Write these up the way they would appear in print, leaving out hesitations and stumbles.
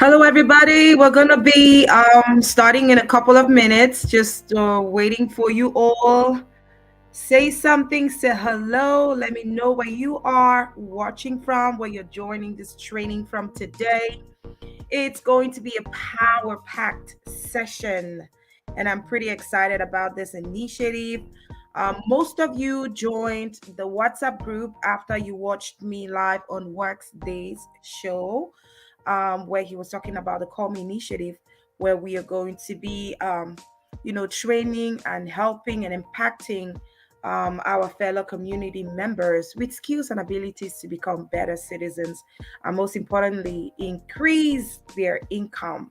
Hello, everybody. We're going to be starting in a couple of minutes, just waiting for you all. Say something, say hello. Let me know where you are watching from, where you're joining this training from today. It's going to be a power packed session, and I'm pretty excited about this initiative. Most of you joined the WhatsApp group after you watched me live on Works Days show, where he was talking about the Call Me initiative, where we are going to be, training and helping and impacting our fellow community members with skills and abilities to become better citizens, and most importantly, increase their income.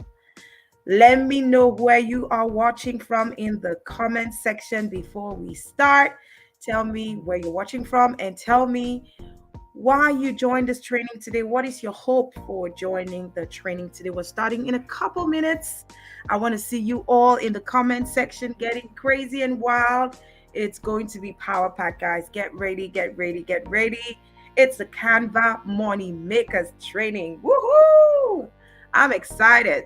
Let me know where you are watching from in the comment section before we start. Tell me where you're watching from and tell me why you joined this training today. What is your hope for joining the training today? We're starting in a couple minutes. I want to see you all in the comment section getting crazy and wild. It's going to be power pack, guys. Get ready, get ready, get ready. It's the Canva Money-makers training. Woohoo! I'm excited.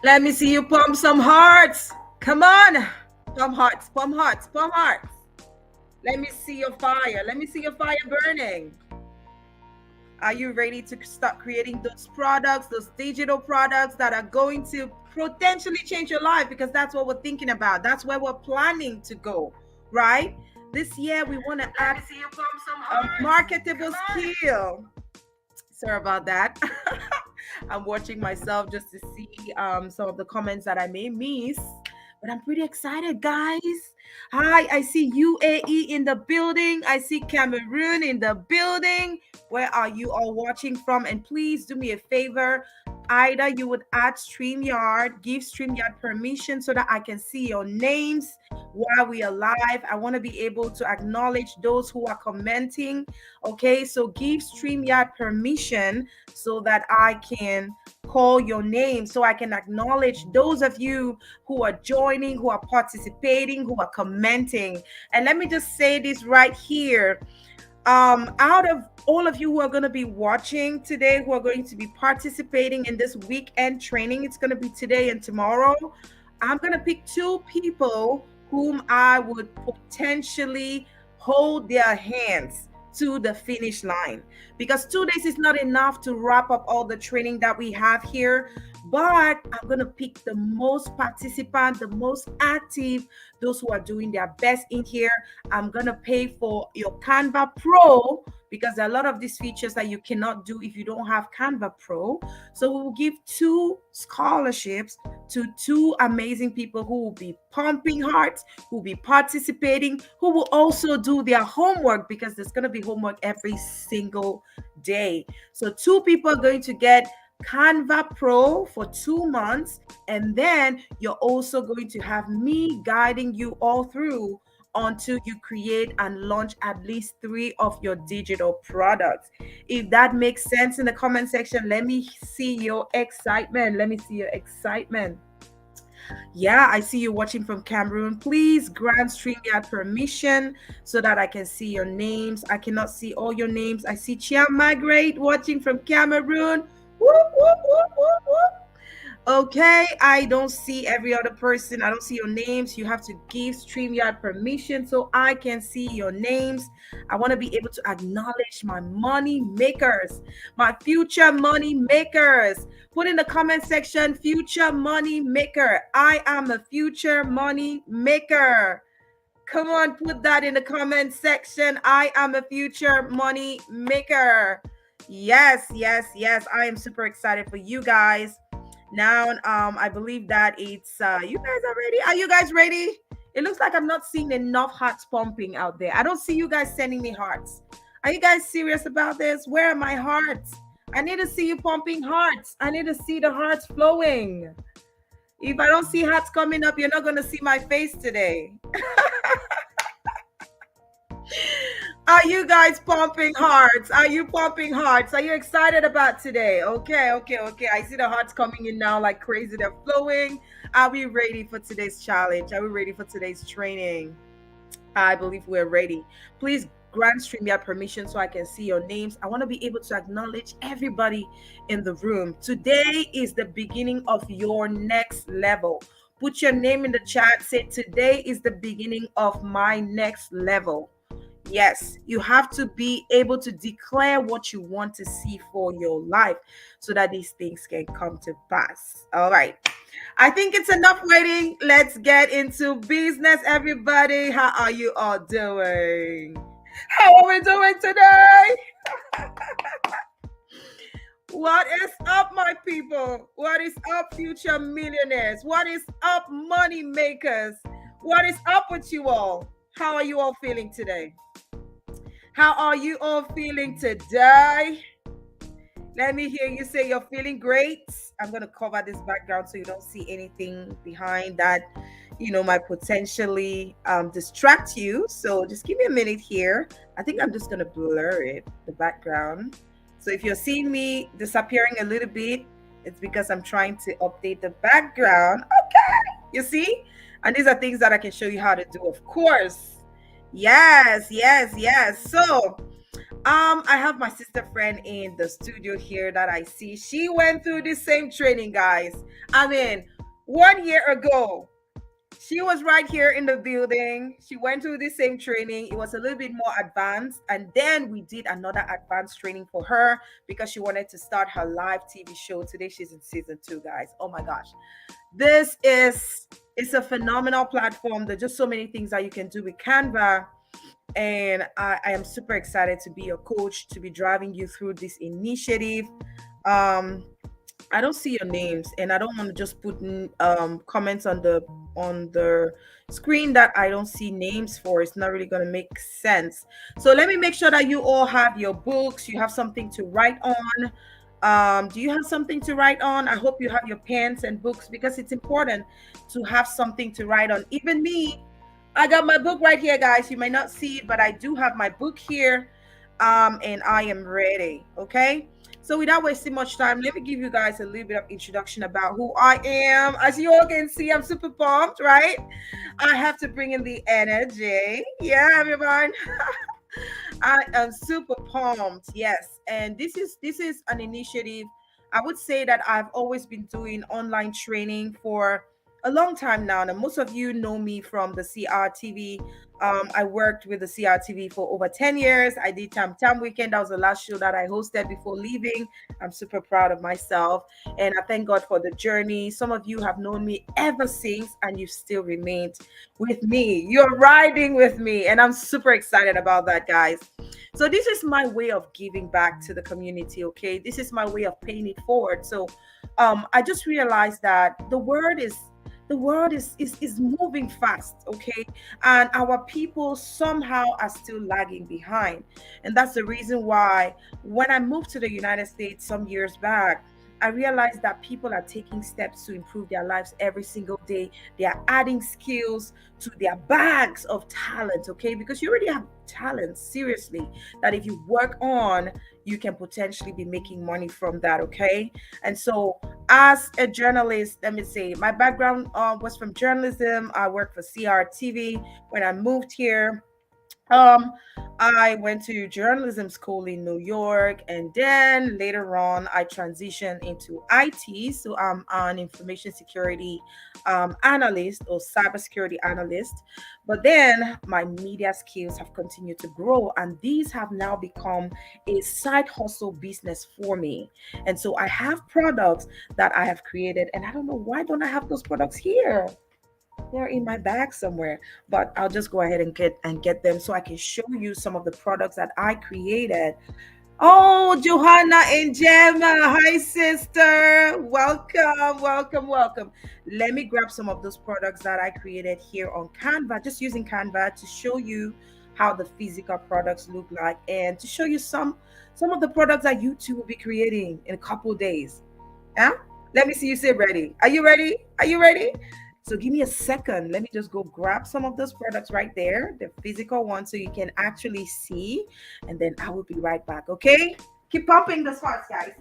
Let me see you pump some hearts. Come on. Pump hearts, pump hearts, pump hearts. Let me see your fire. Let me see your fire burning. Are you ready to start creating those products, those digital products that are going to potentially change your life? Because that's what we're thinking about. That's where we're planning to go, right? This year, we want to add a marketable skill. Sorry about that. I'm watching myself just to see some of the comments that I may miss. But I'm pretty excited, guys. Hi, I see UAE in the building. I see Cameroon in the building. Where are you all watching from? And please do me a favor. Either you would add StreamYard, give StreamYard permission so that I can see your names while we are live. I want to be able to acknowledge those who are commenting. Okay, so give StreamYard permission so that I can call your name, so I can acknowledge those of you who are joining, who are participating, who are commenting. And let me just say this right here. Out of all of you who are going to be watching today, who are going to be participating in this weekend training, it's going to be today and tomorrow. I'm going to pick two people whom I would potentially hold their hands to the finish line, because 2 days is not enough to wrap up all the training that we have here. But I'm going to pick the most participant, the most active, those who are doing their best in here. I'm going to pay for your Canva Pro, because there are a lot of these features that you cannot do if you don't have Canva Pro. So we will give two scholarships to two amazing people who will be pumping hearts, who will be participating, who will also do their homework, because there's going to be homework every single day. So two people are going to get Canva Pro for 2 months, and then you're also going to have me guiding you all through until you create and launch at least 3 of your digital products. If that makes sense, in the comment section, let me see your excitement. Let me see your excitement. Yeah, I see you watching from Cameroon. Please grant StreamYard permission so that I can see your names. I cannot see all your names. I see Chia Margaret watching from Cameroon. Whoop, whoop, whoop, whoop, whoop. Okay, I don't see every other person. I don't see your names. You have to give StreamYard permission so I can see your names. I want to be able to acknowledge my money makers, my future money makers. Put in the comment section, future money maker. I am a future money maker. Come on, put that in the comment section. I am a future money maker. Yes, yes, yes. I am super excited for you guys. Now, I believe that it's you guys are ready. Are you guys ready? It looks like I'm not seeing enough hearts pumping out there. I don't see you guys sending me hearts. Are you guys serious about this? Where are my hearts? I need to see you pumping hearts. I need to see the hearts flowing. If I don't see hearts coming up, you're not going to see my face today. Are you guys pumping hearts? Are you pumping hearts? Are you excited about today? Okay, okay, okay. I see the hearts coming in now like crazy. They're flowing. Are we ready for today's challenge? Are we ready for today's training? I believe we're ready. Please grant StreamYard permission so I can see your names. I want to be able to acknowledge everybody in the room. Today is the beginning of your next level. Put your name in the chat. Say, today is the beginning of my next level. Yes, you have to be able to declare what you want to see for your life so that these things can come to pass. All right. I think it's enough waiting. Let's get into business, everybody. How are you all doing? How are we doing today? What is up, my people? What is up, future millionaires? What is up, money makers? What is up with you all? How are you all feeling today? How are you all feeling today? Let me hear you say you're feeling great. I'm going to cover this background so you don't see anything behind that, might potentially distract you. So just give me a minute here. I think I'm just going to blur it, the background. So if you're seeing me disappearing a little bit, it's because I'm trying to update the background. Okay. You see? And these are things that I can show you how to do, of course. Yes, yes, yes. So, I have my sister friend in the studio here that I see. She went through the same training, guys. I mean, 1 year ago, she was right here in the building. She went through the same training. It was a little bit more advanced. And then we did another advanced training for her because she wanted to start her live TV show. Today, she's in season 2, guys. Oh my gosh. It's a phenomenal platform. There's just so many things that you can do with Canva. And I am super excited to be your coach, to be driving you through this initiative. I don't see your names, and I don't want to just put comments on the screen that I don't see names for. It's not really going to make sense. So let me make sure that you all have your books. You have something to write on. Do you have something to write on? I hope you have your pens and books because it's important to have something to write on. Even me, I got my book right here, guys. You may not see it, but I do have my book here, and I am ready. Okay. So without wasting much time, let me give you guys a little bit of introduction about who I am. As you all can see, I'm super pumped, right? I have to bring in the energy. Yeah, everyone. I am super pumped. Yes, and this is an initiative. I would say that I've always been doing online training for a long time now. And most of you know me from the CRTV. I worked with the CRTV for over 10 years. I did Tam Tam Weekend. That was the last show that I hosted before leaving. I'm super proud of myself. And I thank God for the journey. Some of you have known me ever since, and you've still remained with me. You're riding with me. And I'm super excited about that, guys. So this is my way of giving back to the community, okay? This is my way of paying it forward. So I just realized that the world is moving fast, okay, and our people somehow are still lagging behind. And that's the reason why when I moved to the United States some years back, I realized that people are taking steps to improve their lives every single day. They are adding skills to their bags of talent, okay, because you already have talent, seriously, that if you work on, you can potentially be making money from that, okay. And so as a journalist, let me say my background was from journalism. I worked for CRTV. When I moved here, um, I went to journalism school in New York, and then later on, I transitioned into IT. So I'm an information security analyst or cybersecurity analyst. But then my media skills have continued to grow, and these have now become a side hustle business for me. And so I have products that I have created, and I don't know why don't I have those products here. They're in my bag somewhere, but I'll just go ahead and get them so I can show you some of the products that I created. Oh, Johanna and Gemma. Hi, sister. Welcome, welcome, welcome. Let me grab some of those products that I created here on Canva, just using Canva to show you how the physical products look like and to show you some of the products that you two will be creating in a couple days. Yeah? Let me see you say ready. Are you ready? Are you ready? So give me a second. Let me just go grab some of those products right there, the physical ones, so you can actually see. And then I will be right back. Okay? Keep pumping those hearts, guys.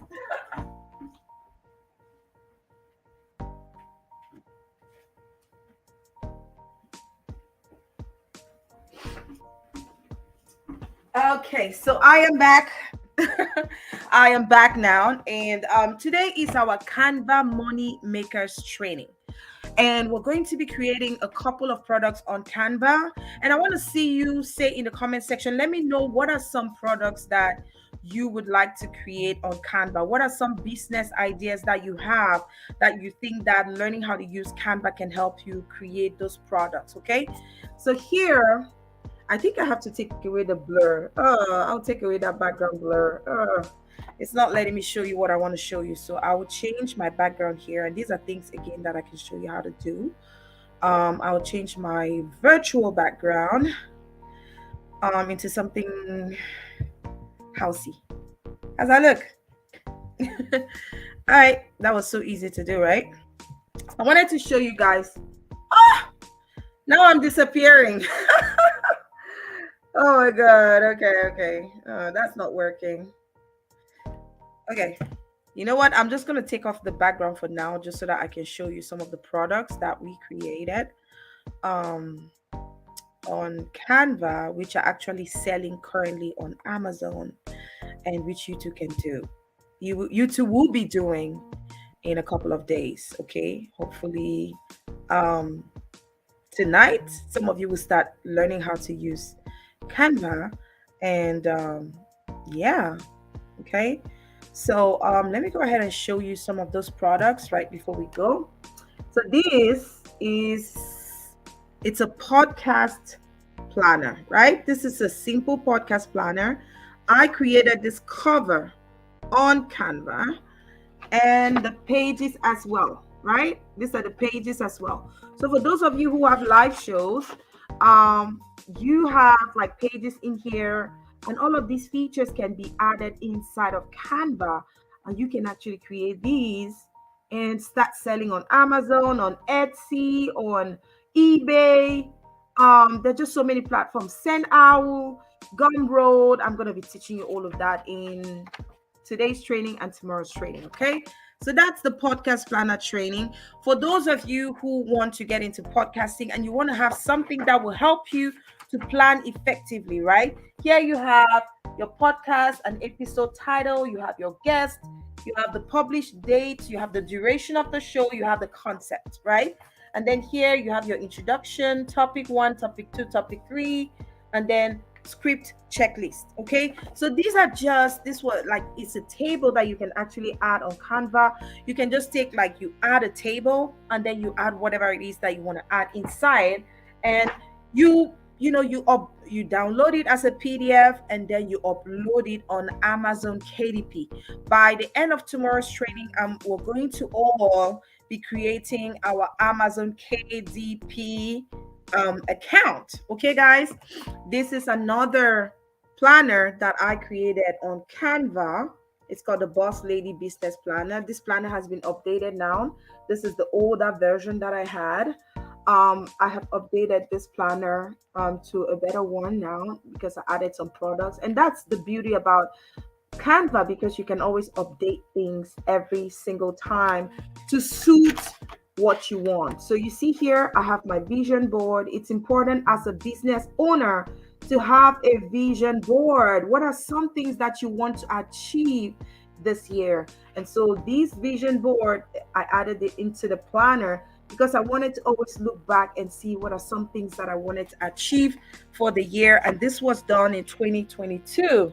Okay, so I am back. I am back now, and today is our Canva Money Makers training. And we're going to be creating a couple of products on Canva. And I want to see you say in the comment section, let me know what are some products that you would like to create on Canva. What are some business ideas that you have that you think that learning how to use Canva can help you create those products? Okay. So here, I think I have to take away the blur. I'll take away that background blur. It's not letting me show you what I want to show you. So I will change my background here. And these are things again that I can show you how to do. I'll change my virtual background into something housey. How's that look? All right, that was so easy to do, right? I wanted to show you guys. Ah, now I'm disappearing. Oh my god. Okay, okay. That's not working. Okay. You know what? I'm just going to take off the background for now just so that I can show you some of the products that we created um, on Canva, which are actually selling currently on Amazon and which you two can do. You two will be doing in a couple of days, okay? Hopefully um, tonight, some of you will start learning how to use Canva. And yeah, okay. So let me go ahead and show you some of those products right before we go. So this is it's a podcast planner, right? This is a simple podcast planner. I created this cover on Canva and the pages as well, right? These are the pages as well. So for those of you who have live shows, um, you have like pages in here, and all of these features can be added inside of Canva, and you can actually create these and start selling on Amazon, on Etsy, on eBay. There's just so many platforms. Send Owl, Gumroad. I'm gonna be teaching you all of that in today's training and tomorrow's training. Okay. So that's the podcast planner training. For those of you who want to get into podcasting and you want to have something that will help you to plan effectively, right? Here you have your podcast, an episode title, you have your guest, you have the published date, you have the duration of the show, you have the concept, right? And then here you have your introduction, topic one, topic two, topic three, and then script checklist. Okay, so these are just this was like it's a table that you can actually add on Canva. You can just take like you add a table and then you add whatever it is that you want to add inside, and you download it as a PDF and then you upload it on Amazon KDP. By the end of tomorrow's training, we're going to all be creating our Amazon KDP account. Okay, guys, this is another planner that I created on Canva. It's called the Boss Lady Business Planner. This planner has been updated now. This is the older version that I had. I have updated this planner to a better one now because I added some products, and that's the beauty about Canva, because you can always update things every single time to suit what you want. So you see here, I have my vision board. It's important as a business owner to have a vision board. What are some things that you want to achieve this year? And so this vision board, I added it into the planner because I wanted to always look back and see what are some things that I wanted to achieve for the year. And this was done in 2022.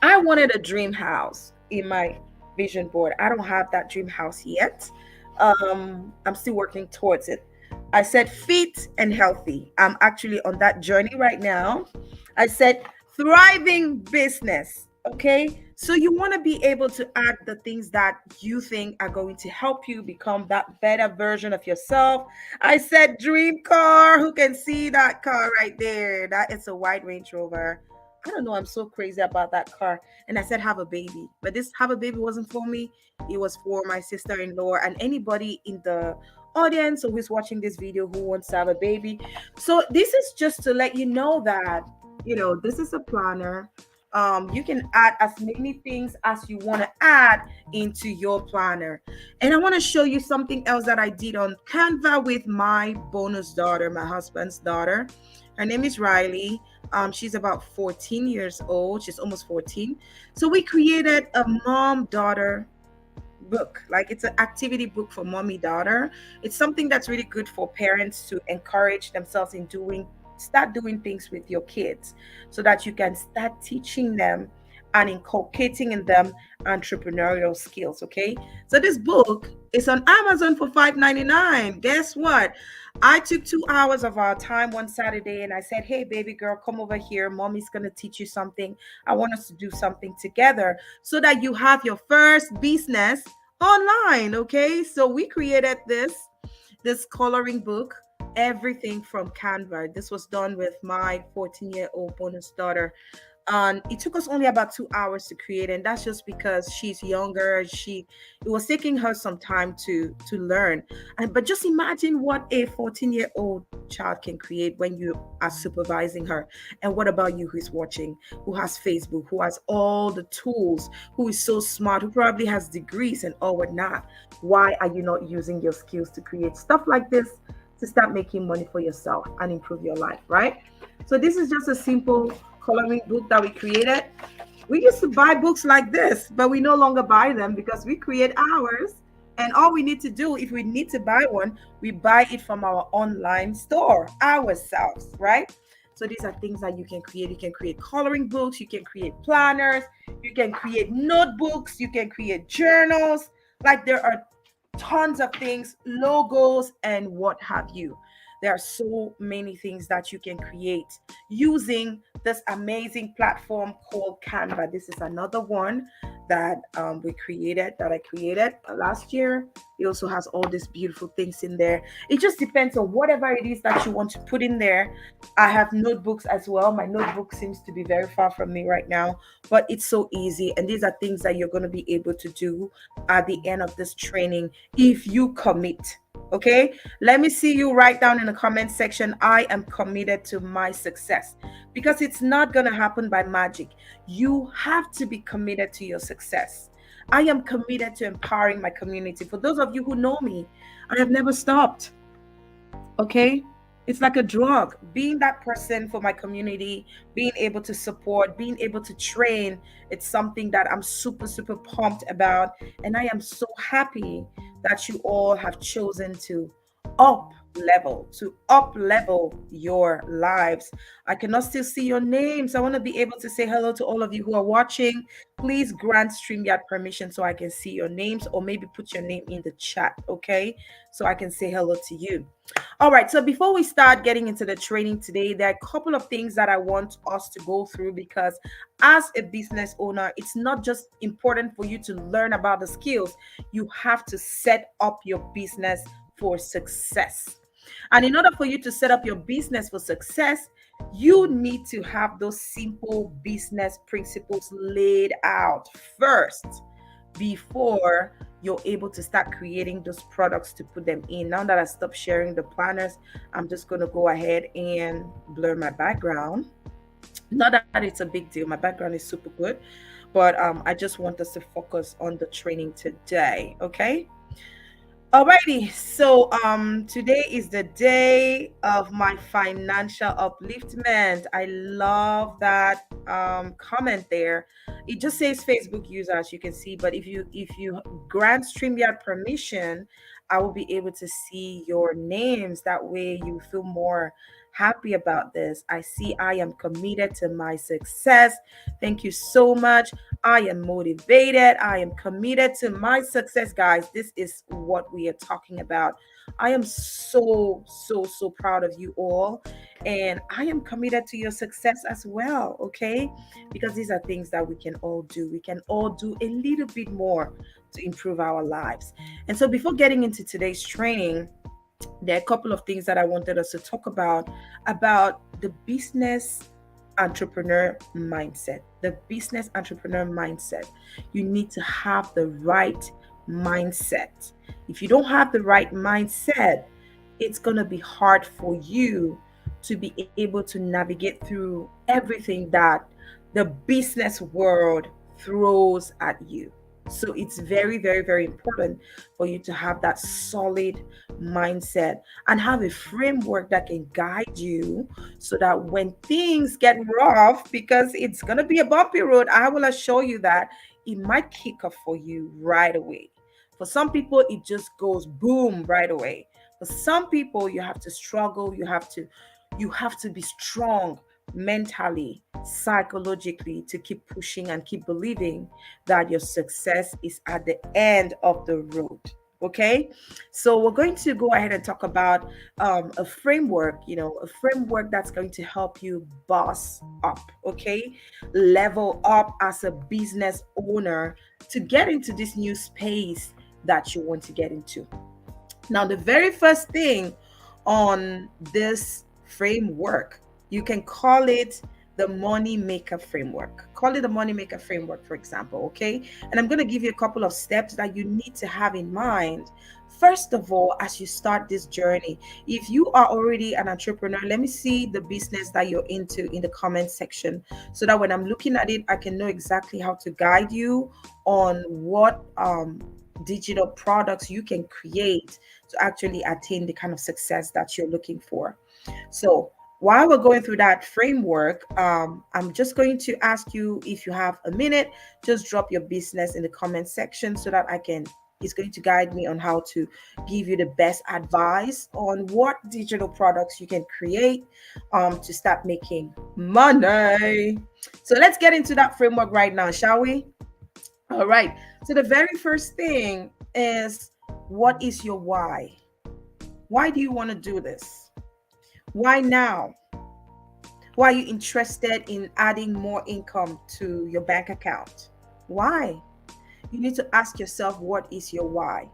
I wanted a dream house in my vision board. I don't have that dream house yet. I'm still working towards it. I said fit and healthy. I'm actually on that journey right now. I said thriving business. Okay. So you want to be able to add the things that you think are going to help you become that better version of yourself. I said dream car. Who can see that car right there? That is a white Range Rover. I don't know. I'm so crazy about that car. And I said have a baby. But this have a baby wasn't for me. It was for my sister-in-law and anybody in the audience who is watching this video who wants to have a baby. So this is just to let you know that, this is a planner. You can add as many things as you want to add into your planner. And I want to show you something else that I did on Canva with my bonus daughter, my husband's daughter. Her name is Riley. She's about 14 years old. She's almost 14. So we created a mom-daughter book. Like, it's an activity book for mommy daughter. It's something that's really good for parents to encourage themselves in doing, start doing things with your kids so that you can start teaching them and inculcating in them entrepreneurial skills. Okay, so this book is on Amazon for $5.99. Guess what? I took 2 hours of our time one Saturday and I said, hey baby girl, come over here, mommy's gonna teach you something. I want us to do something together so that you have your first business online. Okay, so we created this coloring book, everything from Canva. This was done with my 14-year-old bonus daughter. And it took us only about 2 hours to create, and that's just because she's younger. It was taking her some time to learn. And but just imagine what a 14-year-old child can create when you are supervising her. And what about you, who's watching, who has Facebook, who has all the tools, who is so smart, who probably has degrees and all whatnot? Why are you not using your skills to create stuff like this, to start making money for yourself and improve your life, right? So this is just a simple coloring book that we created. We used to buy books like this, but we no longer buy them because we create ours. And all we need to do, if we need to buy one, we buy it from our online store ourselves, right? So these are things that you can create. You can create coloring books, you can create planners, you can create notebooks, you can create journals. Like, there are tons of things, logos, and what have you. There are so many things that you can create using this amazing platform called Canva. This is another one that I created last year. It also has all these beautiful things in there. It just depends on whatever it is that you want to put in there. I have notebooks as well. My notebook seems to be very far from me right now, but it's so easy. And these are things that you're going to be able to do at the end of this training if you commit. Okay, let me see you write down in the comment section, I am committed to my success, because it's not going to happen by magic. You have to be committed to your success. I am committed to empowering my community. For those of you who know me, I have never stopped. Okay, it's like a drug, being that person for my community, being able to support, being able to train. It's something that I'm super super pumped about, and I am so happy that you all have chosen to up level your lives. I cannot still see your names. I want to be able to say hello to all of you who are watching. Please grant StreamYard permission so I can see your names, or maybe put your name in the chat, okay, so I can say hello to you. All right, so before we start getting into the training today, there are a couple of things that I want us to go through, because as a business owner, it's not just important for you to learn about the skills, you have to set up your business for success. And in order for you to set up your business for success, you need to have those simple business principles laid out first before you're able to start creating those products to put them in. Now that I stopped sharing the planners, I'm just going to go ahead and blur my background. Not that it's a big deal. My background is super good, but I just want us to focus on the training today. Okay. Alrighty, so today is the day of my financial upliftment. I love that comment there. It just says Facebook user, as you can see, but if you grant StreamYard permission, I will be able to see your names. That way you feel more happy about this. I see I am committed to my success. Thank you so much. I am motivated. I am committed to my success, guys. This is what we are talking about. I am so proud of you all. And I am committed to your success as well, okay? Because these are things that we can all do. We can all do a little bit more to improve our lives. And so, before getting into today's training, there are a couple of things that I wanted us to talk about the business entrepreneur mindset. The business entrepreneur mindset. You need to have the right mindset. If you don't have the right mindset, it's going to be hard for you to be able to navigate through everything that the business world throws at you. So it's very important for you to have that solid mindset and have a framework that can guide you so that when things get rough, because it's going to be a bumpy road, I will assure you that it might kick off for you right away. For some people, it just goes boom right away. For some people, you have to struggle, you have to be strong mentally, psychologically to keep pushing and keep believing that your success is at the end of the road. Okay, so we're going to go ahead and talk about a framework, a framework that's going to help you boss up, okay, level up as a business owner to get into this new space that you want to get into. Now, the very first thing on this framework, you can call it the money maker framework. Call it the money maker framework, for example, okay? And I'm going to give you a couple of steps that you need to have in mind. First of all, as you start this journey, if you are already an entrepreneur, let me see the business that you're into in the comment section so that when I'm looking at it, I can know exactly how to guide you on what digital products you can create to actually attain the kind of success that you're looking for. So while we're going through that framework, I'm just going to ask you if you have a minute, just drop your business in the comment section so that it's going to guide me on how to give you the best advice on what digital products you can create to start making money. So let's get into that framework right now, shall we? All right. So the very first thing is, what is your why? Why do you want to do this? Why now? Why are you interested in adding more income to your bank account? Why? You need to ask yourself, what is your why?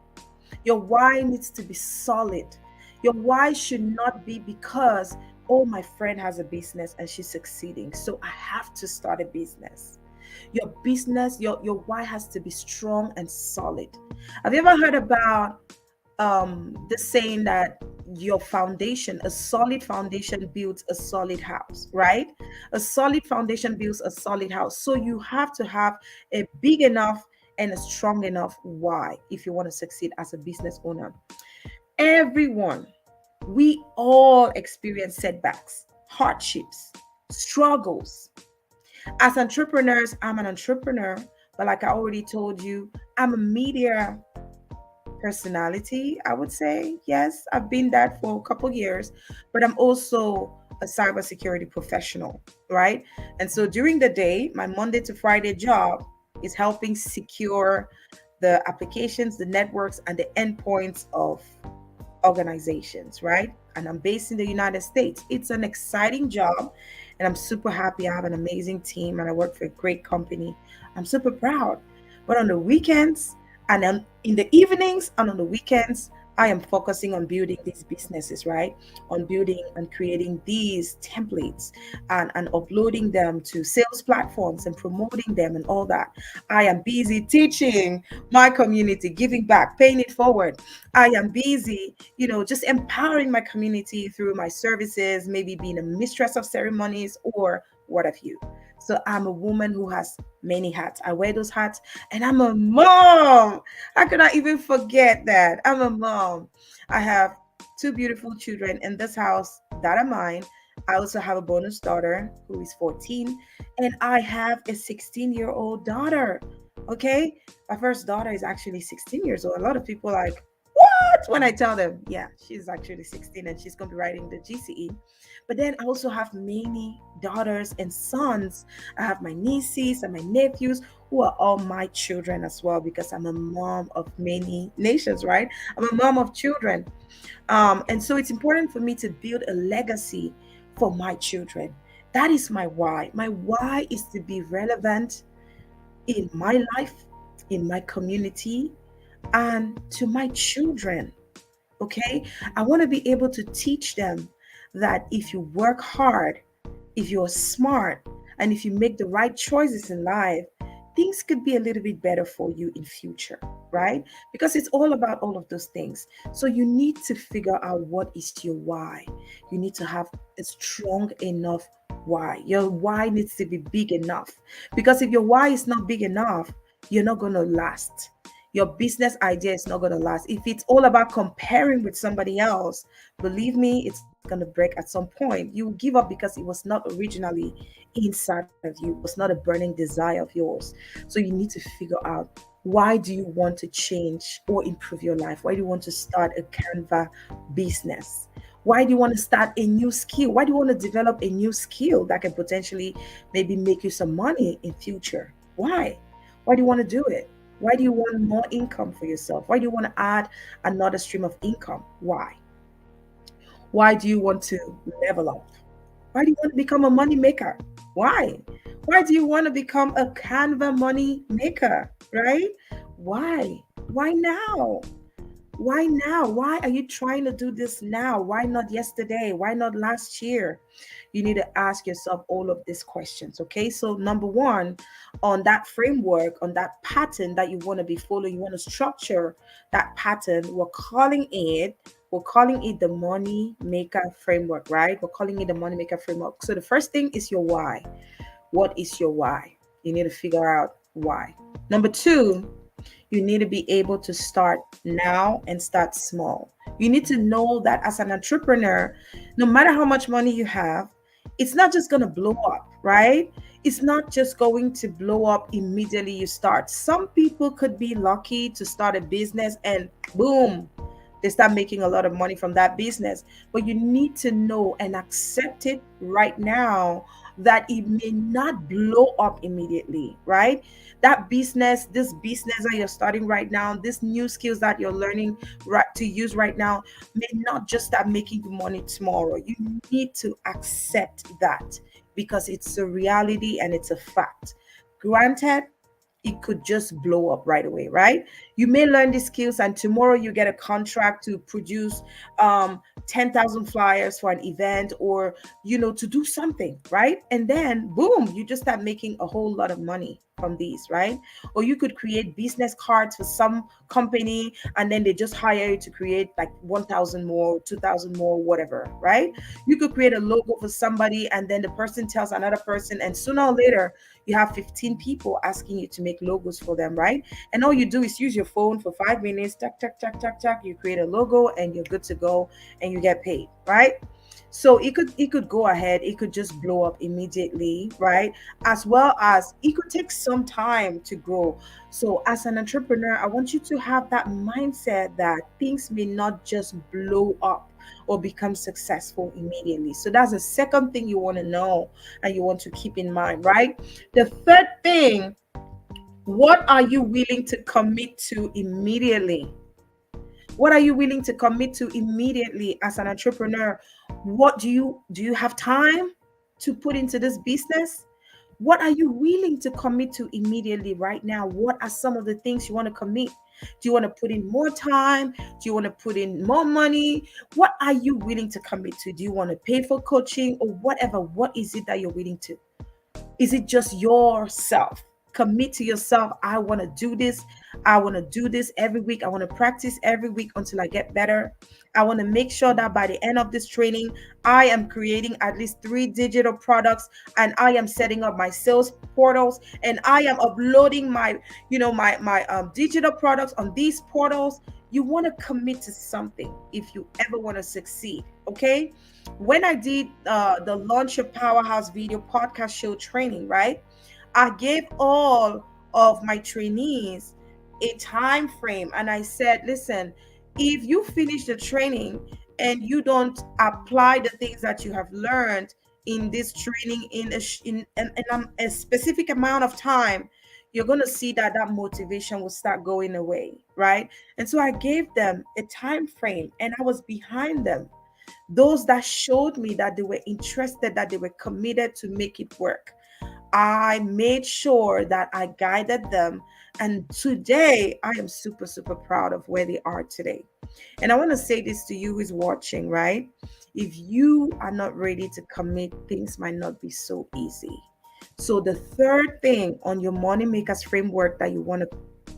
Your why needs to be solid. Your why should not be because, oh, my friend has a business and she's succeeding, so I have to start a business. Your business, your why has to be strong and solid. Have you ever heard about the saying that your foundation, a solid foundation builds a solid house, right? A solid foundation builds a solid house. So you have to have a big enough and a strong enough why if you want to succeed as a business owner. Everyone, we all experience setbacks, hardships, struggles. As entrepreneurs, I'm an entrepreneur, but like I already told you, I'm a media personality, I would say. Yes, I've been that for a couple years, but I'm also a cybersecurity professional, right? And so during the day, my Monday to Friday job is helping secure the applications, the networks, and the endpoints of organizations, right? And I'm based in the United States. It's an exciting job, and I'm super happy. I have an amazing team, and I work for a great company. I'm super proud. But on the weekends, and then in the evenings and on the weekends, I am focusing on building these businesses, right? On building and creating these templates and uploading them to sales platforms and promoting them and all that. I am busy teaching my community, giving back, paying it forward. I am busy, just empowering my community through my services, maybe being a mistress of ceremonies or what have you. So I'm a woman who has many hats. I wear those hats, and I'm a mom. How could I even forget that? I'm a mom. I have two beautiful children in this house that are mine. I also have a bonus daughter who is 14, and I have a 16-year-old daughter. Okay. My first daughter is actually 16 years old. A lot of people are like, What? When I tell them, yeah, she's actually 16 and she's going to be writing the GCE. But then I also have many daughters and sons. I have my nieces and my nephews who are all my children as well, because I'm a mom of many nations, right? I'm a mom of children. And so it's important for me to build a legacy for my children. That is my why. My why is to be relevant in my life, in my community, and to my children. Okay? I want to be able to teach them that if you work hard, if you're smart, and if you make the right choices in life, things could be a little bit better for you in future, right? Because it's all about all of those things. So you need to figure out what is your why. You need to have a strong enough why. Your why needs to be big enough. Because if your why is not big enough, you're not going to last. Your business idea is not going to last. If it's all about comparing with somebody else, believe me, it's going to break at some point. You will give up because it was not originally inside of you. It was not a burning desire of yours. So you need to figure out, why do you want to change or improve your life? Why do you want to start a Canva business? Why do you want to start a new skill? Why do you want to develop a new skill that can potentially maybe make you some money in future? Why? Why do you want to do it? Why do you want more income for yourself? Why do you want to add another stream of income? Why? Why do you want to level up? Why do you want to become a money maker? Why? Why do you want to become a Canva money maker? Right? Why? Why now? Why now? Why are you trying to do this now? Why not yesterday? Why not last year? You need to ask yourself all of these questions. Okay. So, number one, on that framework, on that pattern that you want to be following, you want to structure that pattern. We're calling it the money maker framework, right? We're calling it the money maker framework. So the first thing is your why. What is your why? You need to figure out why. Number two, you need to be able to start now and start small. You need to know that as an entrepreneur, no matter how much money you have, it's not just going to blow up, right? It's not just going to blow up immediately you start. Some people could be lucky to start a business and boom, they start making a lot of money from that business. But you need to know and accept it right now that it may not blow up immediately, right? That business, this business that you're starting right now, this new skills that you're learning right to use right now may not just start making you money tomorrow. You need to accept that because it's a reality and it's a fact. Granted, it could just blow up right away, right? You may learn these skills and tomorrow you get a contract to produce 10,000 flyers for an event, or to do something, right? And then boom, you just start making a whole lot of money from these, right? Or you could create business cards for some company and then they just hire you to create like 1,000 more, 2,000 more, whatever, right? You could create a logo for somebody and then the person tells another person, and sooner or later you have 15 people asking you to make logos for them, right? And all you do is use your phone for 5 minutes, tuck, tuck, tuck, tuck, tuck. You create a logo and you're good to go and you get paid, right? So it could go ahead, it could just blow up immediately, right? As well as it could take some time to grow. So as an entrepreneur, I want you to have that mindset that things may not just blow up or become successful immediately. So that's the second thing you want to know and you want to keep in mind, right? The third thing, what are you willing to commit to immediately? What are you willing to commit to immediately as an entrepreneur? What do you have time to put into this business? What are you willing to commit to immediately right now? What are some of the things you want to commit? Do you want to put in more time? Do you want to put in more money? What are you willing to commit to? Do you want to pay for coaching or whatever? What is it that you're willing to? Is it just yourself? Commit to yourself. I want to do this. I want to do this every week. I want to practice every week until I get better. I want to make sure that by the end of this training, I am creating at least 3 digital products and I am setting up my sales portals and I am uploading my digital products on these portals. You want to commit to something if you ever want to succeed. Okay. When I did the Launch Your Powerhouse video podcast show training, right? I gave all of my trainees a time frame and I said, listen, If you finish the training and you don't apply the things that you have learned in this training in a specific amount of time, you're going to see that that motivation will start going away, right? And so I gave them a time frame and I was behind them. Those that showed me that they were interested, that they were committed to make it work, I made sure that I guided them. And today, I am super, super proud of where they are today. And I want to say this to you who's watching, right? If you are not ready to commit, things might not be so easy. So, the third thing on your money makers framework that you want to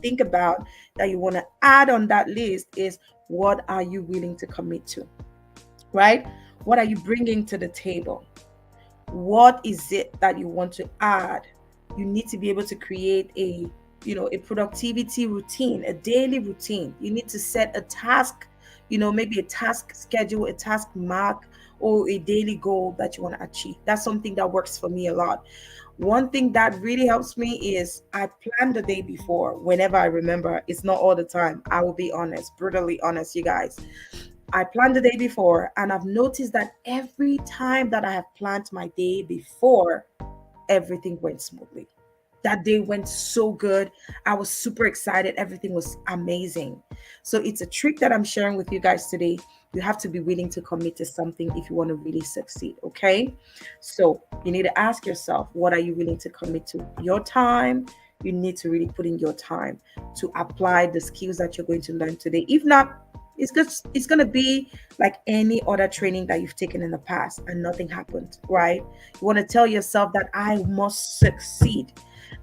think about, that you want to add on that list is, what are you willing to commit to, right? What are you bringing to the table? What is it that you want to add? You need to be able to create a productivity routine, a daily routine. You need to set a task, maybe a task schedule, a task mark, or a daily goal that you want to achieve. That's something that works for me a lot. One thing that really helps me is I plan the day before whenever I remember. It's not all the time. I will be honest, brutally honest, you guys. I planned the day before, and I've noticed that every time that I have planned my day before, everything went smoothly. That day went so good. I was super excited. Everything was amazing. So it's a trick that I'm sharing with you guys today. You have to be willing to commit to something if you want to really succeed. Okay. So you need to ask yourself, what are you willing to commit to? Your time. You need to really put in your time to apply the skills that you're going to learn today. If not, it's gonna be like any other training that you've taken in the past and nothing happened, right? You want to tell yourself that I must succeed,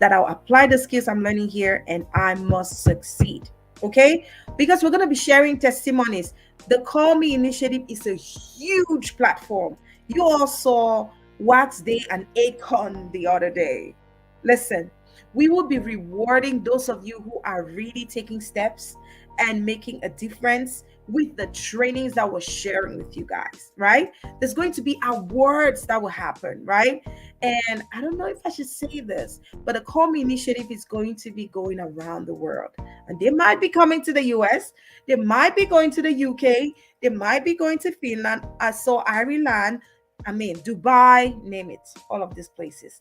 that I'll apply the skills I'm learning here and I must succeed. Okay? Because we're gonna be sharing testimonies. The Call Me Initiative is a huge platform. You all saw Wax Day and Acon the other day. Listen, we will be rewarding those of you who are really taking steps and making a difference with the trainings that we're sharing with you guys, right? There's going to be awards that will happen, right? And I don't know if I should say this, but the Call Me Initiative is going to be going around the world. And they might be coming to the US, they might be going to the UK, they might be going to Finland. I saw Ireland, Dubai, name it, all of these places.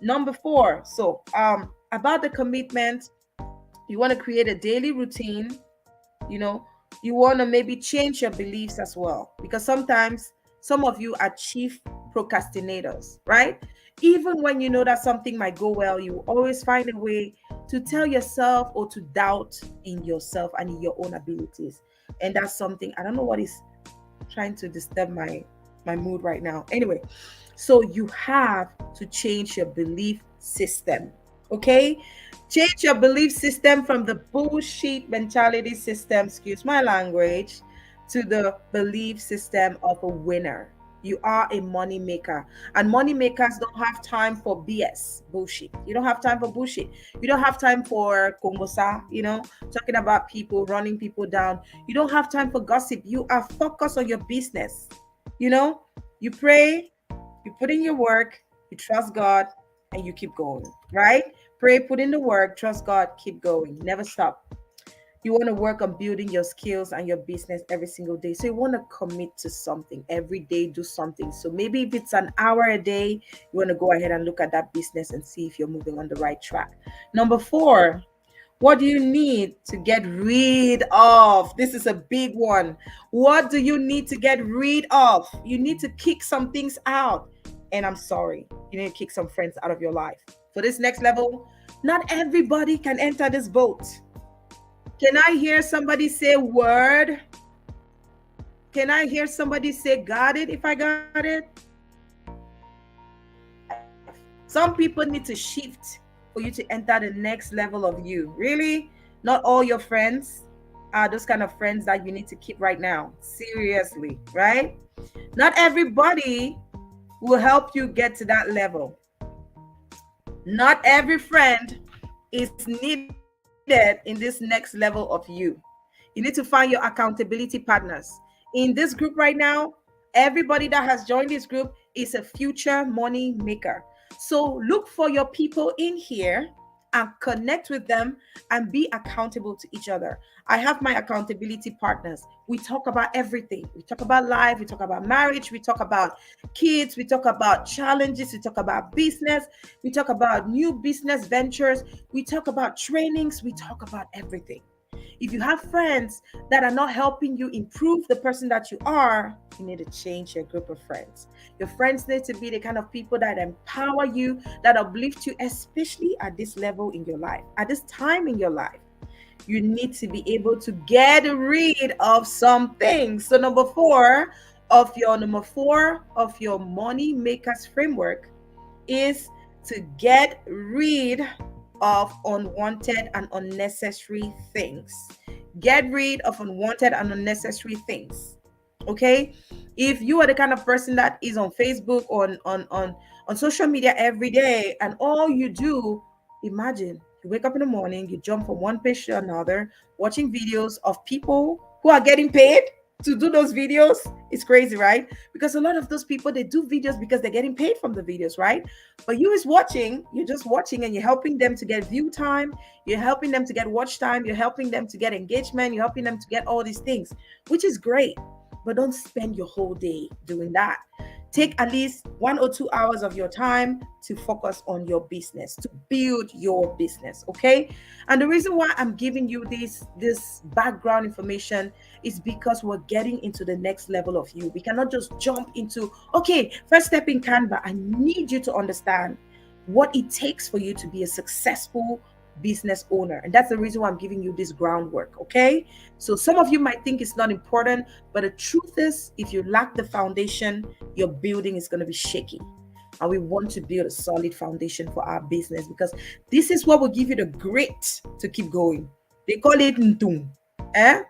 Number four, so about the commitment, you want to create a daily routine. you know you want to maybe change your beliefs as well, because sometimes some of you are chief procrastinators, right? Even when you know that something might go well, you always find a way to tell yourself or to doubt in yourself and in your own abilities. And that's something, I don't know what is trying to disturb my mood right now. Anyway, so you have to change your belief system. Okay? Change your belief system from the bullshit mentality system, excuse my language, to the belief system of a winner. You are a money maker, and money makers don't have time for BS bullshit. You don't have time for bullshit. You don't have time for kongosa, talking about people, running people down. You don't have time for gossip. You are focused on your business. You know, you pray, you put in your work, you trust God, and you keep going, right? Pray, put in the work, trust God, keep going, never stop. You want to work on building your skills and your business every single day. So you want to commit to something every day, do something. So maybe if it's an hour a day, you want to go ahead and look at that business and see if you're moving on the right track. Number four, what do you need to get rid of? This is a big one. What do you need to get rid of? You need to kick some things out. And I'm sorry, you need to kick some friends out of your life. For this next level, not everybody can enter this boat. Can I hear somebody say word? Can I hear somebody say got it if I got it? Some people need to shift for you to enter the next level of you. Really? Not all your friends are those kind of friends that you need to keep right now. Seriously, right? Not everybody will help you get to that level. Not every friend is needed in this next level of you. You need to find your accountability partners. In this group right now, everybody that has joined this group is a future money maker. So look for your people in here and connect with them and be accountable to each other. I have my accountability partners. We talk about everything. We talk about life, we talk about marriage, we talk about kids, we talk about challenges, we talk about business, we talk about new business ventures, we talk about trainings, we talk about everything. If you have friends that are not helping you improve the person that you are, you need to change your group of friends. Your friends need to be the kind of people that empower you, that uplift you, especially at this level in your life, at this time in your life. You need to be able to get rid of some things. So number four of your money makers framework is to get rid of unwanted and unnecessary things. Get rid of unwanted and unnecessary things. Okay? If you are the kind of person that is on Facebook, on social media every day, and all you do, imagine you wake up in the morning, you jump from one page to another, watching videos of people who are getting paid to do those videos. It's crazy, right? Because a lot of those people, they do videos because they're getting paid from the videos, right? But you're just watching, and you're helping them to get view time, you're helping them to get watch time, you're helping them to get engagement, you're helping them to get all these things, which is great. But don't spend your whole day doing that. Take at least 1 or 2 hours of your time to focus on your business, to build your business. Okay. And the reason why I'm giving you this background information is because we're getting into the next level of you. We cannot just jump into, okay, first step in Canva. I need you to understand what it takes for you to be a successful business owner. And that's the reason why I'm giving you this groundwork. Okay. So some of you might think it's not important, but the truth is, if you lack the foundation, your building is going to be shaky. And we want to build a solid foundation for our business, because this is what will give you the grit to keep going. They call it ntung. Eh?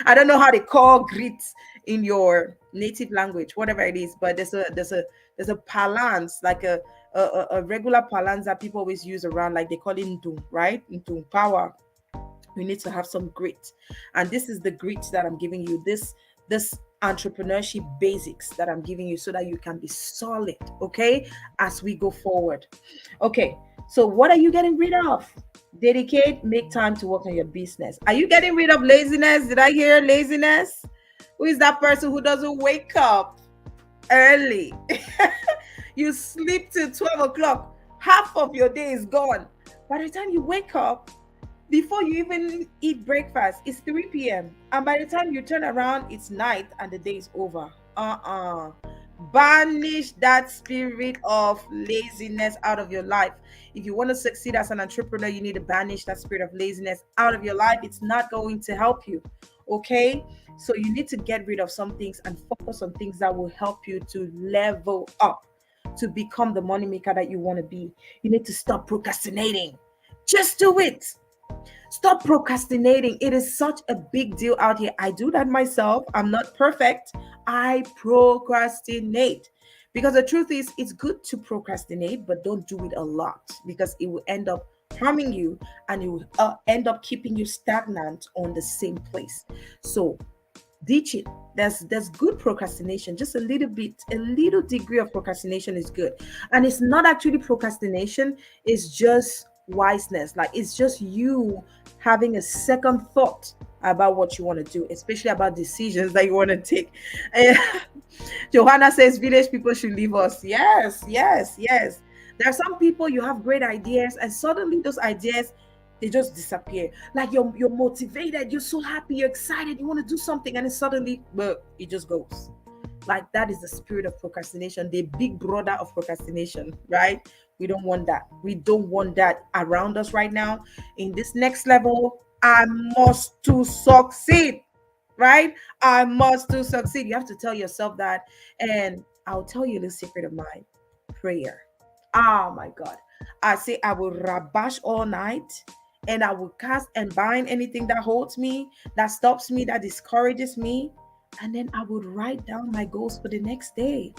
I don't know how they call grit in your native language, whatever it is, but there's a parlance, like a regular parlance that people always use around, like they call it ntung, right? Ntung, power. You need to have some grit, and this is the grit that I'm giving you, this entrepreneurship basics that I'm giving you, so that you can be solid, okay, as we go forward. Okay, so what are you getting rid of? Dedicate, make time to work on your business. Are you getting rid of laziness? Did I hear laziness? Who is that person who doesn't wake up early? You sleep till 12 o'clock, half of your day is gone. By the time you wake up, before you even eat breakfast, it's 3 p.m. And by the time you turn around, it's night and the day is over. Banish that spirit of laziness out of your life. If you want to succeed as an entrepreneur, you need to banish that spirit of laziness out of your life. It's not going to help you. Okay? So you need to get rid of some things and focus on things that will help you to level up, to become the moneymaker that you want to be. You need to stop procrastinating. Just do it. Stop procrastinating. It is such a big deal out here. I do that myself. I'm not perfect. I procrastinate. Because the truth is, it's good to procrastinate, but don't do it a lot, because it will end up harming you, and it will end up keeping you stagnant on the same place. So ditch it. There's good procrastination, just a little bit, a little degree of procrastination is good. And it's not actually procrastination, it's just wiseness. Like, it's just you having a second thought about what you want to do, especially about decisions that you want to take. Eh, Johanna says village people should leave us. Yes, yes, yes. There are some people, you have great ideas, and suddenly those ideas, they just disappear. Like, you're motivated, you're so happy, you're excited, you want to do something, and then suddenly, well, it just goes. Like, that is the spirit of procrastination, the big brother of procrastination, right? We don't want that. We don't want that around us right now. In this next level, I must to succeed, right? I must to succeed. You have to tell yourself that. And I'll tell you the secret of mine: prayer. Oh my God. I say I will rabash all night, and I will cast and bind anything that holds me, that stops me, that discourages me. And then I would write down my goals for the next day.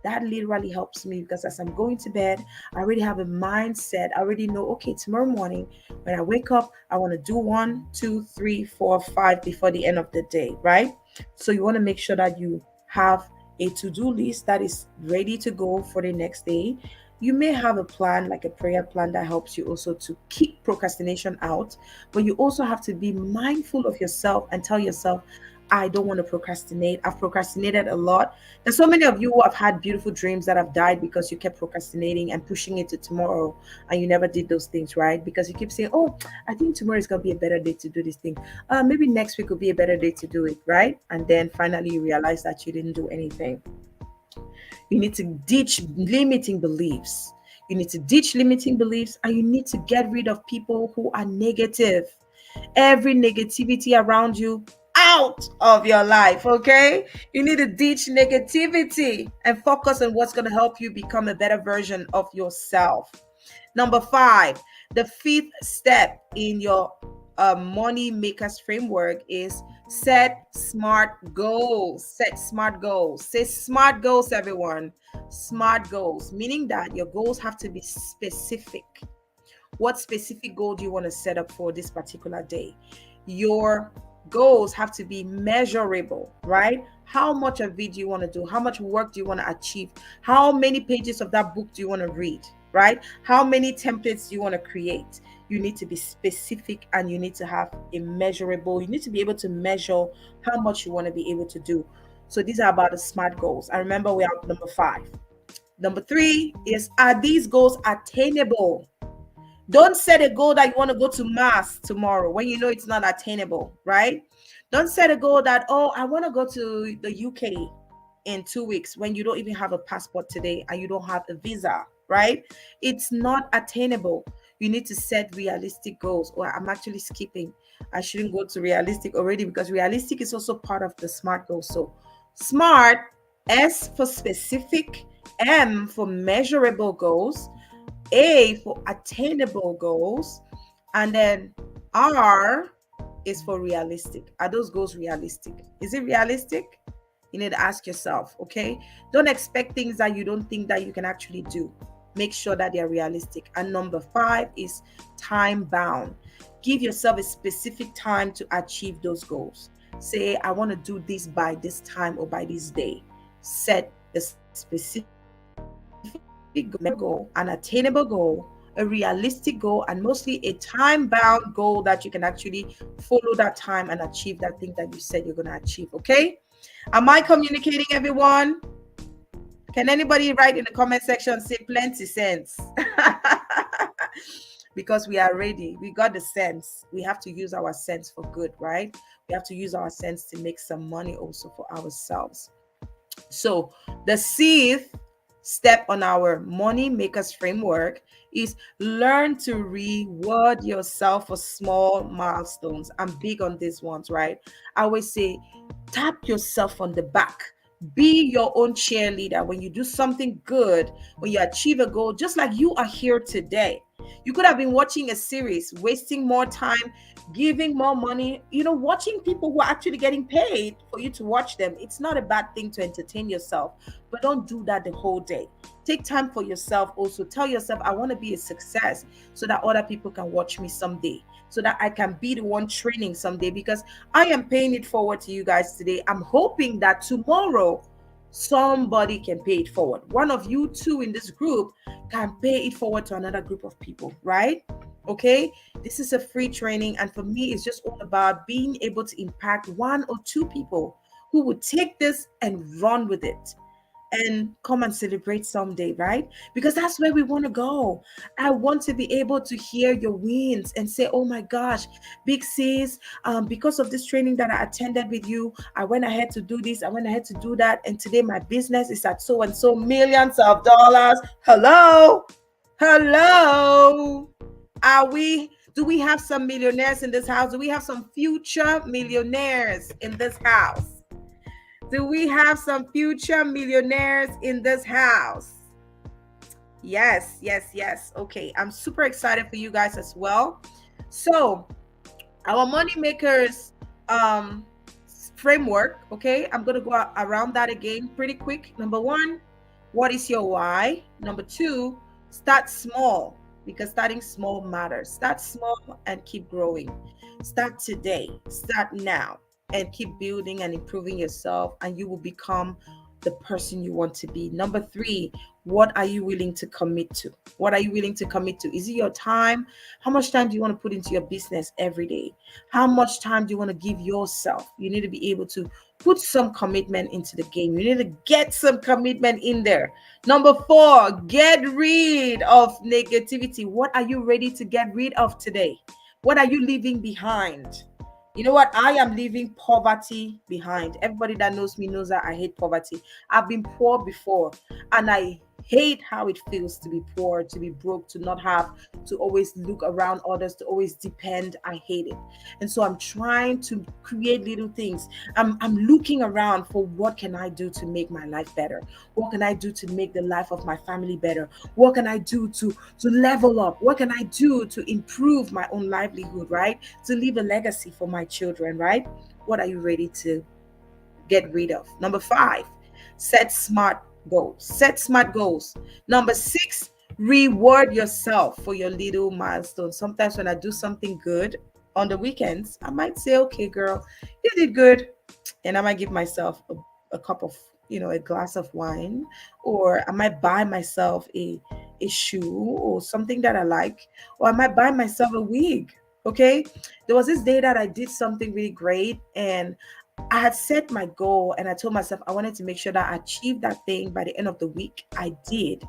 That literally helps me, because as I'm going to bed, I already have a mindset. I already know, okay, tomorrow morning when I wake up, I want to do 1, 2, 3, 4, 5 before the end of the day, right? So you want to make sure that you have a to-do list that is ready to go for the next day. You may have a plan, like a prayer plan, that helps you also to keep procrastination out, but you also have to be mindful of yourself and tell yourself, I don't want to procrastinate. I've procrastinated a lot. There's so many of you who have had beautiful dreams that have died because you kept procrastinating and pushing it to tomorrow, and you never did those things, right? Because you keep saying, oh, I think tomorrow is going to be a better day to do this thing. Maybe next week will be a better day to do it, right? And then finally you realize that you didn't do anything. You need to ditch limiting beliefs. You need to ditch limiting beliefs, and you need to get rid of people who are negative. Every negativity around you, out of your life, okay? You need to ditch negativity and focus on what's going to help you become a better version of yourself. Number 5, the fifth step in your money makers framework is set smart goals. Set smart goals. Say smart goals, everyone. Smart goals, meaning that your goals have to be specific. What specific goal do you want to set up for this particular day? Your goals have to be measurable, right? How much of it do you want to do? How much work do you want to achieve? How many pages of that book do you want to read, right? How many templates do you want to create? You need to be specific, and you need to have a measurable, you need to be able to measure how much you want to be able to do. So these are about the smart goals. And remember, we have number 5. Number 3 is, are these goals attainable? Don't set a goal that you want to go to Mars tomorrow when you know it's not attainable, right? Don't set a goal that, oh, I want to go to the UK in 2 weeks when you don't even have a passport today and you don't have a visa, right? It's not attainable. You need to set realistic goals. Or I'm actually skipping. I shouldn't go to realistic already, because realistic is also part of the SMART goals. So SMART, S for specific, M for measurable goals, A for attainable goals, and then R is for realistic. Are those goals realistic? Is it realistic? You need to ask yourself, okay? Don't expect things that you don't think that you can actually do. Make sure that they're realistic. And number 5 is time bound. Give yourself a specific time to achieve those goals. Say, I want to do this by this time or by this day. Set a specific goal, an attainable goal, a realistic goal, and mostly a time-bound goal that you can actually follow that time and achieve that thing that you said you're going to achieve, okay? Am I communicating, everyone? Can anybody write in the comment section, say plenty sense? Because we are ready. We got the sense. We have to use our sense for good, right? We have to use our sense to make some money also for ourselves. So the 6th step on our money makers framework is learn to reward yourself for small milestones. I'm big on these ones, right? I always say, tap yourself on the back. Be your own cheerleader. When you do something good, when you achieve a goal, just like you are here today. You could have been watching a series, wasting more time, giving more money, watching people who are actually getting paid for you to watch them. It's not a bad thing to entertain yourself, but don't do that the whole day. Take time for yourself also. Tell yourself, I want to be a success so that other people can watch me someday, so that I can be the one training someday, because I am paying it forward to you guys today. I'm hoping that tomorrow somebody can pay it forward. One of you two in this group can pay it forward to another group of people, right? Okay, this is a free training, and for me it's just all about being able to impact 1 or 2 people who would take this and run with it and come and celebrate someday, right? Because that's where we want to go. I want to be able to hear your wins and say, oh my gosh, big sis, because of this training that I attended with you, I went ahead to do this, I went ahead to do that, and today my business is at so and so millions of dollars. Hello, do we have some millionaires in this house? Do we have some future millionaires in this house? Do we have some future millionaires in this house? Yes. Okay, I'm super excited for you guys as well. So our money makers framework, okay, I'm going to go around that again pretty quick. Number 1, what is your why? Number 2, start small, because starting small matters. Start small and keep growing. Start today. Start now. And keep building and improving yourself, and you will become the person you want to be. Number three, what are you willing to commit to? What are you willing to commit to? Is it your time? How much time do you want to put into your business every day? How much time do you want to give yourself? You need to be able to put some commitment into the game. You need to get some commitment in there. Number four, get rid of negativity. What are you ready to get rid of today? What are you leaving behind? You know what? I am leaving poverty behind. Everybody that knows me knows that I hate poverty. I've been poor before, and I hate how it feels to be poor, to be broke, to not have, to always look around others, to always depend. I hate it. And so I'm trying to create little things. I'm looking around for what can I do to make my life better? What can I do to make the life of my family better? What can I do to level up? What can I do to improve my own livelihood, right? To leave a legacy for my children, right? What are you ready to get rid of? Number five, set smart goals. Set smart goals. Number six, reward yourself for your little milestones. Sometimes when I do something good on the weekends, I might say, okay, girl, you did good. And I might give myself a cup of, a glass of wine, or I might buy myself a shoe or something that I like, or I might buy myself a wig. Okay. There was this day that I did something really great, and I had set my goal, and I told myself I wanted to make sure that I achieved that thing by the end of the week. I did.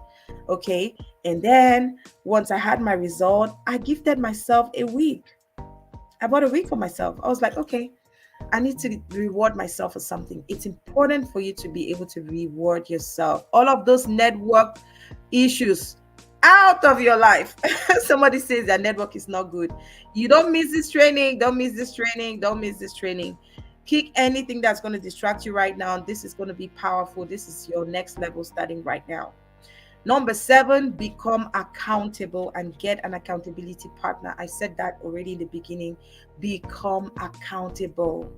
Okay. And then once I had my result, I gifted myself a wig. I bought a wig for myself. I was like, okay, I need to reward myself for something. It's important for you to be able to reward yourself. All of those network issues out of your life. Somebody says that network is not good. You don't miss this training. Don't miss this training. Don't miss this training. Kick anything that's going to distract you right now. This is going to be powerful. This is your next level starting right now. Number seven, become accountable and get an accountability partner. I said that already in the beginning. Become accountable.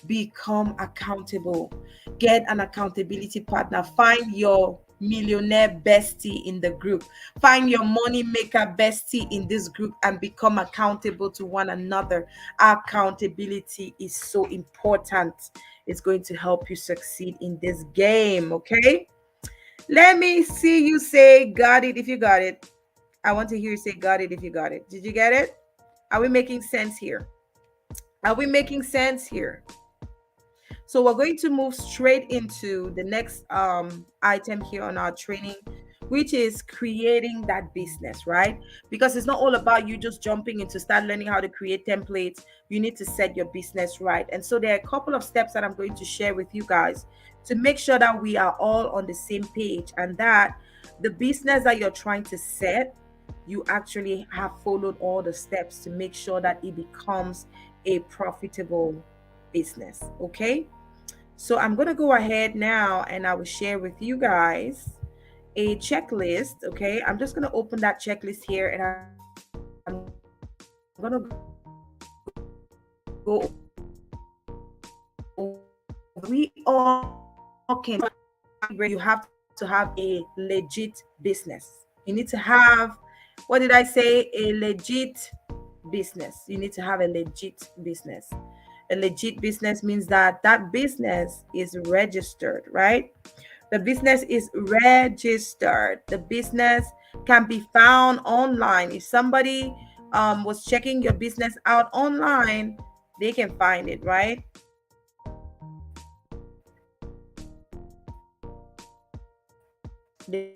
Become accountable. Get an accountability partner. Find your millionaire bestie in the group. Find your money maker bestie in this group and become accountable to one another. Accountability is so important. It's going to help you succeed in this game, okay? Let me see you say got it if you got it. I want to hear you say got it if you got it. Did you get it? Are we making sense here? Are we making sense here? So we're going to move straight into the next item here on our training, which is creating that business, right? Because it's not all about you just jumping into start learning how to create templates. You need to set your business right. And so there are a couple of steps that I'm going to share with you guys to make sure that we are all on the same page, and that the business that you're trying to set, you actually have followed all the steps to make sure that it becomes a profitable business. Okay. So I'm going to go ahead now and I will share with you guys a checklist. Okay. I'm just going to open that checklist here and I'm going to go we all can. You have to have a legit business. You need to have, what did I say? A legit business. You need to have a legit business. A legit business means that that business is registered, right? The business is registered. The business can be found online. If somebody was checking your business out online, they can find it, right? They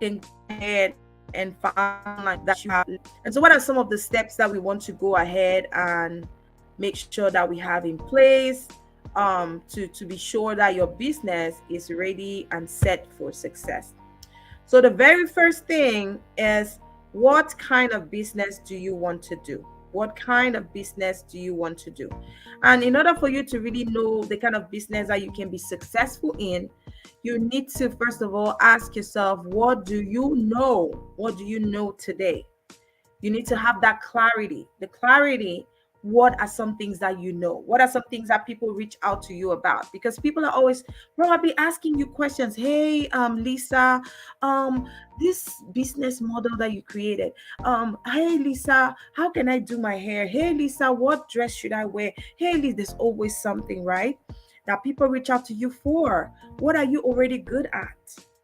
can go ahead and find like that you have. And so what are some of the steps that we want to go ahead and make sure that we have in place to be sure that your business is ready and set for success? So the very first thing is, what kind of business do you want to do? What kind of business do you want to do? And in order for you to really know the kind of business that you can be successful in, you need to first of all ask yourself, what do you know? What do you know today? You need to have that clarity. The clarity, what are some things that you know? What are some things that people reach out to you about? Because people are always probably asking you questions. Hey, Lisa, this business model that you created. Hey, Lisa, how can I do my hair? Hey, Lisa, what dress should I wear? Hey, Lisa, there's always something, right? that people reach out to you for? What are you already good at?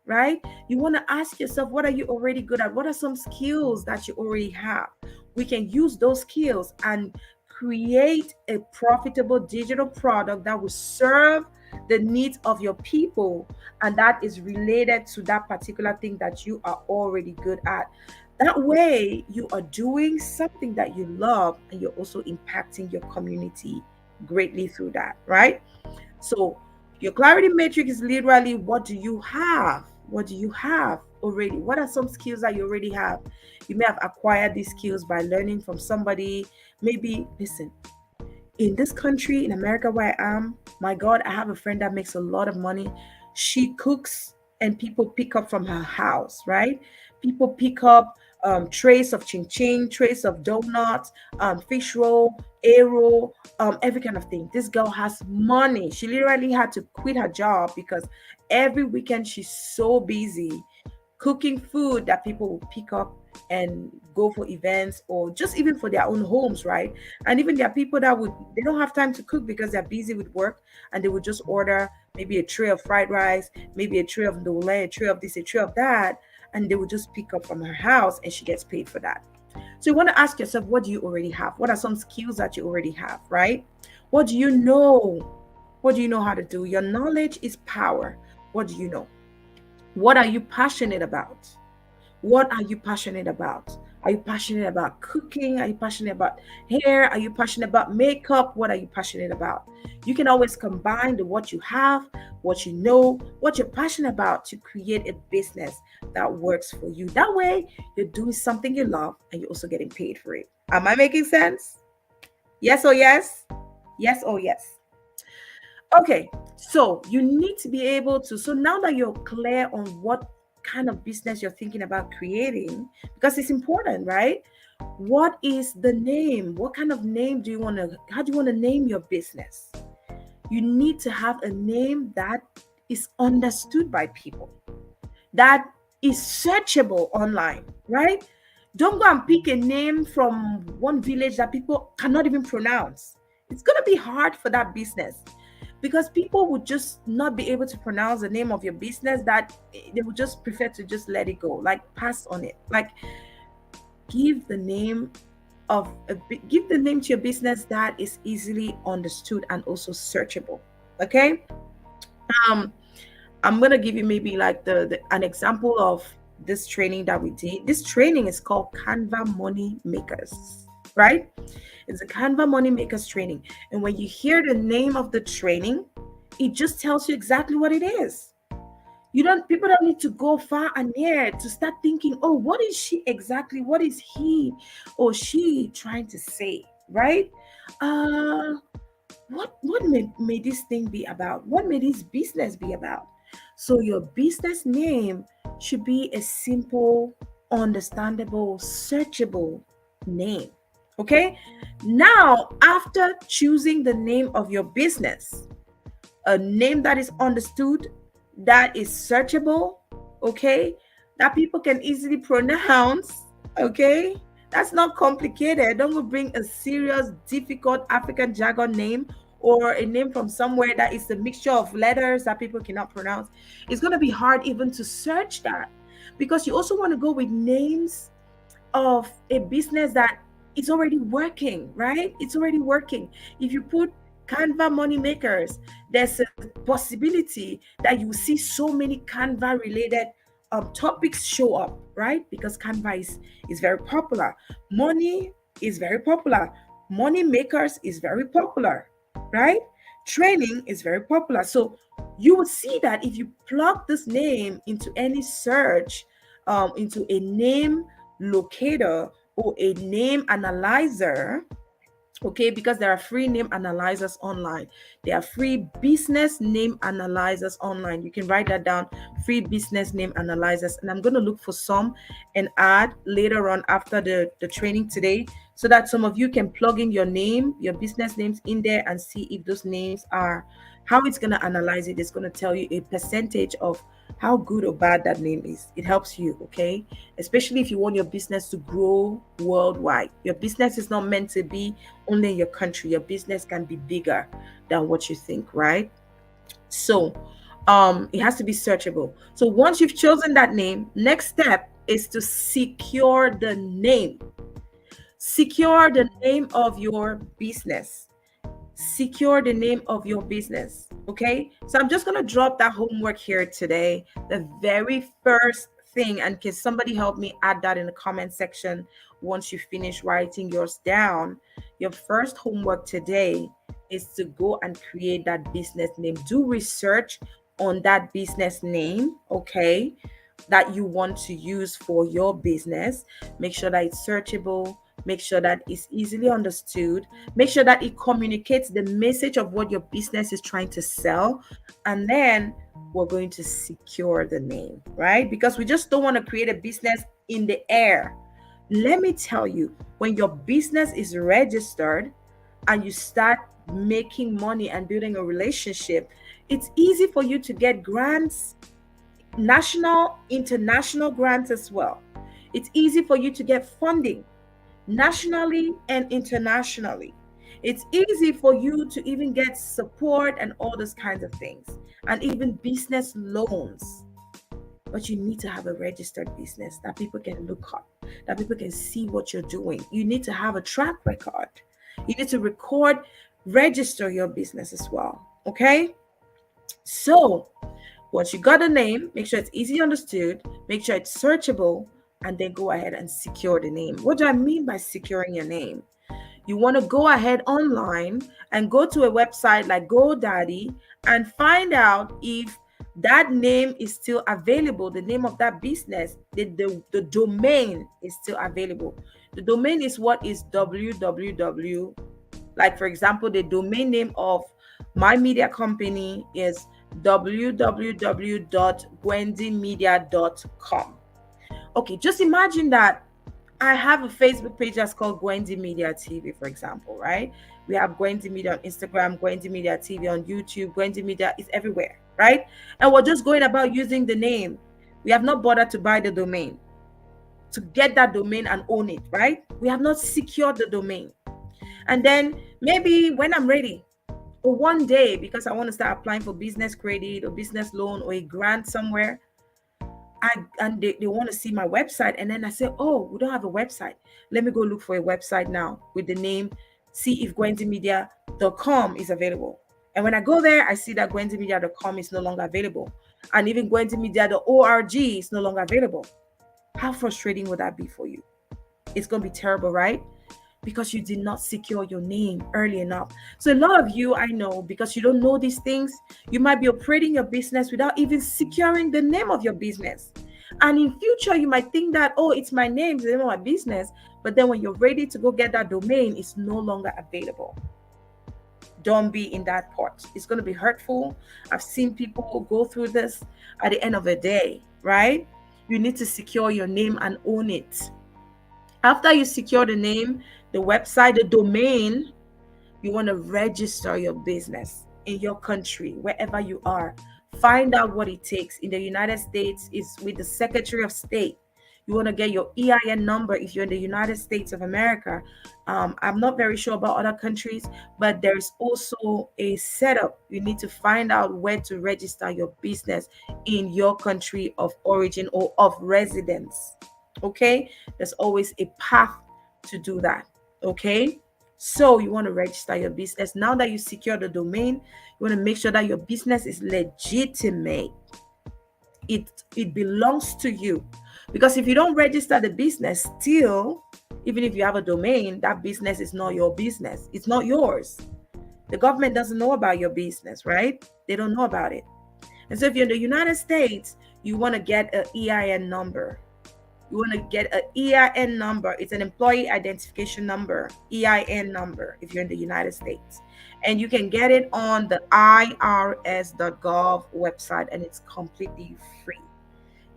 Right? You want to ask yourself, what are you already good at? What are some skills that you already have? We can use those skills and create a profitable digital product that will serve the needs of your people, and that is related to that particular thing that you are already good at. That way, you are doing something that you love and you're also impacting your community greatly through that, right? So, your clarity matrix is literally, what do you have? What do you have already? What are some skills that you already have? You may have acquired these skills by learning from somebody. Maybe, listen, in this country, in America where I am, my God, I have a friend that makes a lot of money. She cooks and people pick up from her house, right? People pick up trays of chin chin, trays of donuts, fish roll, a roll, every kind of thing. This girl has money. She literally had to quit her job because every weekend she's so busy cooking food that people will pick up and go for events or just even for their own homes, right? And even there are people that would, they don't have time to cook because they're busy with work, and they would just order maybe a tray of fried rice, maybe a tray of ndole, a tray of this, a tray of that, and they would just pick up from her house and she gets paid for that. So you want to ask yourself, what do you already have? What are some skills that you already have, right? What do you know? What do you know how to do? Your knowledge is power. What do you know? What are you passionate about? What are you passionate about? Are you passionate about cooking? Are you passionate about hair? Are you passionate about makeup? What are you passionate about? You can always combine the what you have, what you know, what you're passionate about to create a business that works for you. That way, you're doing something you love and you're also getting paid for it. Am I making sense? Yes or yes? Yes or yes? Okay, so you need to be able to. So now that you're clear on what kind of business you're thinking about creating, because it's important, right? What is the name? What kind of name do you want to, how do you want to name your business? You need to have a name that is understood by people, that is searchable online, right? Don't go and pick a name from one village that people cannot even pronounce. It's going to be hard for that business because people would just not be able to pronounce the name of your business, that they would just prefer to just let it go, like pass on it. Like, give the name give the name to your business that is easily understood and also searchable. Okay. um I'm gonna give you maybe like the an example of this training that we did. This training is called Canva Money Makers, right? It's a Canva Money Makers training. And when you hear the name of the training, it just tells you exactly what it is. You don't, people don't need to go far and near to start thinking, oh, what is she exactly? What is he or she trying to say? Right? Uh what may this thing be about? What may this business be about? So your business name should be a simple, understandable, searchable name. Okay. Now, after choosing the name of your business, a name that is understood, that is searchable, okay, that people can easily pronounce, okay, that's not complicated. Don't go bring a serious, difficult African jargon name or a name from somewhere that is a mixture of letters that people cannot pronounce. It's going to be hard even to search that, because you also want to go with names of a business that is already working, right? It's already working. If you put Canva Money Makers, there's a possibility that you see so many Canva related topics show up, right? Because Canva is very popular. Money is very popular. Money Makers is very popular, right? Training is very popular. So you will see that if you plug this name into any search, into a name locator or a name analyzer, okay, because there are free name analyzers online. There are free business name analyzers online. You can write that down, free business name analyzers. And I'm going to look for some and add later on after the training today, so that some of you can plug in your name, your business names in there and see if those names are, how it's going to analyze it. It's going to tell you a percentage of how good or bad that name is. It helps you, okay? Especially if you want your business to grow worldwide. Your business is not meant to be only in your country. Your business can be bigger than what you think, right? So it has to be searchable. So once you've chosen that name, next step is to secure the name. Secure the name of your business. Secure the name of your business. Okay. So I'm just going to drop that homework here today. The very first thing, and can somebody help me add that in the comment section once you finish writing yours down? Your first homework today is to go and create that business name. Do research on that business name, okay, that you want to use for your business. Make sure that it's searchable. Make sure that it's easily understood. Make sure that it communicates the message of what your business is trying to sell. And then we're going to secure the name, right? Because we just don't want to create a business in the air. Let me tell you, when your business is registered and you start making money and building a relationship, it's easy for you to get grants, national, international grants as well. It's easy for you to get funding nationally and internationally. It's easy for you to even get support and all those kinds of things, and even business loans. But you need to have a registered business that people can look up, that people can see what you're doing. You need to have a track record. You need to record, register your business as well. Okay? So, once you got a name, make sure it's easy understood, make sure it's searchable, and then go ahead and secure the name. What do I mean by securing your name? You want to go ahead online and go to a website like GoDaddy and find out if that name is still available, the name of that business, the domain is still available. The domain is what is www. Like, for example, the domain name of my media company is www.gwendymedia.com. Okay, just imagine that I have a Facebook page that's called Gwendy Media TV, for example, right? We have Gwendy Media on Instagram, Gwendy Media TV on YouTube, Gwendy Media is everywhere, right? And we're just going about using the name. We have not bothered to buy the domain, to get that domain and own it, right? We have not secured the domain. And then maybe when I'm ready, or one day, because I want to start applying for business credit or business loan or a grant somewhere, and they want to see my website, and then I say, oh, we don't have a website. Let me go look for a website now with the name, see if gwendymedia.com is available. And when I go there, I see that gwendymedia.com is no longer available, and even gwendymedia.org is no longer available. How frustrating would that be for you? It's going to be terrible, right? Because you did not secure your name early enough. So a lot of you, I know, because you don't know these things, you might be operating your business without even securing the name of your business. And in future, you might think that, oh, it's my name, it's the name of my business. But then when you're ready to go get that domain, it's no longer available. Don't be in that part. It's going to be hurtful. I've seen people go through this at the end of the day, right? You need to secure your name and own it. After you secure the name, the website, the domain, you want to register your business in your country, wherever you are. Find out what it takes. In the United States, it's with the Secretary of State. You want to get your EIN number if you're in the United States of America. I'm not very sure about other countries, but there's also a setup. You need to find out where to register your business in your country of origin or of residence. Okay, there's always a path to do that. Okay, so you want to register your business. Now that you secure the domain, you want to make sure that your business is legitimate. It belongs to you, because if you don't register the business, still, even if you have a domain, that business is not your business. It's not yours. The government doesn't know about your business, right? They don't know about it. And so if you're in the United States, you want to get an EIN number. You want to get an EIN number. It's an employee identification number, EIN number, if you're in the United States. And you can get it on the irs.gov website, and it's completely free.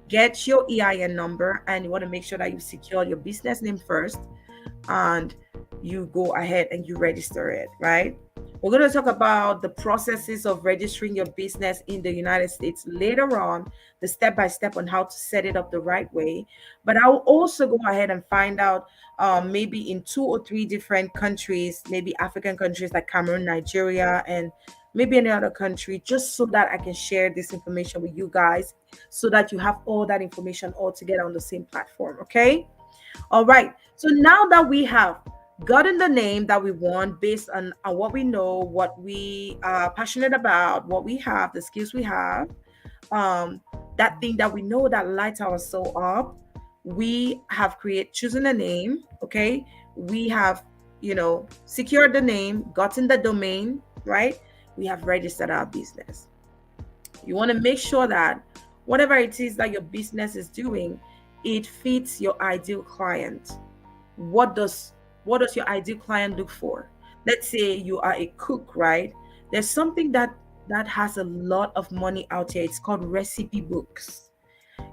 Get your EIN number, and you want to make sure that you secure your business name first, and you go ahead and you register it, right? We're going to talk about the processes of registering your business in the United States later on, the step by step on how to set it up the right way. But I'll also go ahead and find out maybe in 2 or 3 different countries, maybe African countries like Cameroon, Nigeria, and maybe any other country, just so that I can share this information with you guys so that you have all that information all together on the same platform. Okay. All right. So now that we have gotten the name that we want based on what we know, what we are passionate about, what we have, the skills we have, um, that thing that we know that lights our soul up, we have chosen a name. Okay. We have, secured the name, gotten the domain, right? We have registered our business. You want to make sure that whatever it is that your business is doing, it fits your ideal client. What does your ideal client look for? Let's say you are a cook, right? There's something that has a lot of money out here. It's called recipe books.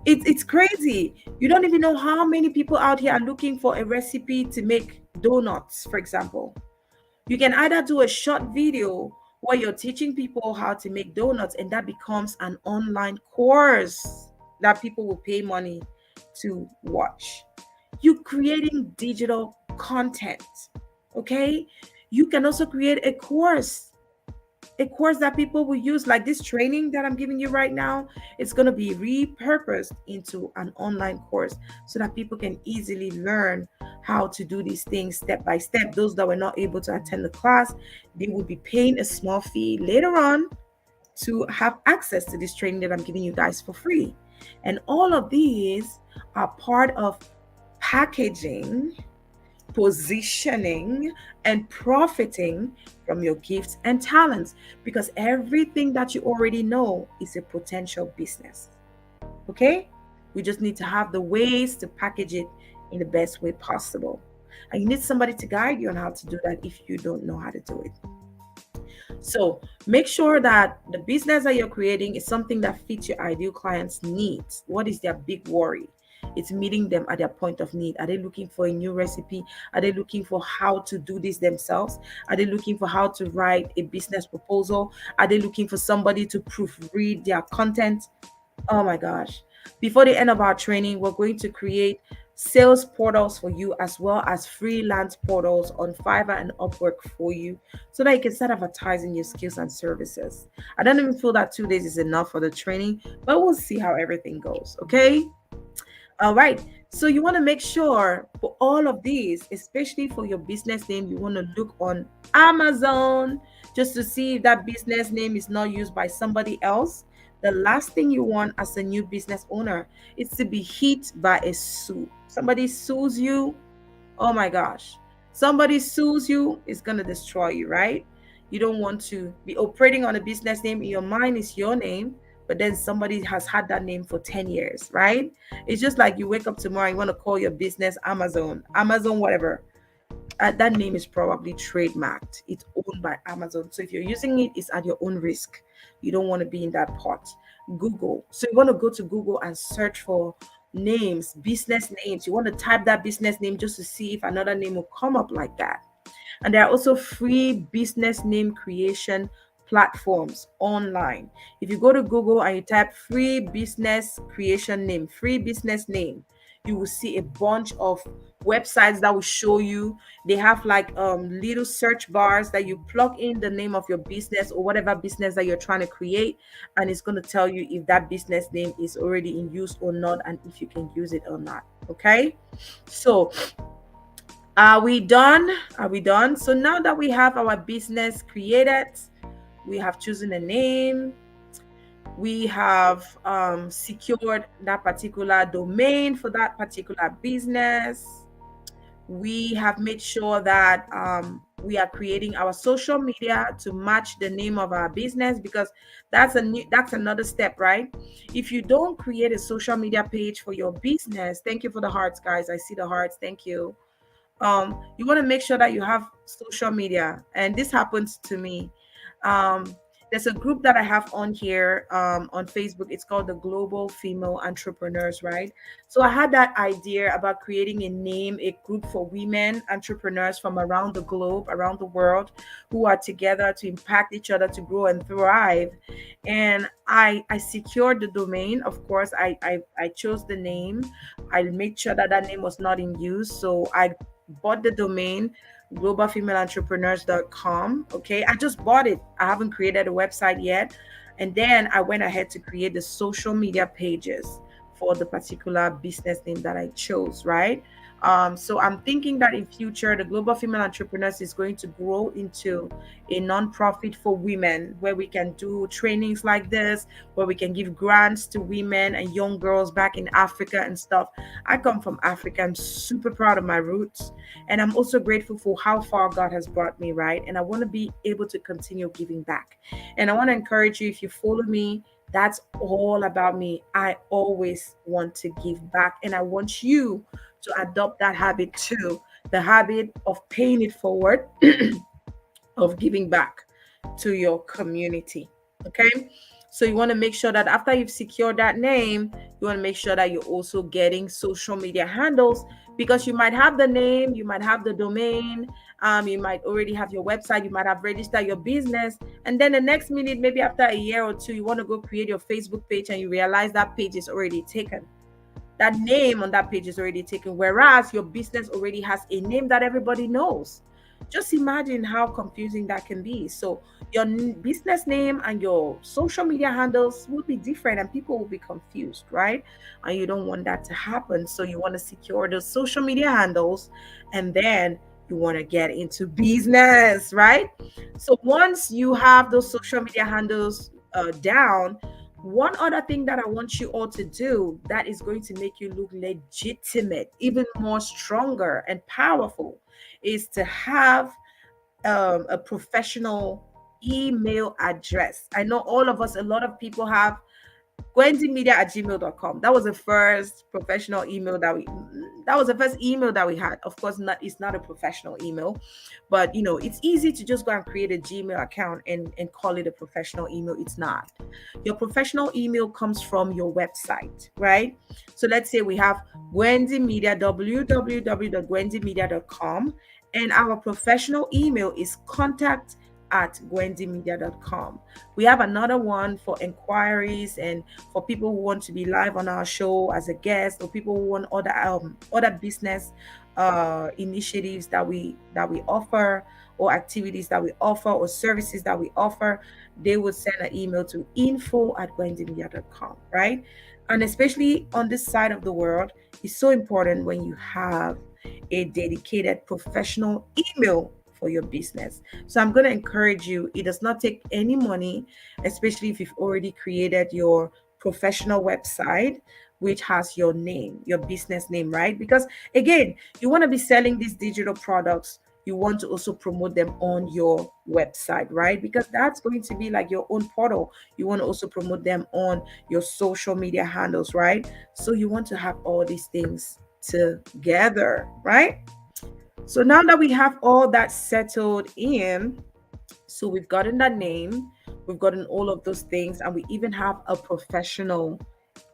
It's crazy. You don't even know how many people out here are looking for a recipe to make donuts, for example. You can either do a short video where you're teaching people how to make donuts, and that becomes an online course that people will pay money to watch. You creating digital content, okay? You can also create a course that people will use, like this training that I'm giving you right now. It's going to be repurposed into an online course so that people can easily learn how to do these things step by step. Those that were not able to attend the class, they will be paying a small fee later on to have access to this training that I'm giving you guys for free. And all of these are part of packaging, positioning, and profiting from your gifts and talents, because everything that you already know is a potential business. Okay? We just need to have the ways to package it in the best way possible. And you need somebody to guide you on how to do that if you don't know how to do it. So make sure that the business that you're creating is something that fits your ideal client's needs. What is their big worry? It's meeting them at their point of need. Are they looking for a new recipe? Are they looking for how to do this themselves? Are they looking for how to write a business proposal? Are they looking for somebody to proofread their content? Oh my gosh. Before the end of our training, we're going to create sales portals for you as well as freelance portals on Fiverr and Upwork for you so that you can start advertising your skills and services. I don't even feel that 2 days is enough for the training, but we'll see how everything goes. Okay. All right. So you want to make sure for all of these, especially for your business name, you want to look on Amazon just to see if that business name is not used by somebody else. The last thing you want as a new business owner is to be hit by a suit. Somebody sues you. Oh my gosh. Somebody sues you, it's going to destroy you, right? You don't want to be operating on a business name. In your mind is your name, but then somebody has had that name for 10 years, right? It's just like you wake up tomorrow, you want to call your business Amazon, whatever. That name is probably trademarked. It's owned by Amazon. So if you're using it, it's at your own risk. You don't want to be in that pot. Google. So you want to go to Google and search for names, business names. You want to type that business name just to see if another name will come up like that. And there are also free business name creation platforms online. If you go to Google and you type free business name, you will see a bunch of websites that will show you. They have like little search bars that you plug in the name of your business or whatever business that you're trying to create, and it's going to tell you if that business name is already in use or not, and if you can use it or not. Okay. So are we done? Are we done? So now that we have our business created, we have chosen a name, we have secured that particular domain for that particular business, we have made sure that we are creating our social media to match the name of our business, because that's another step, right? If you don't create a social media page for your business, thank you for the hearts, guys. I see the hearts. Thank you. You want to make sure that you have social media, and this happens to me. um There's a group that I have on here on Facebook. It's called the Global Female Entrepreneurs, right? So I had that idea about creating a group for women entrepreneurs from around the globe, around the world, who are together to impact each other to grow and thrive. And I secured the domain. Of course, I chose the name. I made sure that that name was not in use. So I bought the domain globalfemaleentrepreneurs.com. Okay, I just bought it. I haven't created a website yet. And then I went ahead to create the social media pages for the particular business name that I chose, right? So I'm thinking that in future, the Global Female Entrepreneurs is going to grow into a nonprofit for women where we can do trainings like this, where we can give grants to women and young girls back in Africa and stuff. I come from Africa. I'm super proud of my roots. And I'm also grateful for how far God has brought me, right? And I want to be able to continue giving back. And I want to encourage you, if you follow me, that's all about me. I always want to give back. And I want you to adopt that habit too, the habit of paying it forward, of giving back to your community. Okay. So you want to make sure that after you've secured that name, you want to make sure that you're also getting social media handles, because you might have the name, you might have the domain, you might already have your website, you might have registered your business, and then the next minute, maybe after a year or two, you want to go create your Facebook page and you realize that page is already taken. That name on that page is already taken, whereas your business already has a name that everybody knows. Just imagine how confusing that can be. So your business name and your social media handles will be different and people will be confused, right? And you don't want that to happen. So you want to secure those social media handles, and then you want to get into business, right? So once you have those social media handles down, one other thing that I want you all to do that is going to make you look legitimate, even more stronger and powerful, is to have a professional email address. I know all of us, a lot of people have gwendymedia@gmail.com. That was the first professional email that was the first email that we had. Of course, it's not a professional email, but it's easy to just go and create a Gmail account and call it a professional email. It's not. Your professional email comes from your website, right? So let's say we have Gwendy Media, www.gwendymedia.com, and our professional email is contact@gwendymedia.com. We have another one for inquiries and for people who want to be live on our show as a guest, or people who want other business initiatives that we offer, or activities that we offer, or services that we offer. They would send an email to info@gwendymedia.com, right? And especially on this side of the world, it's so important when you have a dedicated professional email for your business. So I'm going to encourage you, it does not take any money, especially if you've already created your professional website, which has your name, your business name, right? Because again, you want to be selling these digital products. You want to also promote them on your website, right? Because that's going to be like your own portal. You want to also promote them on your social media handles, right? So you want to have all these things together, right? So now that we have all that settled in, so we've gotten that name, we've gotten all of those things, and we even have a professional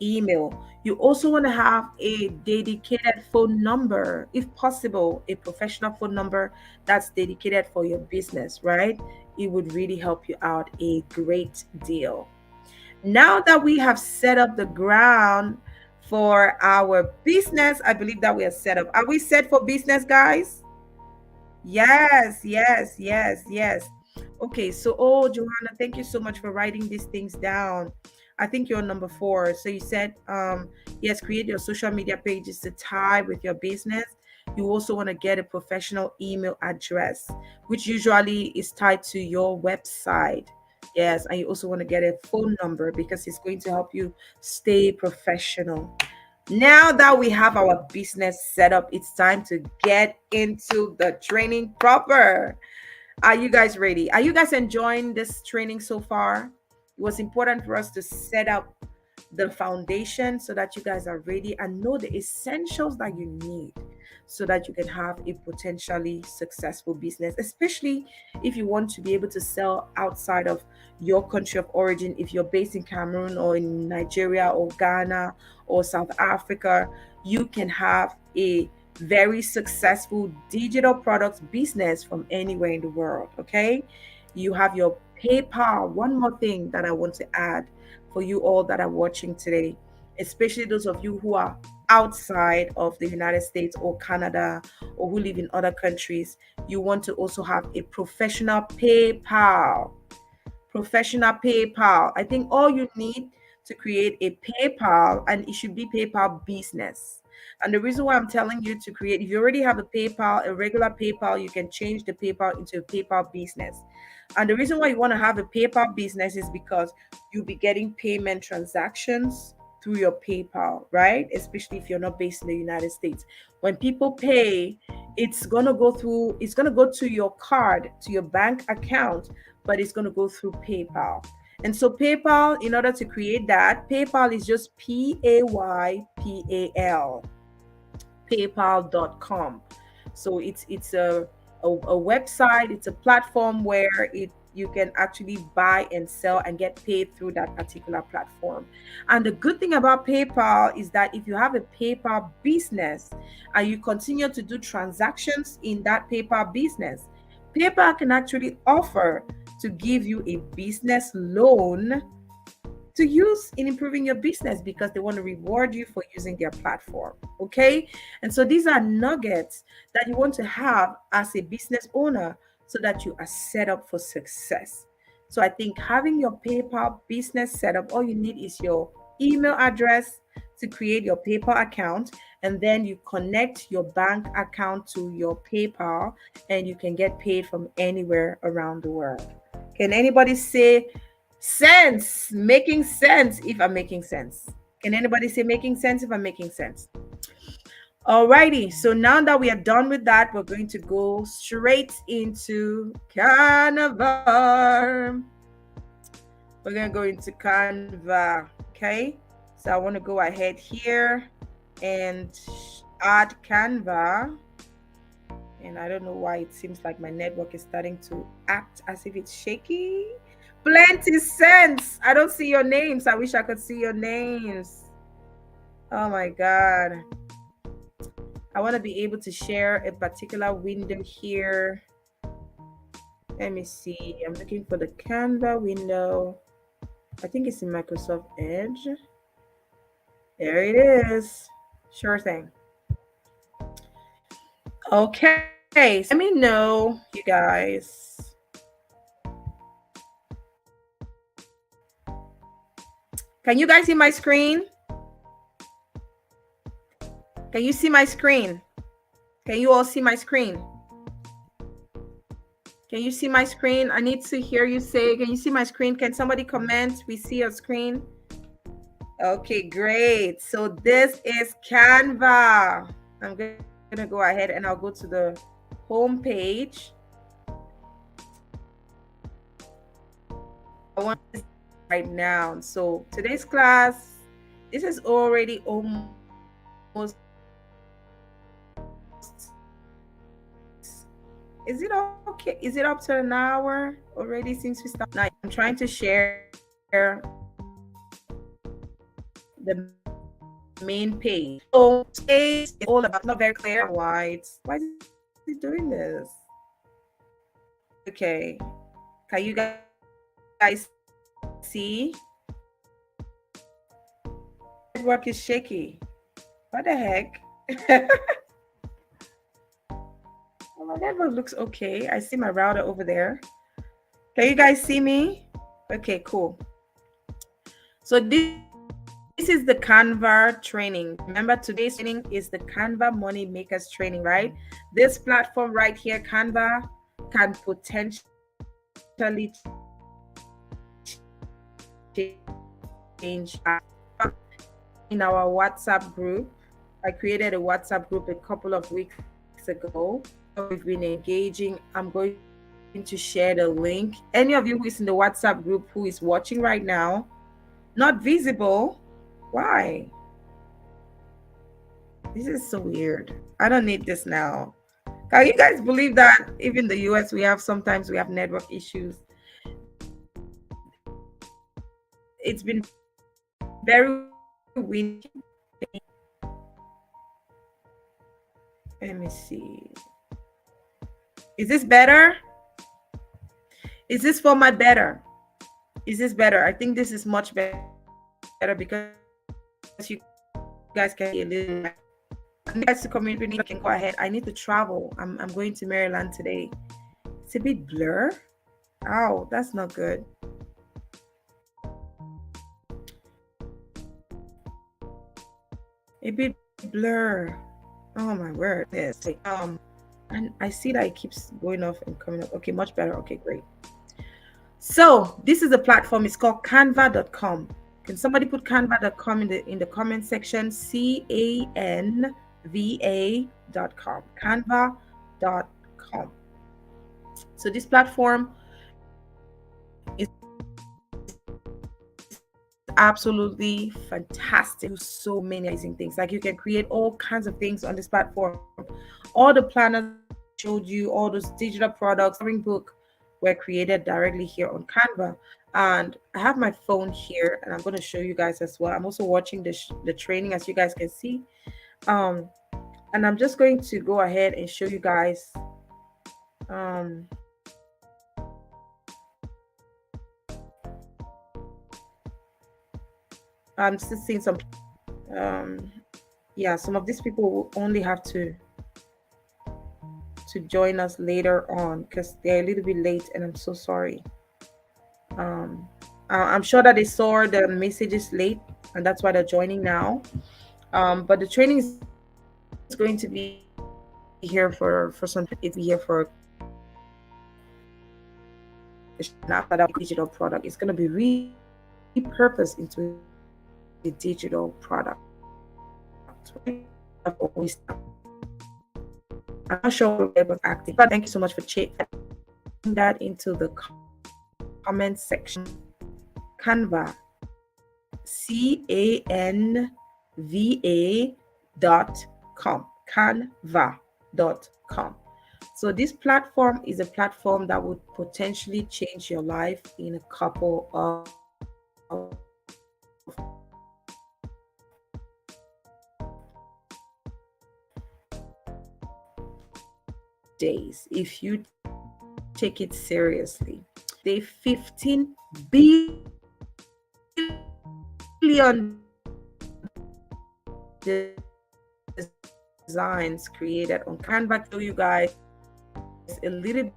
email. You also want to have a dedicated phone number, if possible, a professional phone number that's dedicated for your business, right? It would really help you out a great deal. Now that we have set up the ground for our business, I believe that we are set up. Are we set for business, guys? Yes, yes, yes, yes. Okay, so Johanna, thank you so much for writing these things down. I think you're number 4. So you said, yes, create your social media pages to tie with your business. You also want to get a professional email address, which usually is tied to your website. Yes, and you also want to get a phone number because it's going to help you stay professional. Now that we have our business set up, it's time to get into the training proper. Are you guys ready? Are you guys enjoying this training so far? It was important for us to set up the foundation so that you guys are ready and know the essentials that you need so that you can have a potentially successful business, especially if you want to be able to sell outside of your country of origin. If you're based in Cameroon or in Nigeria or Ghana or South Africa, you can have a very successful digital products business from anywhere in the world. Okay. You have your PayPal. One more thing that I want to add for you all that are watching today, especially those of you who are outside of the United States or Canada or who live in other countries, you want to also have a professional PayPal. Professional PayPal. I think all you need to create a PayPal, and it should be PayPal business. And the reason why I'm telling you to create, if you already have a PayPal, a regular PayPal, you can change the PayPal into a PayPal business. And the reason why you want to have a PayPal business is because you'll be getting payment transactions through your PayPal, right? Especially if you're not based in the United States. When people pay, it's gonna go to your card, to your bank account, but it's gonna go through PayPal. And so PayPal, in order to create that, PayPal is just PayPal, paypal.com. So it's a website, it's a platform where it you can actually buy and sell and get paid through that particular platform. And the good thing about PayPal is that if you have a PayPal business and you continue to do transactions in that PayPal business, PayPal can actually offer to give you a business loan to use in improving your business because they want to reward you for using their platform. Okay. And so these are nuggets that you want to have as a business owner so that you are set up for success. So I think having your PayPal business set up, all you need is your email address to create your PayPal account, and then you connect your bank account to your PayPal, and you can get paid from anywhere around the world. Can anybody say sense? Making sense if I'm making sense. Can anybody say making sense if I'm making sense? Alrighty, so now that we are done with that, we're going to go straight into Canva. We're going to go into Canva, okay? So I want to go ahead here and add Canva. And I don't know why it seems like my network is starting to act as if it's shaky. Plenty sense. I don't see your names. I wish I could see your names. Oh my God. I want to be able to share a particular window here. Let me see. I'm looking for the Canva window. I think it's in Microsoft Edge. There it is. Sure thing. Okay. So let me know, you guys. Can you guys see my screen? Can you see my screen? Can you all see my screen? Can you see my screen? I need to hear you say, can you see my screen? Can somebody comment? We see your screen. Okay, great. So this is Canva. I'm going to go ahead and I'll go to the home page. I want this right now. So today's class, this is already almost, is it okay? Is it up to an hour already since we started? Now I'm trying to share the main page. So it's all about, not very clear why is it doing this? Okay. Can you guys see? Network is shaky. What the heck? Well, my network looks okay. I see my router over there. Can you guys see me? Okay, cool. So this is the Canva training. Remember, today's training is the Canva Money-makers training, right? This platform right here, Canva, can potentially change in our WhatsApp group. I created a WhatsApp group a couple of weeks ago. We've been engaging. I'm going to share the link. Any of you who is in the WhatsApp group who is watching right now, not visible. Why? This is so weird. I don't need this now. Can you guys believe that even the US sometimes we have network issues? It's been very windy. Let me see. Is this better? Is this for my better? Is this better? I think this is much better because you guys can see a little you guys to communicate. You can go ahead. I need to travel. I'm going to Maryland today. It's a bit blur. Oh, that's not good. A bit blur. Oh my word. Yes. And I see that it keeps going off and coming up. Okay, much better. Okay, great. So this is a platform. It's called Canva.com. Can somebody put Canva.com in the comment section? Canva.com. Canva.com. So this platform is absolutely fantastic. Do so many amazing things. Like you can create all kinds of things on this platform. All the planners showed you, all those digital products, book were created directly here on Canva. And I have my phone here, and I'm going to show you guys as well. I'm also watching the training, as you guys can see. Um, and I'm just going to go ahead and show you guys. I'm still seeing some. Yeah, some of these people will only have to join us later on because they're a little bit late, and I'm so sorry. I'm sure that they saw the messages late, and that's why they're joining now. But the training is going to be here for some. It's be here for and after that digital product. It's going to be repurposed into a digital product. Right? I'm not sure where it was active, but thank you so much for putting that into the comment section. Canva, Canva.com, Canva.com. So this platform is a platform that would potentially change your life in a couple of days if you take it seriously. They 15 billion designs created on Canva. To you guys a little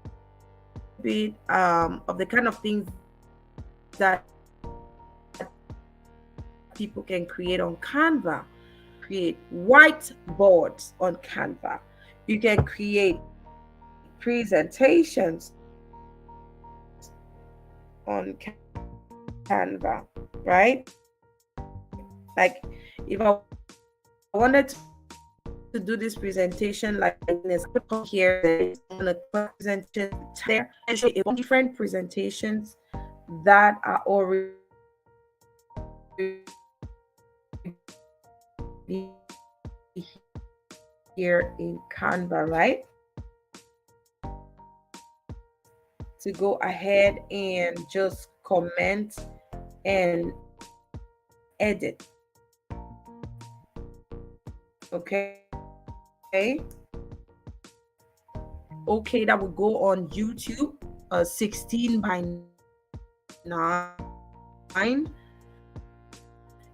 bit of the kind of things that people can create on Canva. Create whiteboards on Canva. You can create presentations on Canva, right? Like if I wanted to do this presentation like this, put here, there's a presentation there, and show different presentations that are already here in Canva, right? To go ahead and just comment and edit. Okay. Okay, that will go on YouTube, 16:9.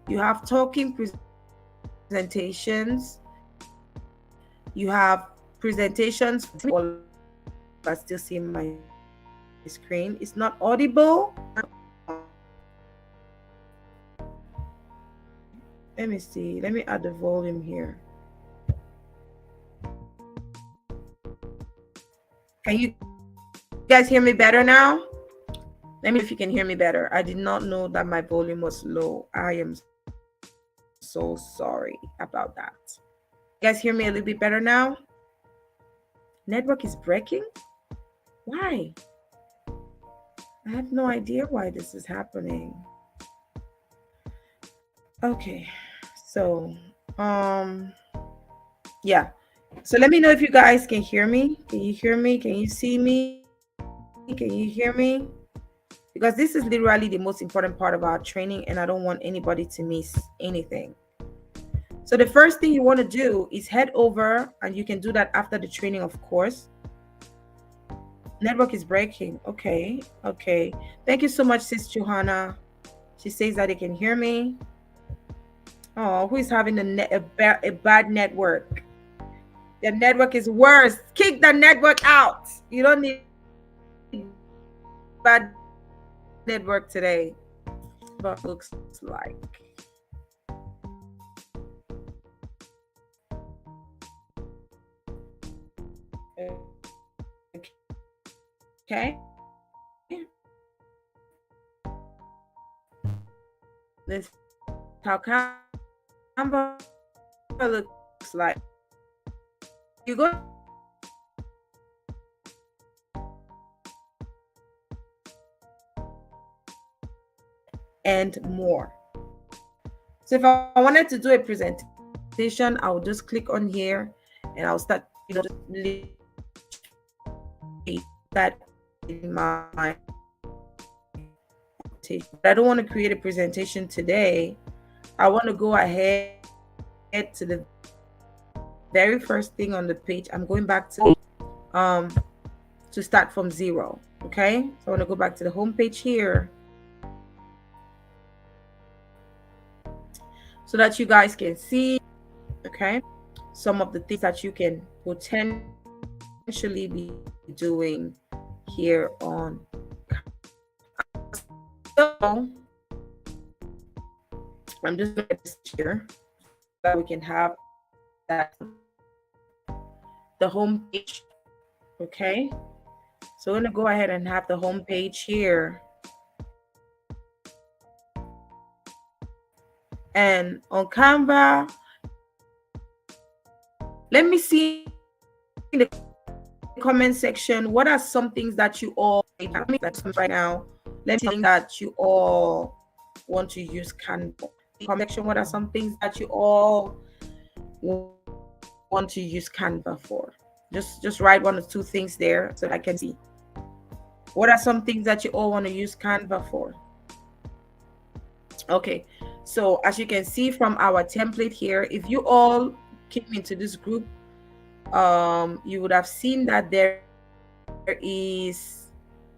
You have talking presentations. You have presentations. I still see my screen. It's not audible. Let me see. Let me add the volume here. Can you guys hear me better now? Let me know if you can hear me better. I did not know that my volume was low. I am so sorry about that. You guys hear me a little bit better now? Network is breaking? Why? I have no idea why this is happening. Okay. So, yeah. So let me know if you guys can hear me. Can you hear me? Can you see me? Can you hear me? Because this is literally the most important part of our training, and I don't want anybody to miss anything. So the first thing you want to do is head over, and you can do that after the training, of course. Network is breaking. Okay. Okay. Thank you so much, Sis Johanna. She says that they can hear me. Oh, who is having a bad network? The network is worse. Kick the network out. You don't need bad network today. But looks like. Okay. This is how Canva looks like. You go and more. So if I wanted to do a presentation, I would just click on here and I'll start, just that in my presentation. But I don't want to create a presentation today. I want to go ahead to the very first thing on the page. I'm going back to start from zero. Okay, so I want to go back to the home page here so that you guys can see, okay, some of the things that you can potentially be doing here on. So I'm just going to this here so that we can have that the home page. Okay, so we're going to go ahead and have the home page here. And on Canva, let me see in the comment section, what are some things that you all right now? Let me see that you all want to use Canva. Comment section, what are some things that you all want to use Canva for? Just write one or two things there so that I can see. What are some things that you all want to use Canva for? Okay, so as you can see from our template here, if you all came into this group, you would have seen that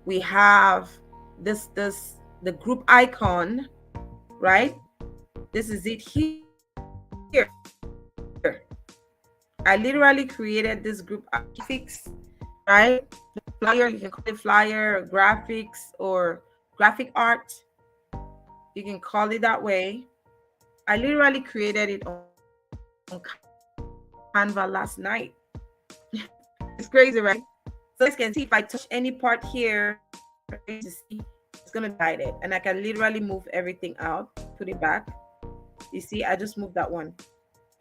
we have the group icon, right? This is it here. I literally created this group graphics, right? Flyer, you can call it flyer, or graphics, or graphic art. You can call it that way. I literally created it on Canva last night. It's crazy, right? So you guys can see if I touch any part here, you see it's gonna hide it, and I can literally move everything out, put it back. You see, I just moved that one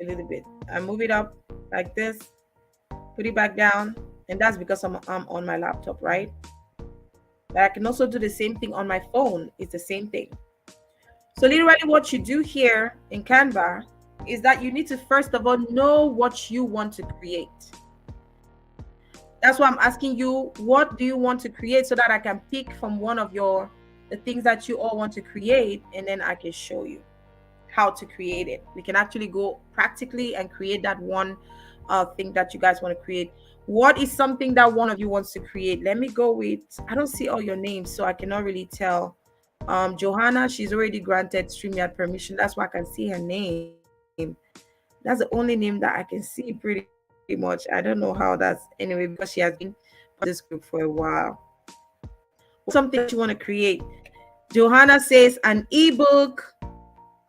a little bit. I move it up like this, put it back down, and that's because I'm on my laptop, right? But I can also do the same thing on my phone. It's the same thing. So literally what you do here in Canva is that you need to first of all know what you want to create. That's why I'm asking you, what do you want to create, so that I can pick from one of the things that you all want to create, and then I can show you how to create it. We can actually go practically and create that one thing that you guys want to create. What is something that one of you wants to create? Let me go with, I don't see all your names, so I cannot really tell. Johanna, she's already granted StreamYard permission. That's why I can see her name. That's the only name that I can see pretty much. I don't know how that's, anyway, because she has been part of this group for a while. What's something that you want to create? Johanna says an ebook.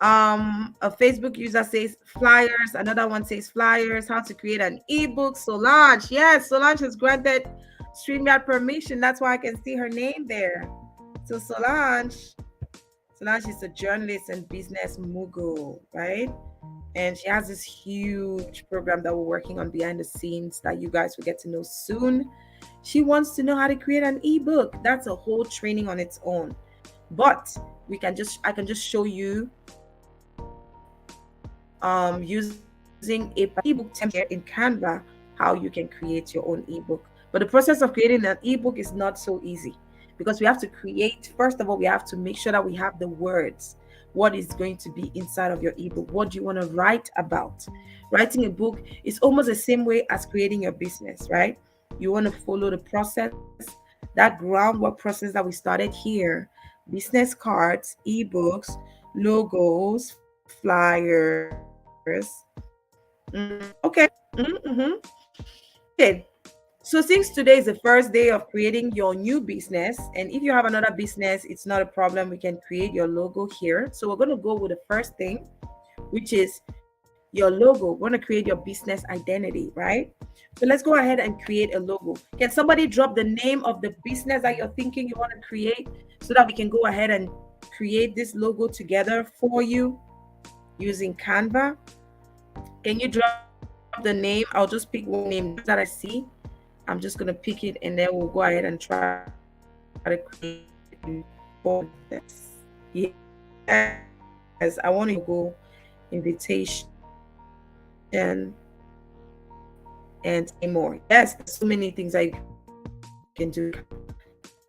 A Facebook user says flyers. Another one says flyers. How to create an ebook. Solange, yes, Solange has granted StreamYard permission. That's why I can see her name there. So Solange is a journalist and business mogul, right? And she has this huge program that we're working on behind the scenes that you guys will get to know soon. She wants to know how to create an ebook. That's a whole training on its own. But I can just show you using a ebook template in Canva how you can create your own ebook. But the process of creating an ebook is not so easy, because we have to create, first of all, we have to make sure that we have the words. What is going to be inside of your ebook? What do you want to write about? Writing a book is almost the same way as creating your business, right? You want to follow the process, that groundwork process that we started here: business cards, ebooks, logos, flyers. Okay. Okay. So since today is the first day of creating your new business, and if you have another business, it's not a problem. We can create your logo here. So we're going to go with the first thing, which is your logo. We're going to create your business identity, right? So let's go ahead and create a logo. Can somebody drop the name of the business that you're thinking you want to create, so that we can go ahead and create this logo together for you using Canva? Can you drop the name? I'll just pick one name, the first that I see. I'm just going to pick it, and then we'll go ahead and try to create for this. Yes, I want to go invitation and say more. Yes, there's so many things that you can do.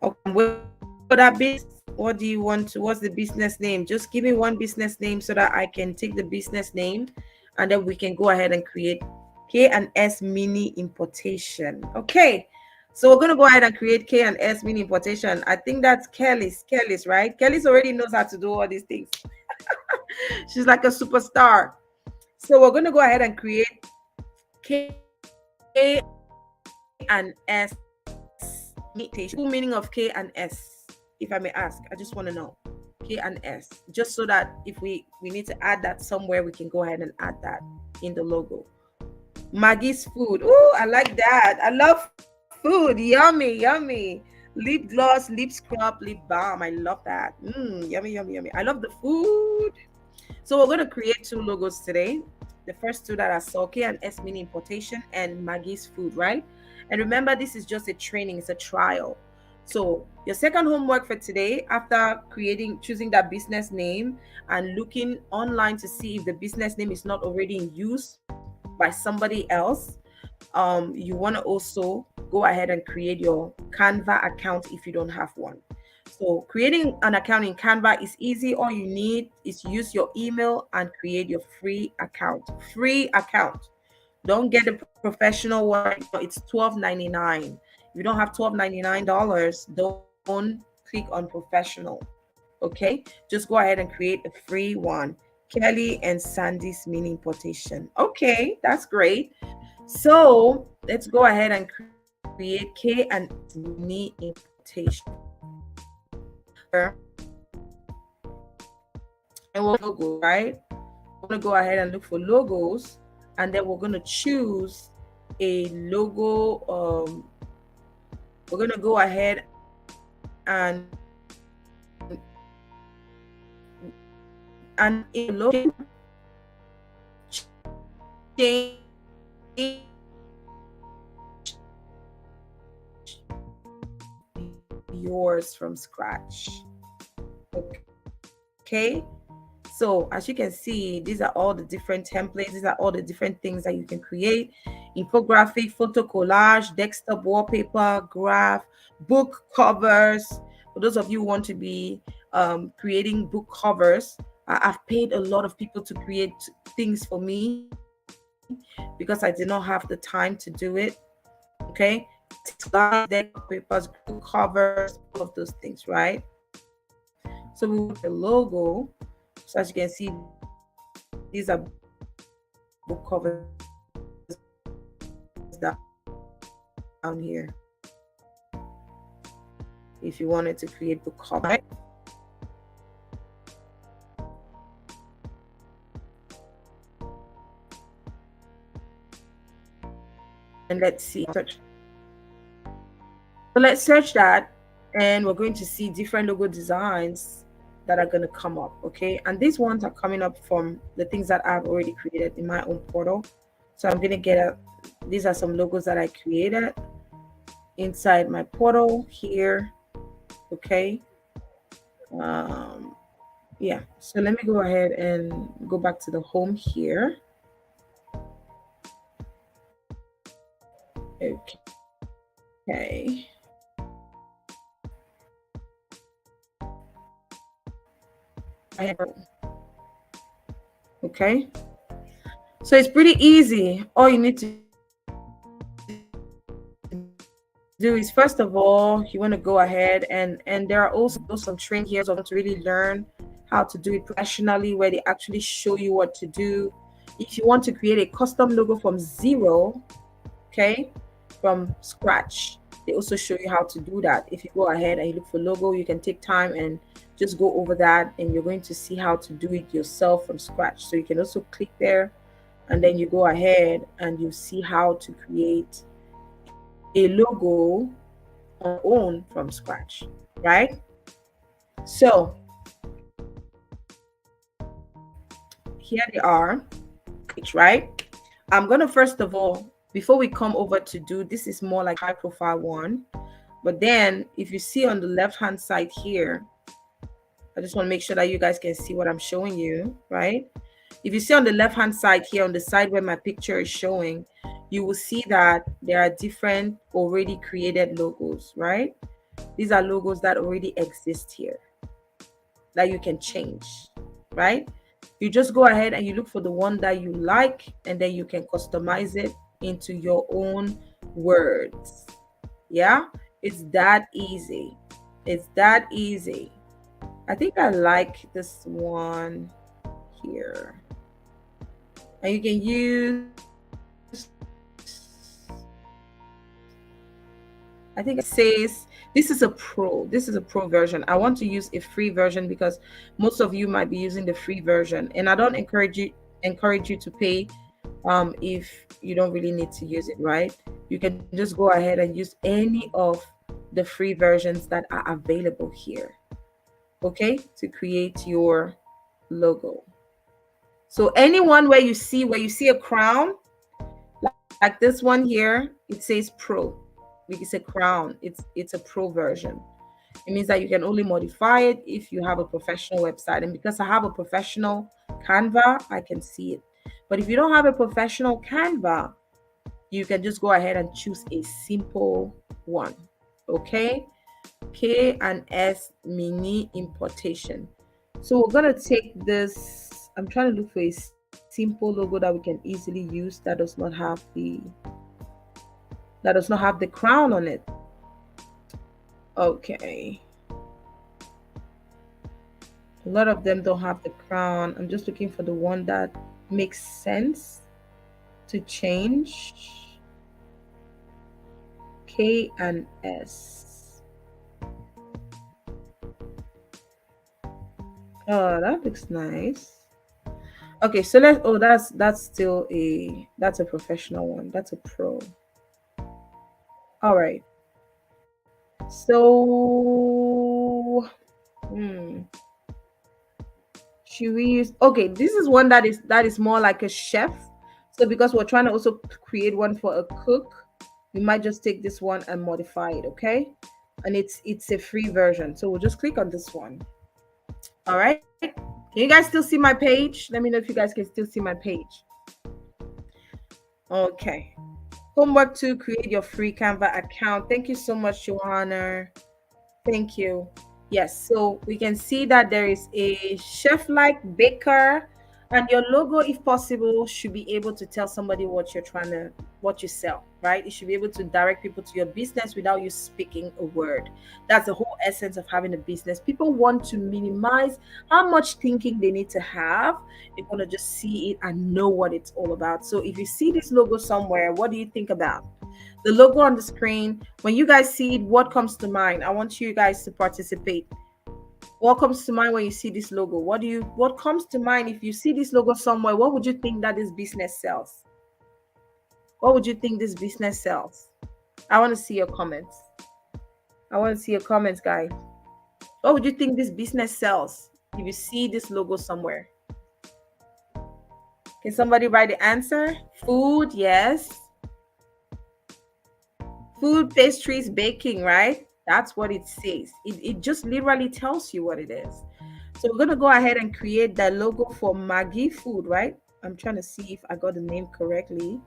Okay, I'm waiting for that business. What do you want to, what's the business name? Just give me one business name so that I can take the business name, and then we can go ahead and create K&S Mini Importation. Okay. So we're gonna go ahead and create K&S Mini Importation. I think that's Kelly's, right? Kelly's already knows how to do all these things. She's like a superstar. So we're gonna go ahead and create K&S Mini Importation. Full meaning of K&S, if I may ask. I just want to know. K&S, just so that if we need to add that somewhere, we can go ahead and add that in the logo. Maggie's food. Oh, I like that. I love food. Yummy, yummy. Lip gloss, lip scrub, lip balm. I love that. Yummy, yummy, yummy. I love the food. So we're going to create two logos today. The first two that I saw, K&S Mini Importation and Maggie's food, right? And remember, this is just a training. It's a trial. So your second homework for today, after choosing that business name and looking online to see if the business name is not already in use by somebody else, you want to also go ahead and create your Canva account if you don't have one. So creating an account in Canva is easy. All you need is use your email and create your free account. Free account. Don't get the professional one right now. It's $12.99. If you don't have $12.99, don't click on professional. Okay? Just go ahead and create a free one. Kelly and Sandy's Mini Importation. Okay, that's great. So let's go ahead and create K&S Mini Importation. And we'll logo, right? We're going to go ahead and look for logos, and then we're going to choose a logo. We're going to go ahead and in logo change yours from scratch. Okay. So as you can see, these are all the different templates. These are all the different things that you can create: infographic, photo collage, desktop wallpaper, graph, book covers. For those of you who want to be creating book covers, I've paid a lot of people to create things for me because I did not have the time to do it. Okay, slides, desktop papers, book covers, all of those things, right? So we want the logo. So as you can see, these are book covers down here. If you wanted to create book cover, right? And let's see. Search. So let's search that, and we're going to see different logo designs that are going to come up. Okay, and these ones are coming up from the things that I've already created in my own portal. So I'm going to get these are some logos that I created inside my portal here. Okay. Yeah, so let me go ahead and go back to the home here. Okay. Okay. So it's pretty easy. All you need to do is, first of all, you want to go ahead and there are also some training here for those of you who want to really learn how to do it professionally, where they actually show you what to do. If you want to create a custom logo from zero, okay, from scratch, they also show you how to do that. If you go ahead and you look for logo, you can take time and just go over that, and you're going to see how to do it yourself from scratch. So you can also click there, and then you go ahead and you see how to create a logo on your own from scratch, right? So here they are, right? I'm going to, first of all, before we come over to do this, is more like high profile one. But then if you see on the left hand side here, I just want to make sure that you guys can see what I'm showing you, right? If you see on the left hand side here, on the side where my picture is showing, you will see that there are different already created logos, right? These are logos that already exist here that you can change, right? You just go ahead and you look for the one that you like, and then you can customize it into your own words. Yeah, it's that easy. It's that easy. I think I like this one here. And you can use, I think it says this is a pro. This is a pro version. I want to use a free version because most of you might be using the free version, and I don't encourage you to pay if you don't really need to use it, right? You can just go ahead and use any of the free versions that are available here, okay, to create your logo. So anyone where you see a crown, like this one here, it says pro. It's a crown. It's a pro version. It means that you can only modify it if you have a professional website. And because I have a professional Canva, I can see it. But if you don't have a professional Canva, you can just go ahead and choose a simple one. Okay? K and S mini importation. So we're gonna take this. I'm trying to look for a simple logo that we can easily use that does not have the crown on it. Okay. A lot of them don't have the crown. I'm just looking for the one that makes sense to change. K and S. Oh, that looks nice. Okay, so that's a professional one. That's a pro. All right. So, hmm, should we use? Okay, this is one that is more like a chef. So because we're trying to also create one for a cook, we might just take this one and modify it. Okay, and it's a free version. So we'll just click on this one. All right. Can you guys still see my page? Let me know if you guys can still see my page. Okay. Homework to create your free Canva account. Thank you so much, Johanna. Thank you. Yes, so we can see that there is a chef-like baker, and your logo, if possible, should be able to tell somebody what you sell, right? It should be able to direct people to your business without you speaking a word. That's the whole essence of having a business. People want to minimize how much thinking they need to have. They want to just see it and know what it's all about. So if you see this logo somewhere, what do you think about? The logo on the screen, when you guys see it, what comes to mind? I want you guys to participate. What comes to mind when you see this logo? What comes to mind if you see this logo somewhere? What would you think that this business sells? What would you think this business sells? I want to see your comments. I want to see your comments, guys. What would you think this business sells if you see this logo somewhere? Can somebody write the answer? Food, yes. Food, pastries, baking, right? That's what it says. It just literally tells you what it is. So we're going to go ahead and create that logo for Maggie Food, right? I'm trying to see if I got the name correctly.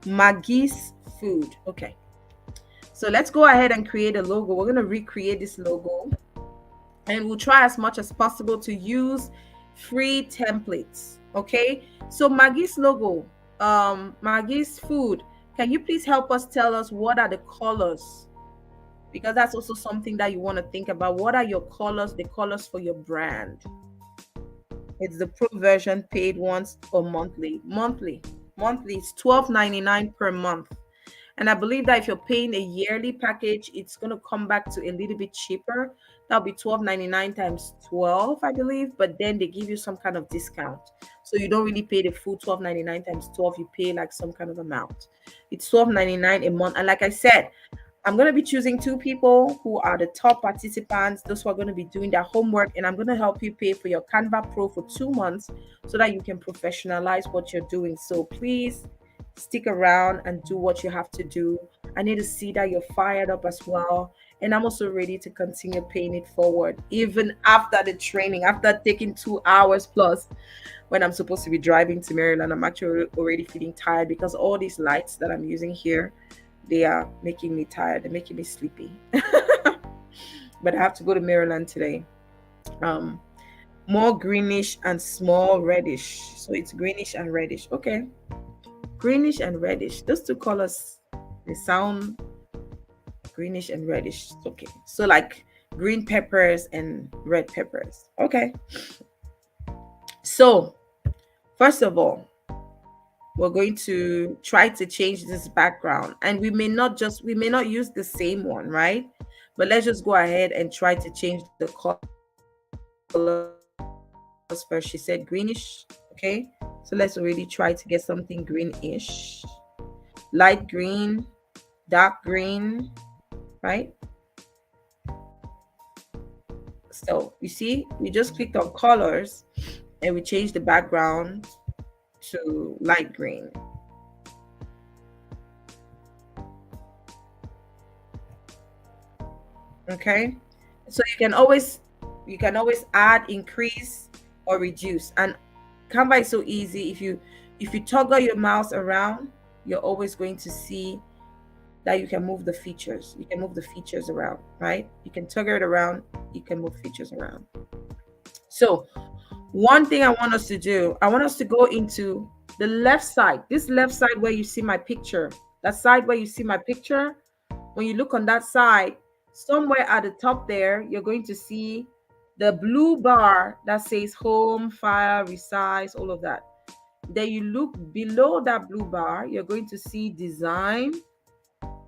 Maggie's Food. Okay. So let's go ahead and create a logo. We're going to recreate this logo, and we'll try as much as possible to use free templates. Okay. So Maggie's logo, Maggie's Food. Can you please help us tell us what are the colors? Because that's also something that you want to think about. What are your colors, the colors for your brand? It's the pro version, paid once or monthly. Monthly, it's $12.99 per month. And I believe that if you're paying a yearly package, it's going to come back to a little bit cheaper. That'll be $12.99 times 12, I believe. But then they give you some kind of discount. So you don't really pay the full $12.99 times 12. You pay like some kind of amount. It's $12.99 a month. And like I said, I'm going to be choosing two people who are the top participants, those who are going to be doing their homework, and I'm going to help you pay for your Canva Pro for 2 months so that you can professionalize what you're doing. So please stick around and do what you have to do. I need to see that you're fired up as well. And I'm also ready to continue paying it forward, even after the training, after taking 2 hours plus when I'm supposed to be driving to Maryland. I'm actually already feeling tired because all these lights that I'm using here, they are making me tired. They're making me sleepy. But I have to go to Maryland today. Um, More greenish and small reddish. So it's greenish and reddish. Okay. Greenish and reddish. Those two colors, they sound greenish and reddish. Okay. So like green peppers and red peppers. Okay. So first of all, we're going to try to change this background, and we may not use the same one, right? But let's just go ahead and try to change the colors first. She said greenish. Okay, so let's already try to get something greenish, light green, dark green, right? So you see, we just clicked on colors and we changed the background to light green. Okay, so you can always add, increase, or reduce. And Canva is so easy. If you toggle your mouse around, you're always going to see that you can move the features. You can move the features around, right? You can toggle it around, you can move features around. So one thing I want us to do, I want us to go into the left side, this left side where you see my picture, that side where you see my picture. When you look on that side, somewhere at the top there, you're going to see the blue bar that says home, file, resize, all of that. Then you look below that blue bar, you're going to see design,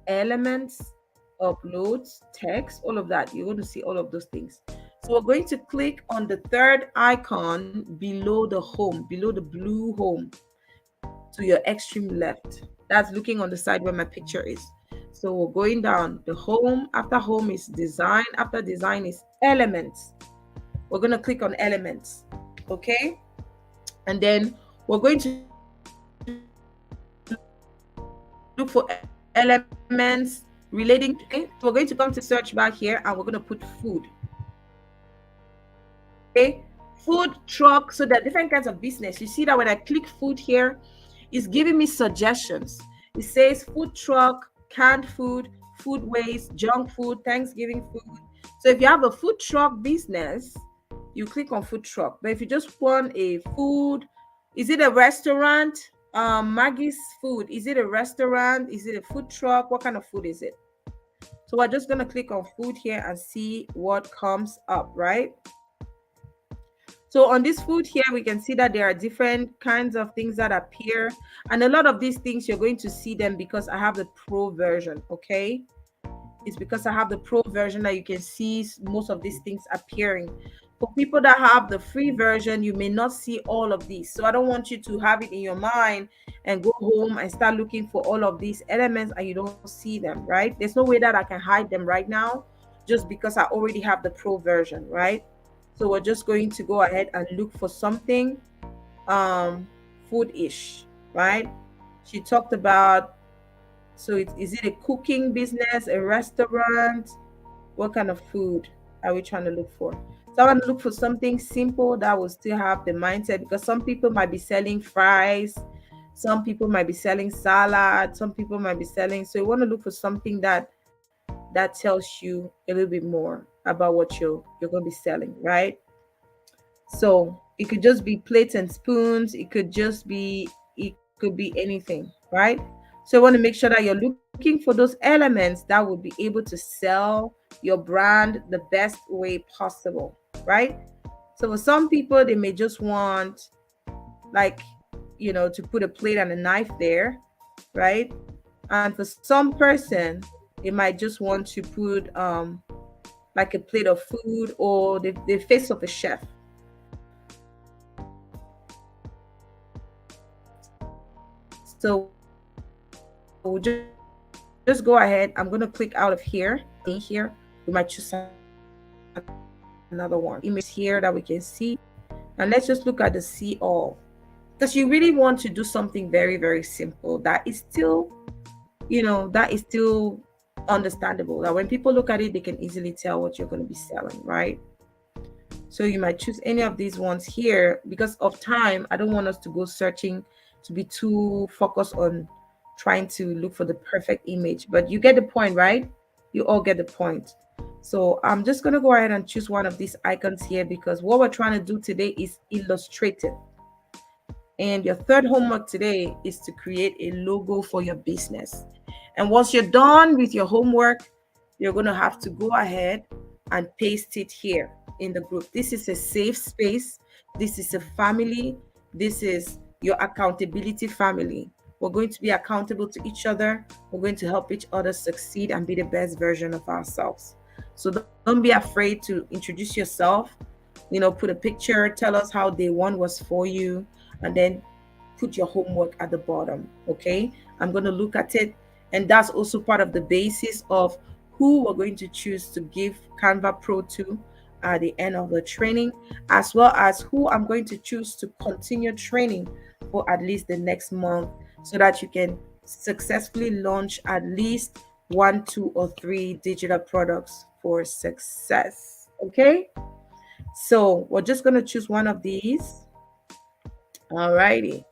elements, uploads, text, all of that. You're going to see all of those things. So we're going to click on the third icon below the home, below the blue home, to your extreme left. That's looking on the side where my picture is. So we're going down the home. After home is design. After design is elements. We're going to click on elements. Okay. And then we're going to look for elements relating to, okay? So we're going to come to search bar here and we're going to put food. Okay, food truck. So there are different kinds of business. You see that when I click food here, it's giving me suggestions. It says food truck, canned food, food waste, junk food, Thanksgiving food. So if you have a food truck business, you click on food truck. But if you just want a food, is it a restaurant? Maggie's Food, is it a restaurant? Is it a food truck? What kind of food is it? So we're just going to click on food here and see what comes up, right? So on this food here, we can see that there are different kinds of things that appear. And a lot of these things, you're going to see them because I have the pro version, okay? It's because I have the pro version that you can see most of these things appearing. For people that have the free version, you may not see all of these. So I don't want you to have it in your mind and go home and start looking for all of these elements and you don't see them, right? There's no way that I can hide them right now just because I already have the pro version, right? So we're just going to go ahead and look for something food-ish, right? She talked about, so is it a cooking business, a restaurant? What kind of food are we trying to look for? So I want to look for something simple that will still have the mindset, because some people might be selling fries, Some people might be selling salad, some people might be selling. So you want to look for something that tells you a little bit more about what you're going to be selling, right? So it could just be plates and spoons, it could be anything, right? So you want to make sure that you're looking for those elements that would be able to sell your brand the best way possible, right? So for some people, they may just want, like, to put a plate and a knife there, right? And for some person, they might just want to put like a plate of food or the face of a chef. So we'll just go ahead. I'm going to click out of here. We might choose another one. We might choose another one. Image here that we can see. And let's just look at the see all. Because you really want to do something very, very simple that is still, that is still understandable. That when people look at it, they can easily tell what you're going to be selling, right? So you might choose any of these ones here. Because of time, I don't want us to go searching to be too focused on trying to look for the perfect image. But you get the point, right? You all get the point. So I'm just going to go ahead and choose one of these icons here, because what we're trying to do today is illustrative. And your third homework today is to create a logo for your business. And once you're done with your homework, you're going to have to go ahead and paste it here in the group. This is a safe space. This is a family. This is your accountability family. We're going to be accountable to each other. We're going to help each other succeed and be the best version of ourselves. So don't be afraid to introduce yourself, put a picture, tell us how day one was for you, and then put your homework at the bottom. Okay, I'm going to look at it, and that's also part of the basis of who we're going to choose to give Canva Pro to at the end of the training, as well as who I'm going to choose to continue training for at least the next month, so that you can successfully launch at least 1, 2, or 3 digital products for success. Okay, so we're just going to choose one of these. Alrighty.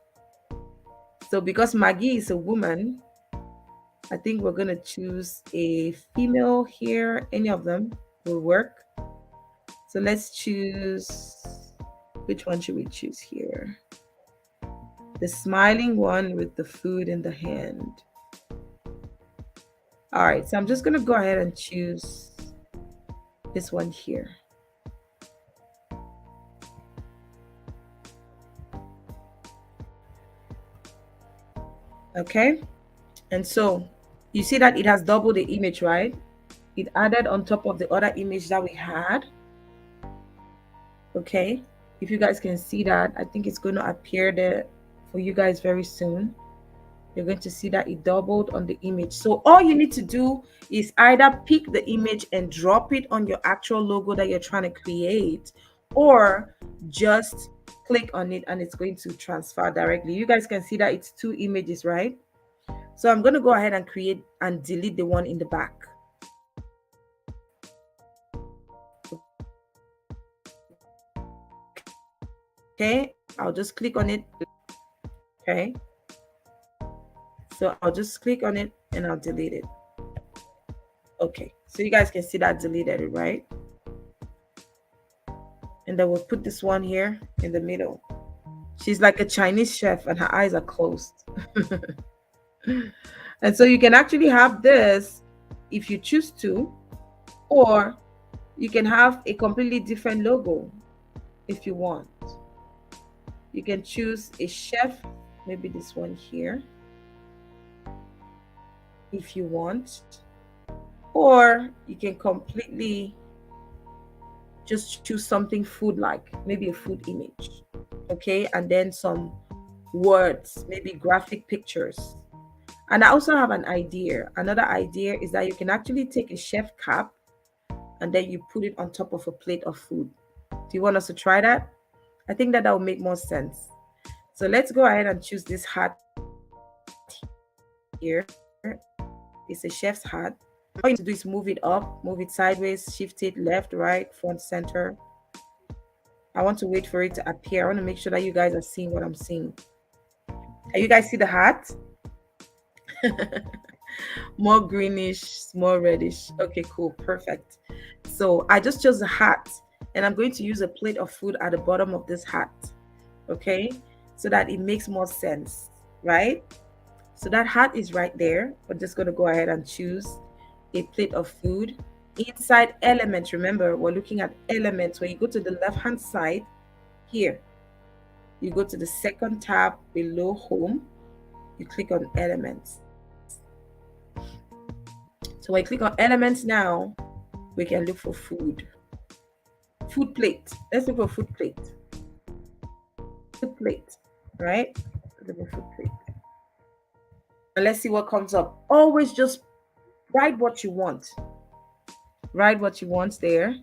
So because Maggie is a woman, I think we're going to choose a female here. Any of them will work. So let's choose, which one should we choose here? The smiling one with the food in the hand. All right, so I'm just going to go ahead and choose this one here. Okay, and so you see that it has doubled the image, right? It added on top of the other image that we had. Okay, if you guys can see that, I think it's going to appear there for you guys very soon. You're going to see that it doubled on the image. So all you need to do is either pick the image and drop it on your actual logo that you're trying to create, or just click on it and it's going to transfer directly. You guys can see that it's 2 images, right? So I'm going to go ahead and create and delete the one in the back. Okay, I'll just click on it. Okay, so I'll just click on it and I'll delete it. Okay, so you guys can see that deleted it, right? And then we'll put this one here in the middle. She's like a Chinese chef and her eyes are closed. And so you can actually have this if you choose to, or you can have a completely different logo if you want. You can choose a chef, maybe this one here, if you want, or you can completely just choose something food-like, maybe a food image. Okay, and then some words, maybe graphic pictures. And I also have an idea. Another idea is that you can actually take a chef cap and then you put it on top of a plate of food. Do you want us to try that? I think that will make more sense. So let's go ahead and choose this hat here. It's a chef's hat. All you need to do is move it up, move it sideways, shift it left, right, front, center. I want to wait for it to appear. I want to make sure that you guys are seeing what I'm seeing. You guys see the hat? More greenish, more reddish. Okay, cool, perfect. So I just chose a hat, and I'm going to use a plate of food at the bottom of this hat. Okay, so that it makes more sense, right? So that hat is right there. We're just going to go ahead and choose a plate of food. Inside elements, remember, we're looking at elements. When you go to the left hand side here, you go to the second tab below home, you click on elements. So when you click on elements now, we can look for food. Food plate. Let's look for food plate. Food plate, right? Look for food plate. And let's see what comes up. Always just write what you want. Write what you want there,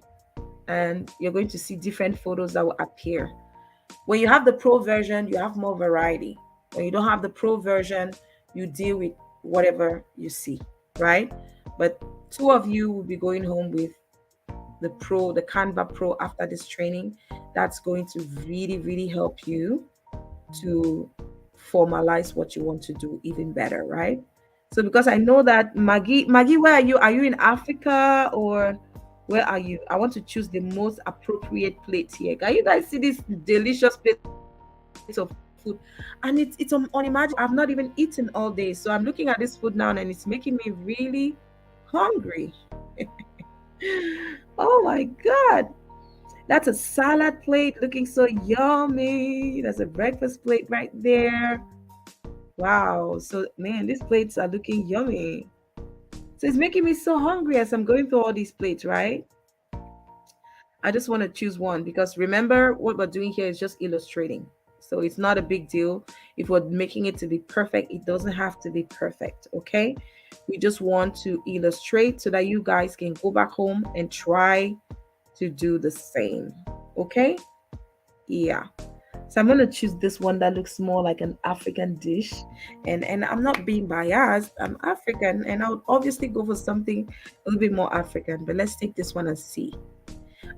and you're going to see different photos that will appear. When you have the pro version, you have more variety. When you don't have the pro version, you deal with whatever you see, right? But two of you will be going home with the Canva Pro after this training. That's going to really, really help you to formalize what you want to do even better, right? So because I know that Maggie, where are you? Are you in Africa or where are you? I want to choose the most appropriate plate here. Can you guys see this delicious plate of food? And it's unimaginable. I've not even eaten all day, so I'm looking at this food now, and it's making me really hungry. Oh my god, that's a salad plate looking so yummy. That's a breakfast plate right there. Wow. So, man, these plates are looking yummy. So, it's making me so hungry as I'm going through all these plates, right? I just want to choose one because remember, what we're doing here is just illustrating. So, it's not a big deal. If we're making it to be perfect, it doesn't have to be perfect. Okay. We just want to illustrate so that you guys can go back home and try to do the same. Okay. Yeah. So I'm gonna choose this one that looks more like an African dish, and I'm not being biased. I'm African, and I would obviously go for something a little bit more African. But let's take this one and see.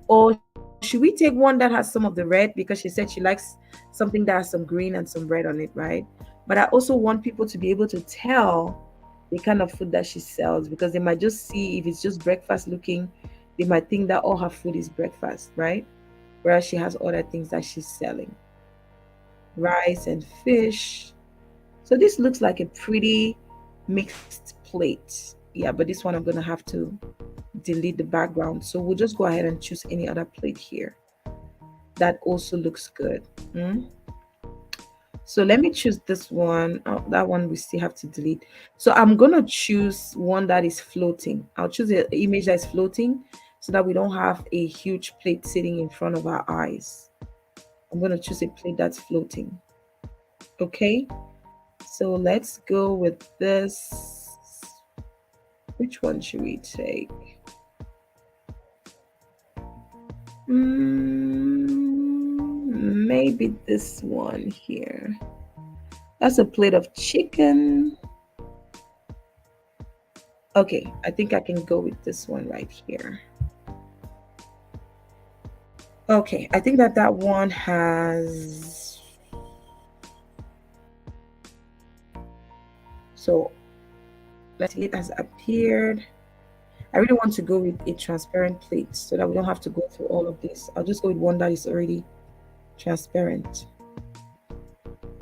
Or should we take one that has some of the red because she said she likes something that has some green and some red on it, right? But I also want people to be able to tell the kind of food that she sells because they might just see if it's just breakfast looking, they might think that all her food is breakfast, right? Whereas she has other things that she's selling, rice and fish. So this looks like a pretty mixed plate. Yeah, but this one I'm gonna have to delete the background. So we'll just go ahead and choose any other plate here. That also looks good. Mm. So let me choose this one. Oh, that one we still have to delete. So I'm gonna choose one that is floating. I'll choose an image that is floating so that we don't have a huge plate sitting in front of our eyes. I'm gonna choose a plate that's floating. Okay, so let's go with this. Which one should we take? Maybe this one here. That's a plate of chicken. Okay, I think I can go with this one right here. Okay, I think that one has. So let's see, it has appeared. I really want to go with a transparent plate so that we don't have to go through all of this. I'll just go with one that is already transparent,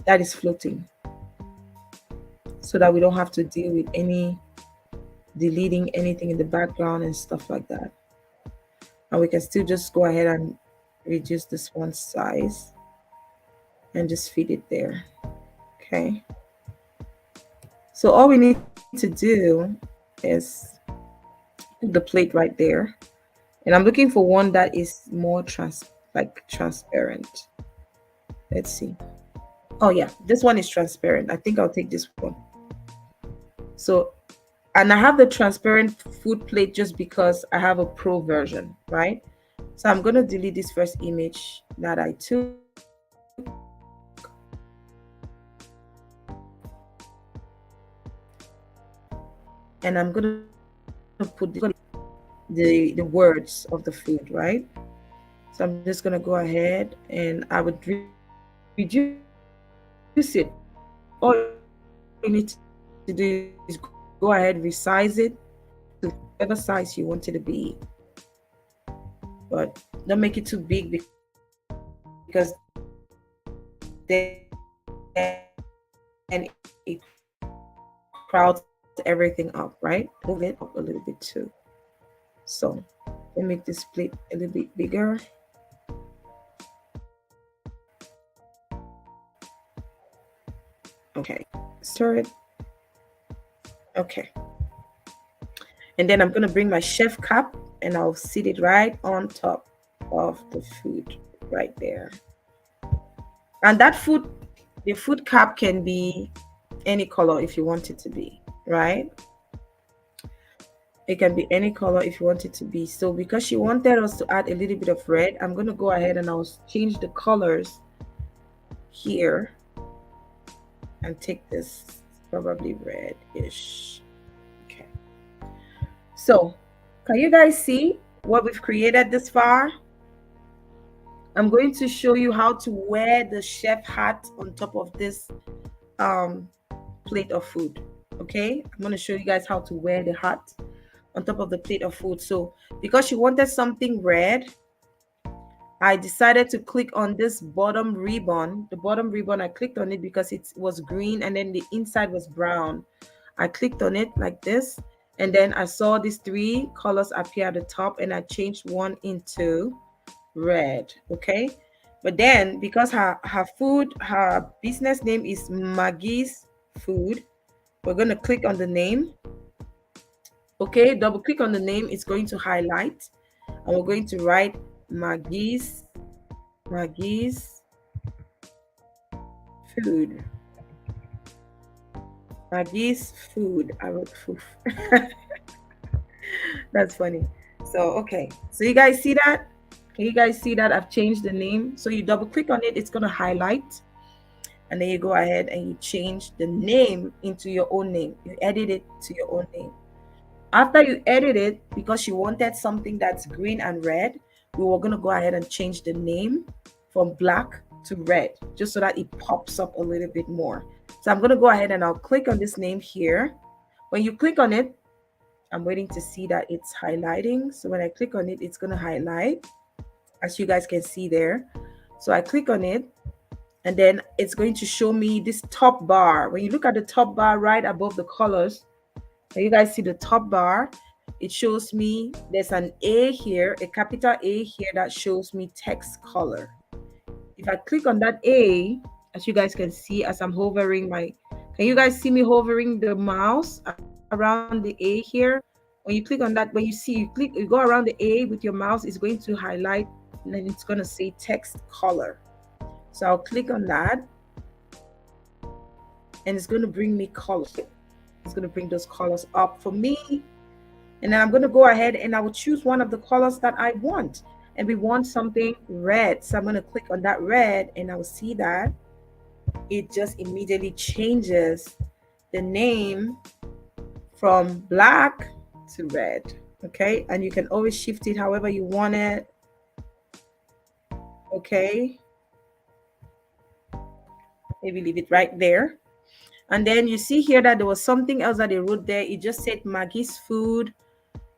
that is floating, so that we don't have to deal with any deleting anything in the background and stuff like that. And we can still just go ahead and reduce this one size and just feed it there. Okay. So all we need to do is put the plate right there. And I'm looking for one that is more transparent. Let's see. Oh yeah, this one is transparent. I think I'll take this one. So, and I have the transparent food plate just because I have a pro version, right? So I'm going to delete this first image that I took. And I'm going to put the words of the food, right? So I'm just going to go ahead and I would reduce it all you need to do is go ahead, resize it to whatever size you want it to be. But don't make it too big because then it crowds everything up, right? Move it up a little bit too. So let me make this plate a little bit bigger. Okay, stir it. Okay, and then I'm gonna bring my chef cup and I'll sit it right on top of the food right there. And that food, the food cup can be any color if you want it to be, right? It can be any color if you want it to be. So because she wanted us to add a little bit of red, I'm gonna go ahead and I'll change the colors here and take this probably red-ish. Okay. So can you guys see what we've created this far? I'm going to show you how to wear the chef hat on top of this um, plate of food. Okay, I'm going to show you guys how to wear the hat on top of the plate of food. So because she wanted something red, I decided to click on this bottom ribbon. The bottom ribbon, I clicked on it because it was green and then the inside was brown. I clicked on it like this, and then I saw these three colors appear at the top, and I changed one into red. Okay, but then because her business name is Maggie's Food, we're going to click on the name. Okay, double click on the name. It's going to highlight, and we're going to write Maggie's Food. Maggie's Food. I wrote food. That's funny. So okay, so you guys see that? Can you guys see that I've changed the name? So you double click on it, it's going to highlight, and then you go ahead and you change the name into your own name. You edit it to your own name. After you edit it, because you wanted something that's green and red, we were going to go ahead and change the name from black to red, just so that it pops up a little bit more. So I'm going to go ahead and I'll click on this name here. When you click on it, I'm waiting to see that it's highlighting. So when I click on it, it's going to highlight, as you guys can see there. So I click on it, and then it's going to show me this top bar. When you look at the top bar right above the colors, can you guys see the top bar? It shows me there's an A here, a capital A here that shows me text color. If I click on that A, as you guys can see, as I'm hovering can you guys see me hovering the mouse around the A here? When you click on that, when you go around the A with your mouse, it's going to highlight, and then it's going to say text color. So I'll click on that, and it's going to bring me colors. It's going to bring those colors up for me. And then I'm going to go ahead and I will choose one of the colors that I want. And we want something red. So I'm going to click on that red, and I will see that it just immediately changes the name from black to red. Okay, and you can always shift it however you want it. Okay, maybe leave it right there. And then you see here that there was something else that they wrote there. It just said Maggie's Food,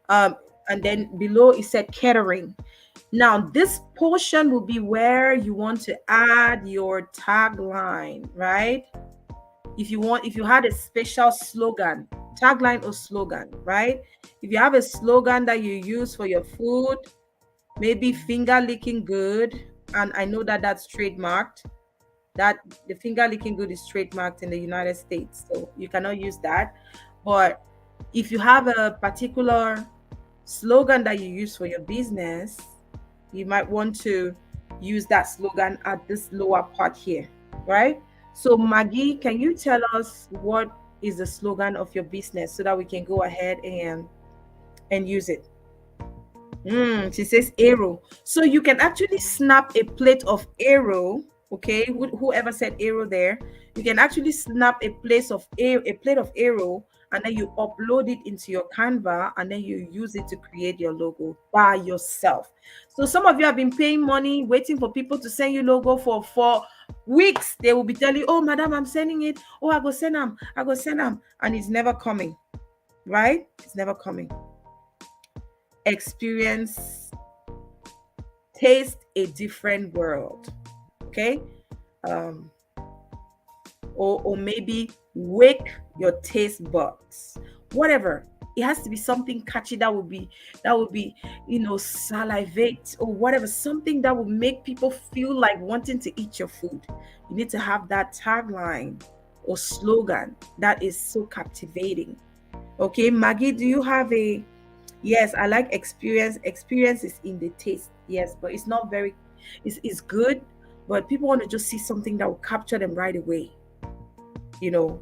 and then below it said catering. Now this portion will be where you want to add your tagline, right? If you had a special slogan, tagline or slogan, right? If you have a slogan that you use for your food, maybe finger licking good, and I know that that's trademarked. That the finger licking good is trademarked in the United States, so you cannot use that. But if you have a particular slogan that you use for your business, you might want to use that slogan at this lower part here, right? So Maggie, can you tell us what is the slogan of your business so that we can go ahead and use it? She says arrow. So you can actually snap a plate of arrow. Okay, whoever said arrow there, you can actually snap a plate of arrow and then you upload it into your Canva, and then you use it to create your logo by yourself. So some of you have been paying money, waiting for people to send you logo for weeks. They will be telling you, oh, madam, I'm sending it. Oh, I go send them. I go send them. And it's never coming, right? It's never coming. Experience, taste a different world, okay? Or maybe wake your taste buds, whatever. It has to be something catchy that would be salivate, or whatever, something that would make people feel like wanting to eat your food. You need to have that tagline or slogan that is so captivating. Okay, Maggie, do you have a... Yes, I like experience. Experience is in the taste. Yes, but it's not very... it's good, but people want to just see something that will capture them right away. You know,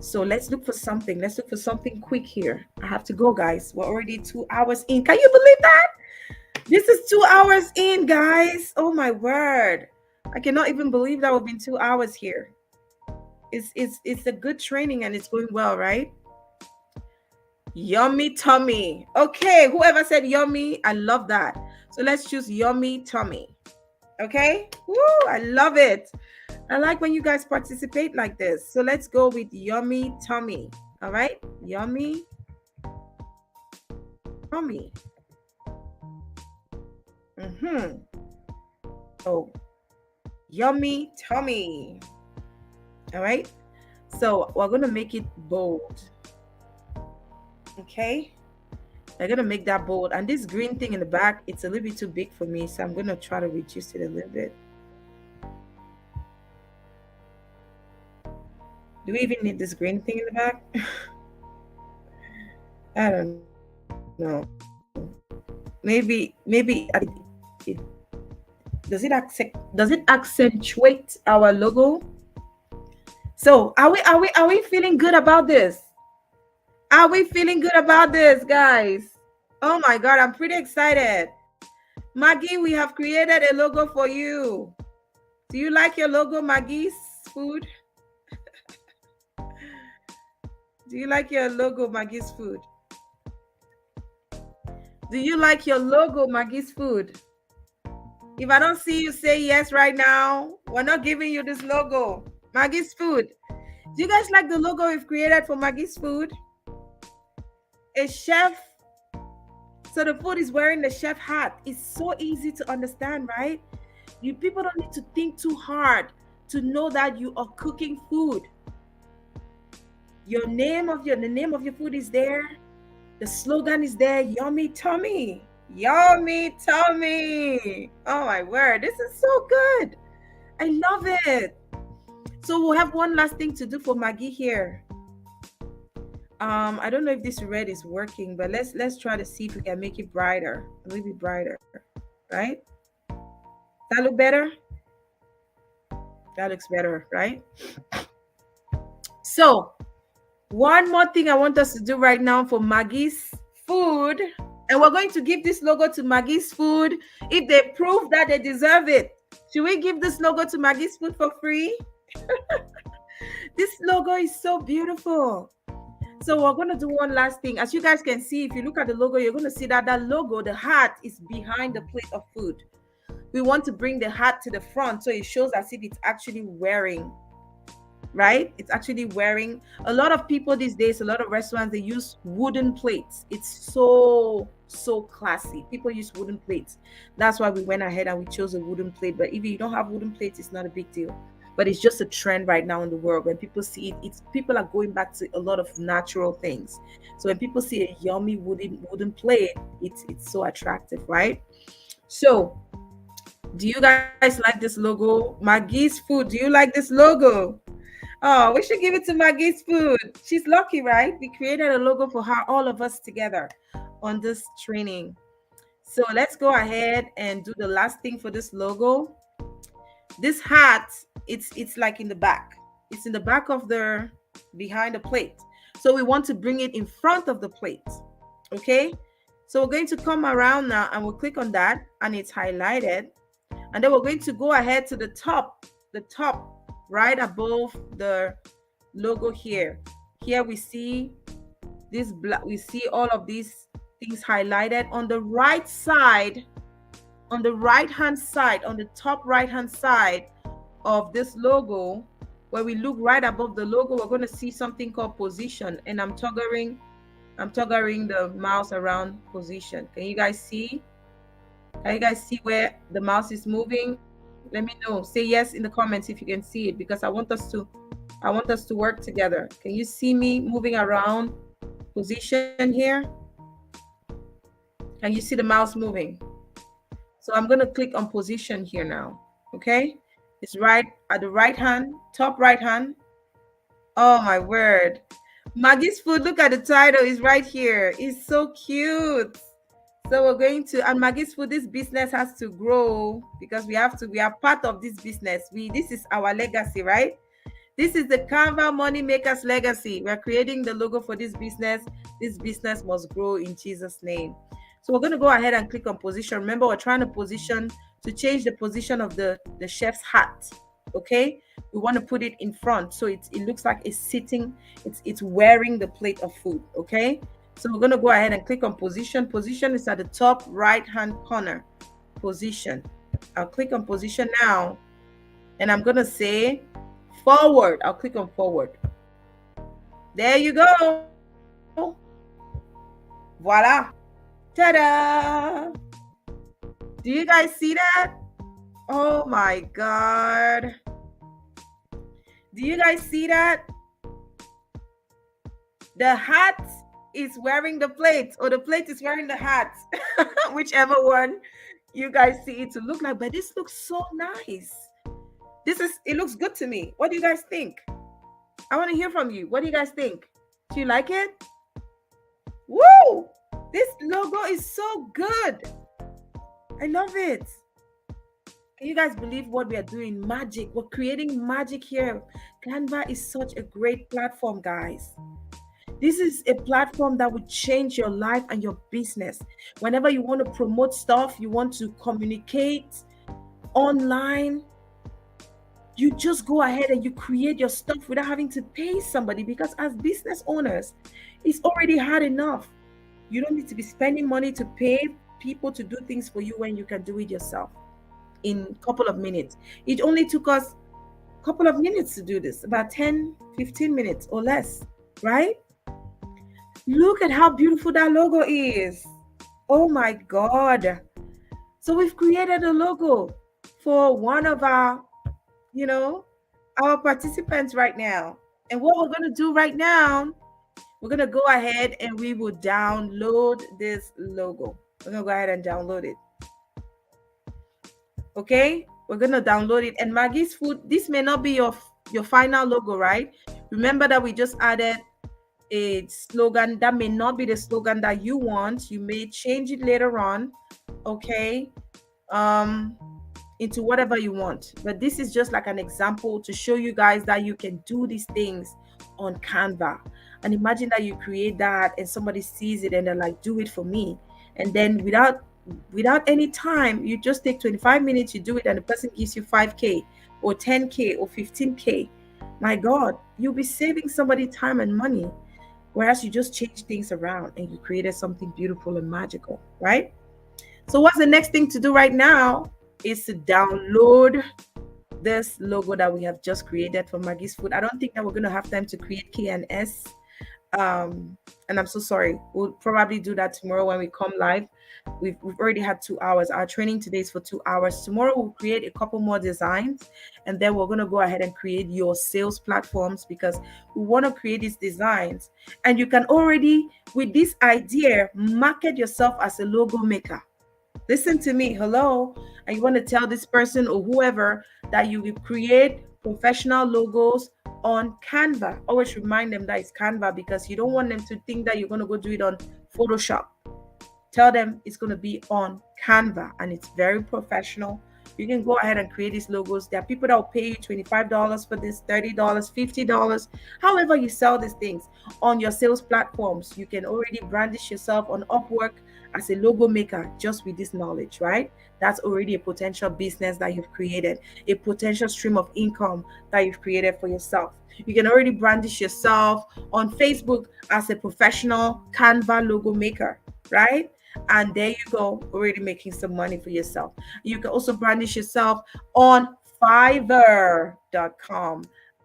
So let's look for something. Let's look for something quick here. I have to go, guys. We're already 2 hours in. Can you believe that? This is 2 hours in, guys. Oh my word. I cannot even believe that we've been 2 hours here. It's a good training and it's going well, right? Yummy tummy. Okay, whoever said yummy, I love that. So let's choose yummy tummy. Okay? Woo, I love it. I like when you guys participate like this. So let's go with yummy tummy. All right? Yummy tummy. Oh, yummy tummy. All right? So we're going to make it bold. Okay? I'm going to make that bold. And this green thing in the back, it's a little bit too big for me. So I'm going to try to reduce it a little bit. Do we even need this green thing in the back? I don't know. Maybe does it accentuate our logo? So are we feeling good about this? Are we feeling good about this, guys? Oh my God, I'm pretty excited. Maggie, we have created a logo for you. Do you like your logo, Maggie's Food? Do you like your logo, Maggie's Food? Do you like your logo, Maggie's Food? If I don't see you say yes right now, we're not giving you this logo. Maggie's Food. Do you guys like the logo we've created for Maggie's Food? A chef. So the food is wearing the chef hat. It's so easy to understand, right? You people don't need to think too hard to know that you are cooking food. The name of your food is there. The slogan is there. Yummy tummy. Yummy tummy. Oh my word. This is so good. I love it. So we'll have one last thing to do for Maggie here. I don't know if this red is working, but let's try to see if we can make it brighter. A little bit brighter. Right? That look better? That looks better, right? So one more thing I want us to do right now for Maggie's Food, and we're going to give this logo to Maggie's Food if they prove that they deserve it. Should we give this logo to Maggie's Food for free? This logo is so beautiful. So we're going to do one last thing. As you guys can see, if you look at the logo, you're going to see that that logo, the hat, is behind the plate of food. We want to bring the hat to the front so it shows as if it's actually wearing, right? It's actually wearing. A lot of people these days, a lot of restaurants, they use wooden plates. It's so classy. People use wooden plates. That's why we went ahead and we chose a wooden plate. But if you don't have wooden plates, it's not a big deal. But it's just a trend right now in the world. When people see it, people are going back to a lot of natural things. So when people see a yummy wooden plate, it's so attractive, right? So do you guys like this logo? Maggie's Food, do you like this logo? Oh, we should give it to Maggie's Food. She's lucky, right? We created a logo for her, all of us together on this training. So let's go ahead and do the last thing for this logo. This hat, it's like in the back. It's in the back of behind the plate. So we want to bring it in front of the plate. Okay? So we're going to come around now and we'll click on that and it's highlighted. And then we're going to go ahead to the top right above the logo here. Here we see this black, we see all of these things highlighted on the right side, on the right hand side, on the top right hand side of this logo. Where we look right above the logo, we're going to see something called position, and I'm toggling the mouse around position. Can you guys see? Can you guys see where the mouse is moving? Let me know. Say yes in the comments if you can see it, because I want us to work together. Can you see me moving around position here? Can you see the mouse moving? So I'm going to click on position here now. Okay? It's right at the right hand, top right hand. Oh my word. Maggie's Food, look at the title, it's right here. It's so cute. So we're going to, and Maggie's Food, this business has to grow because we are part of this business. This is our legacy, right? This is the Canva Money-makers legacy. We're creating the logo for this business. This business must grow in Jesus' name. So we're going to go ahead and click on position. Remember, we're trying to change the position of the chef's hat. Okay, we want to put it in front so it looks like it's sitting, it's wearing the plate of food. Okay, so we're going to go ahead and click on position. Position is at the top right hand corner. Position. I'll click on position now, and I'm going to say forward. I'll click on forward. There you go. Voila. Ta-da! Do you guys see that? Oh my God. Do you guys see that? The hat is wearing the plate, or the plate is wearing the hat. Whichever one you guys see it to look like. But this looks so nice. It looks good to me. What do you guys think? I want to hear from you. What do you guys think? Do you like it? Woo! This logo is so good. I love it. Can you guys believe what we are doing? Magic. We're creating magic here. Canva is such a great platform, guys. This is a platform that will change your life and your business. Whenever you want to promote stuff, you want to communicate online, you just go ahead and you create your stuff without having to pay somebody, because as business owners, it's already hard enough. You don't need to be spending money to pay people to do things for you when you can do it yourself in a couple of minutes. It only took us a couple of minutes to do this, about 10, 15 minutes or less, right? Look at how beautiful that logo is. Oh my God. So we've created a logo for one of our participants right now. And what we're going to do right now, we're going to go ahead and we will download this logo. We're going to go ahead and download it. Okay, we're going to download it. And Maggie's Food, this may not be your final logo, right? Remember that we just added a slogan. That may not be the slogan that you want. You may change it later on, okay, into whatever you want. But this is just like an example to show you guys that you can do these things on Canva. And imagine that you create that and somebody sees it and they're like, do it for me. And then without any time, you just take 25 minutes, you do it, and the person gives you 5K or 10K or 15K. My God, you'll be saving somebody time and money. Whereas you just change things around and you created something beautiful and magical, right? So what's the next thing to do right now is to download this logo that we have just created for Maggie's Food. I don't think that we're going to have time to create K and S. And I'm so sorry. We'll probably do that tomorrow when we come live. We've already had 2 hours. Our training today is for 2 hours. Tomorrow we'll create a couple more designs, and then we're going to go ahead and create your sales platforms, because we want to create these designs. And you can already, with this idea, market yourself as a logo maker. Listen to me. Hello. And you want to tell this person or whoever that you will create professional logos on Canva. Always remind them that it's Canva, because you don't want them to think that you're going to go do it on Photoshop. Tell them it's going to be on Canva, and it's very professional. You can go ahead and create these logos. There are people that will pay you $25 for this, $30, $50, however you sell these things on your sales platforms. You can already brandish yourself on Upwork as a logo maker just with this knowledge, right? That's already a potential business that you've created, a potential stream of income that you've created for yourself. You can already brandish yourself on Facebook as a professional Canva logo maker, right? And there you go, already making some money for yourself. You can also brandish yourself on Fiverr.com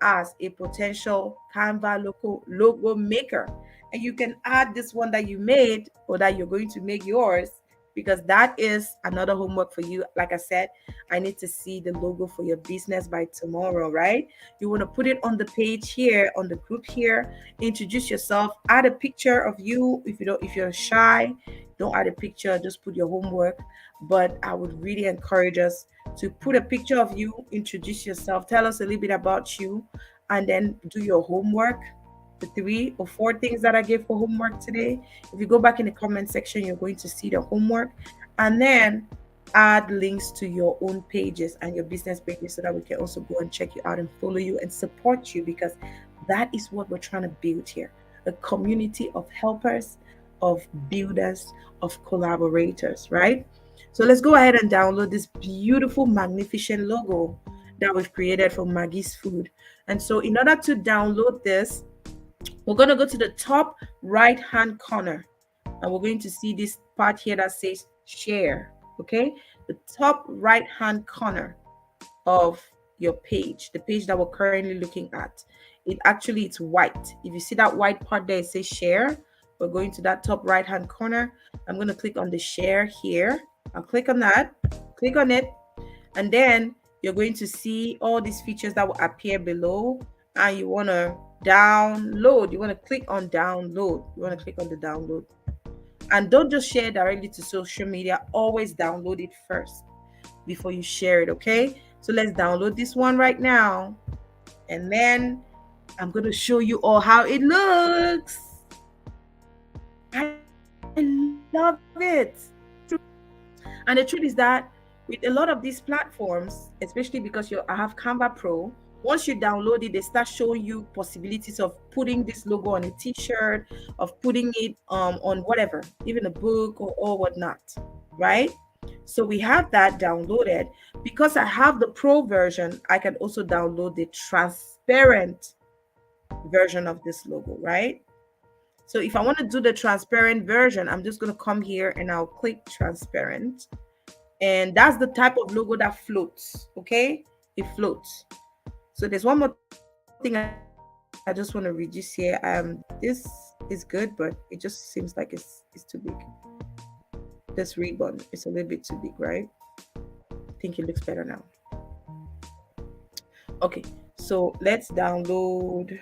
as a potential Canva logo maker. And you can add this one that you made or that you're going to make yours, because that is another homework for you. Like I said, I need to see the logo for your business by tomorrow, right? You want to put it on the page here, on the group here, introduce yourself, add a picture of you. If you're shy, don't add a picture, just put your homework. But I would really encourage us to put a picture of you, introduce yourself, tell us a little bit about you, and then do your homework. The 3 or 4 things that I gave for homework today. If you go back in the comment section, you're going to see the homework, and then add links to your own pages and your business pages so that we can also go and check you out and follow you and support you, because that is what we're trying to build here, a community of helpers, of builders, of collaborators, right? So let's go ahead and download this beautiful, magnificent logo that we've created for Maggie's Food. And so in order to download this, we're going to go to the top right hand corner, and we're going to see this part here that says share. Okay, the top right hand corner of your page, the page that we're currently looking at, it's white. If you see that white part there, it says share. We're going to that top right hand corner. I'm going to click on the share here. I'll click on that, click on it, and then you're going to see all these features that will appear below, and you want to download. You want to click on download. You want to click on the download, and don't just share directly to social media. Always download it first before you share it. Okay, so let's download this one right now, and then I'm going to show you all how it looks. I love it. And the truth is that with a lot of these platforms, especially because I have Canva Pro, once you download it, they start showing you possibilities of putting this logo on a t-shirt, of putting it on whatever, even a book or whatnot, right? So we have that downloaded. Because I have the Pro version, I can also download the transparent version of this logo, right? So if I want to do the transparent version, I'm just going to come here and I'll click transparent. And that's the type of logo that floats. Okay, it floats. So there's one more thing I just want to reduce here. This is good, but it just seems like it's too big. This ribbon is a little bit too big, right? I think it looks better now. Okay, so let's download.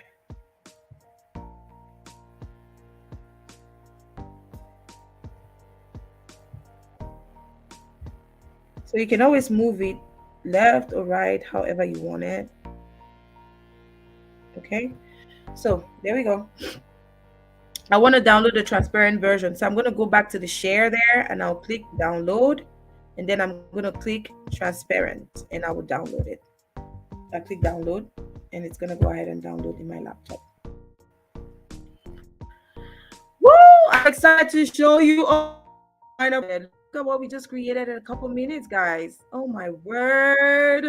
So you can always move it left or right, however you want it. Okay, so there we go. I want to download the transparent version. So I'm going to go back to the share there, and I'll click download, and then I'm going to click transparent, and I will download it. I click download, and it's going to go ahead and download in my laptop. Woo! I'm excited to show you all. Look at what we just created in a couple minutes, guys. Oh my word.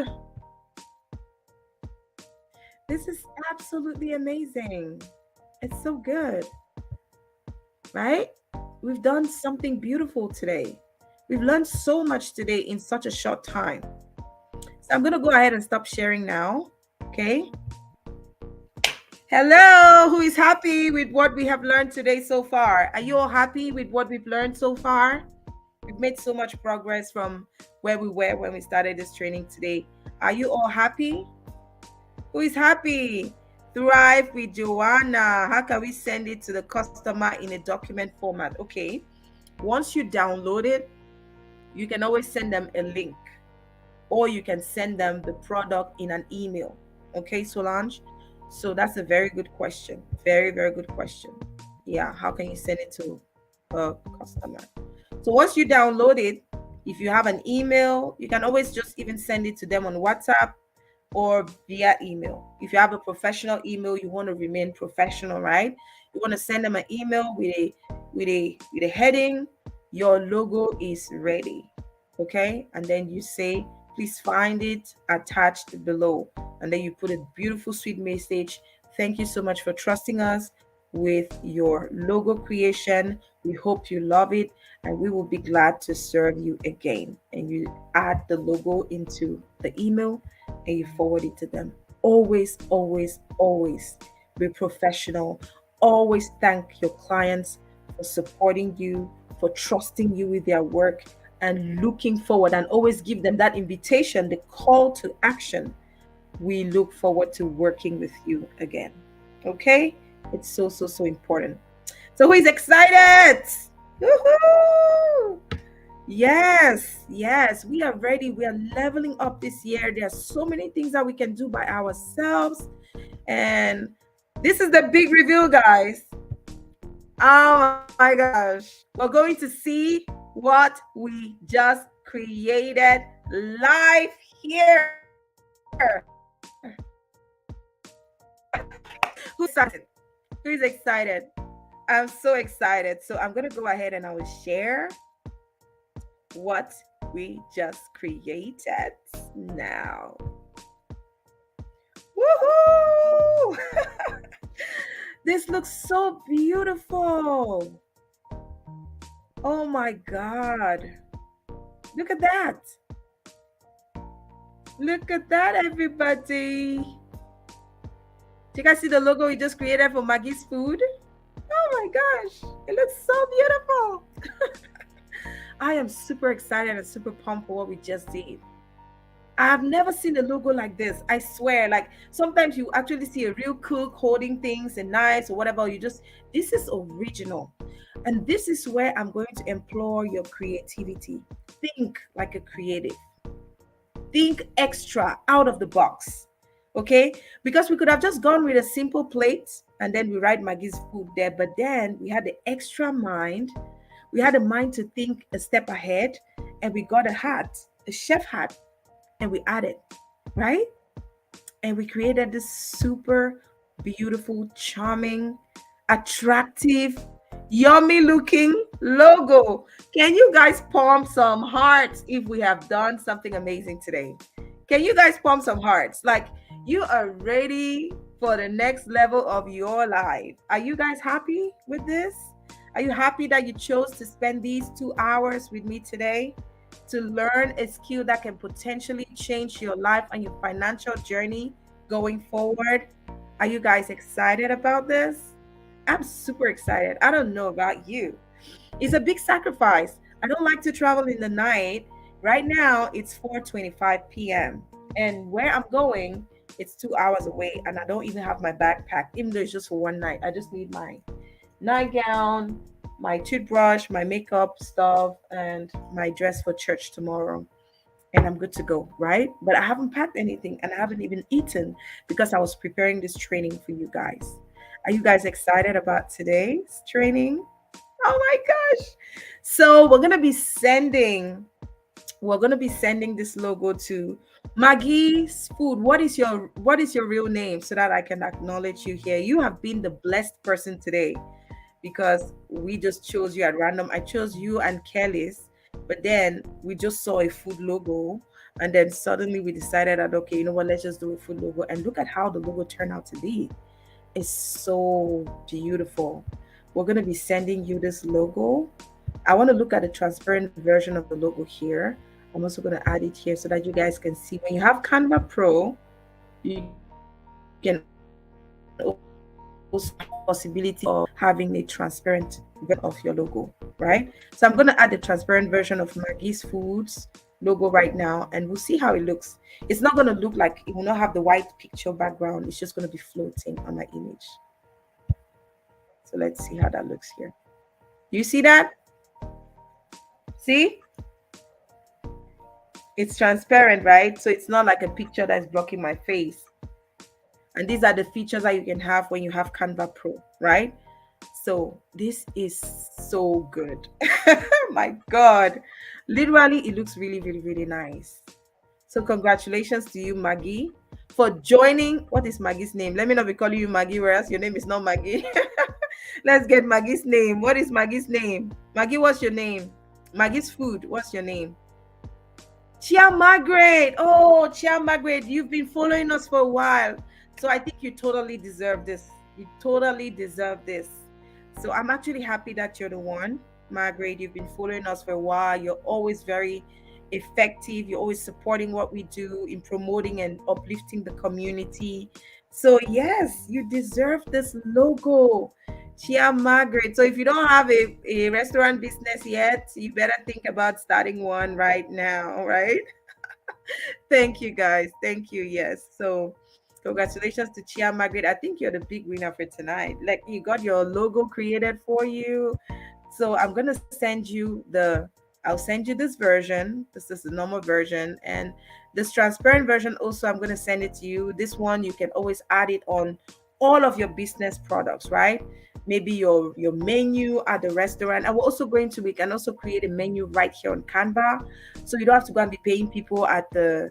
This is absolutely amazing. It's so good. Right? We've done something beautiful today. We've learned so much today in such a short time. So I'm going to go ahead and stop sharing now. Okay. Hello. Who is happy with what we have learned today so far? Are you all happy with what we've learned so far? We've made so much progress from where we were when we started this training today. Are you all happy? Who is happy? Thrive with Joanna. How can we send it to the customer in a document format? Okay. Once you download it, you can always send them a link, or you can send them the product in an email. Okay, Solange? So that's a very good question. Very, very good question. Yeah, how can you send it to a customer? So once you download it, if you have an email, you can always just even send it to them on WhatsApp or via email. If you have a professional email, you want to remain professional, right? You want to send them an email with a heading, your logo is ready. Okay, and then you say, please find it attached below, and then you put a beautiful sweet message. Thank you so much for trusting us with your logo creation. We hope you love it, and we will be glad to serve you again. And you add the logo into the email and you forward it to them. Always, always, always be professional. Always thank your clients for supporting you, for trusting you with their work, and looking forward, and always give them that invitation, the call to action. We look forward to working with you again. Okay? It's so, so, so important. So, who is excited? Woohoo! Yes, yes, we are ready. We are leveling up this year. There are so many things that we can do by ourselves. And this is the big reveal, guys. Oh my gosh. We're going to see what we just created live here. Who's excited? Who is excited? I'm so excited. So I'm going to go ahead and I will share what we just created now. Woohoo! This looks so beautiful. Oh my God. Look at that. Look at that, everybody. Do you guys see the logo we just created for Maggie's Food? Oh my gosh. It looks so beautiful. I am super excited and super pumped for what we just did. I've never seen a logo like this. I swear, like sometimes you actually see a real cook holding things and knives or whatever. This is original. And this is where I'm going to implore your creativity. Think like a creative. Think extra, out of the box. Okay? Because we could have just gone with a simple plate and then we write Maggie's Food there. But then we had the extra mind. We had a mind to think a step ahead, and we got a hat, a chef hat, and we added, right? And we created this super beautiful, charming, attractive, yummy looking logo. Can you guys pump some hearts if we have done something amazing today? Can you guys pump some hearts? Like you are ready for the next level of your life. Are you guys happy with this? Are you happy that you chose to spend these 2 hours with me today to learn a skill that can potentially change your life and your financial journey going forward? Are you guys excited about this? I'm super excited. I don't know about you. It's a big sacrifice. I don't like to travel in the night. Right now, it's 4:25 p.m. And where I'm going, it's 2 hours away. And I don't even have my backpack, even though it's just for one night. I just need my nightgown, my toothbrush, my makeup stuff, and my dress for church tomorrow. And I'm good to go, right? But I haven't packed anything and I haven't even eaten because I was preparing this training for you guys. Are you guys excited about today's training? Oh my gosh. So we're gonna be sending this logo to Maggie's Food. What is your real name so that I can acknowledge you here? You have been the blessed person today because we just chose you at random. I chose you and Kelly's, but then we just saw a food logo, and then suddenly we decided that okay, you know what, let's just do a food logo. And look at how the logo turned out to be. It's so beautiful. We're going to be sending you this logo. I want to look at the transparent version of the logo here. I'm also going to add it here so that you guys can see. When you have Canva Pro, you can also have the possibility of having a transparent version of your logo, right? So I'm going to add the transparent version of Maggie's Foods logo right now, and we'll see how it looks. It's not going to look like, it will not have the white picture background. It's just going to be floating on my image. So let's see how that looks here. You see that? See? It's transparent, right? So it's not like a picture that's blocking my face. And these are the features that you can have when you have Canva Pro, right? So this is so good. My God. Literally, it looks really, really, really nice. So congratulations to you, Maggie, for joining. What is Maggie's name? Let me not be calling you Maggie, whereas your name is not Maggie. Let's get Maggie's name. What is Maggie's name? Maggie, what's your name? Maggie's Food. What's your name? Chia Margaret. Oh, Chia Margaret, you've been following us for a while. So I think you totally deserve this. You totally deserve this. So I'm actually happy that you're the one. Margaret, you've been following us for a while. You're always very effective. You're always supporting what we do in promoting and uplifting the community. So, yes, you deserve this logo. Chia Margaret. So if you don't have a restaurant business yet, you better think about starting one right now, right? Thank you guys. Thank you. Yes. So congratulations to Chia Margaret. I think you're the big winner for tonight. Like you got your logo created for you. So I'm gonna send you I'll send you this version. This is the normal version. And this transparent version also I'm gonna send it to you. This one you can always add it on all of your business products, right? Maybe your menu at the restaurant. And we're also going to we can also create a menu right here on Canva. So you don't have to go and be paying people at the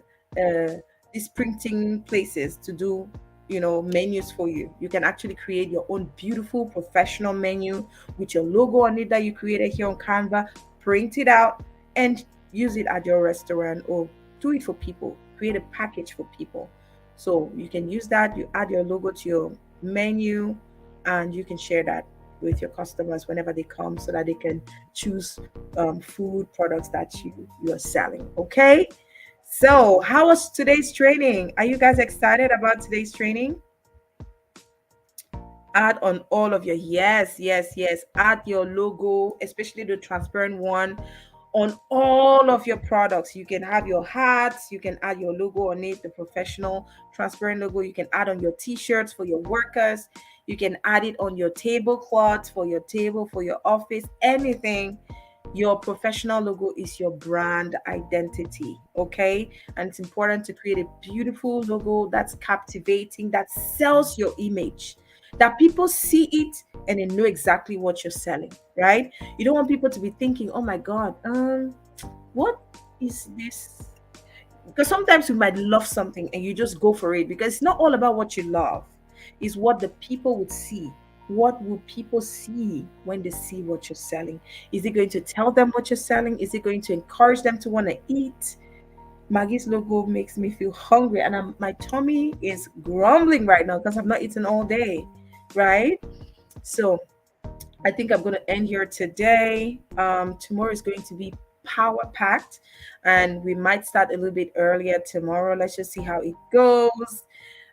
these printing places to do menus for you. You can actually create your own beautiful professional menu with your logo on it that you created here on Canva, print it out and use it at your restaurant or do it for people. Create a package for people. So you can use that, you add your logo to your menu and you can share that with your customers whenever they come so that they can choose food products that you are selling. Okay. So, how was today's training? Are you guys excited about today's training? Add on all of your yes. Add your logo, especially the transparent one, on all of your products. You can have your hats, you can add your logo on it, the professional transparent logo. You can add on your t-shirts for your workers. You can add it on your tablecloths for your table, for your office, anything. Your professional logo is your brand identity, okay? And it's important to create a beautiful logo that's captivating, that sells your image, that people see it and they know exactly what you're selling, right? You don't want people to be thinking, oh my God, what is this? Because sometimes we might love something and you just go for it because it's not all about what you love, it's what the people would see. What will people see when they see what you're selling? Is it going to tell them what you're selling? Is it going to encourage them to want to eat? Maggie's logo makes me feel hungry, and my tummy is grumbling right now because I've not eaten all day, right? So I think I'm going to end here today. Tomorrow is going to be power packed, and we might start a little bit earlier tomorrow. Let's just see how it goes.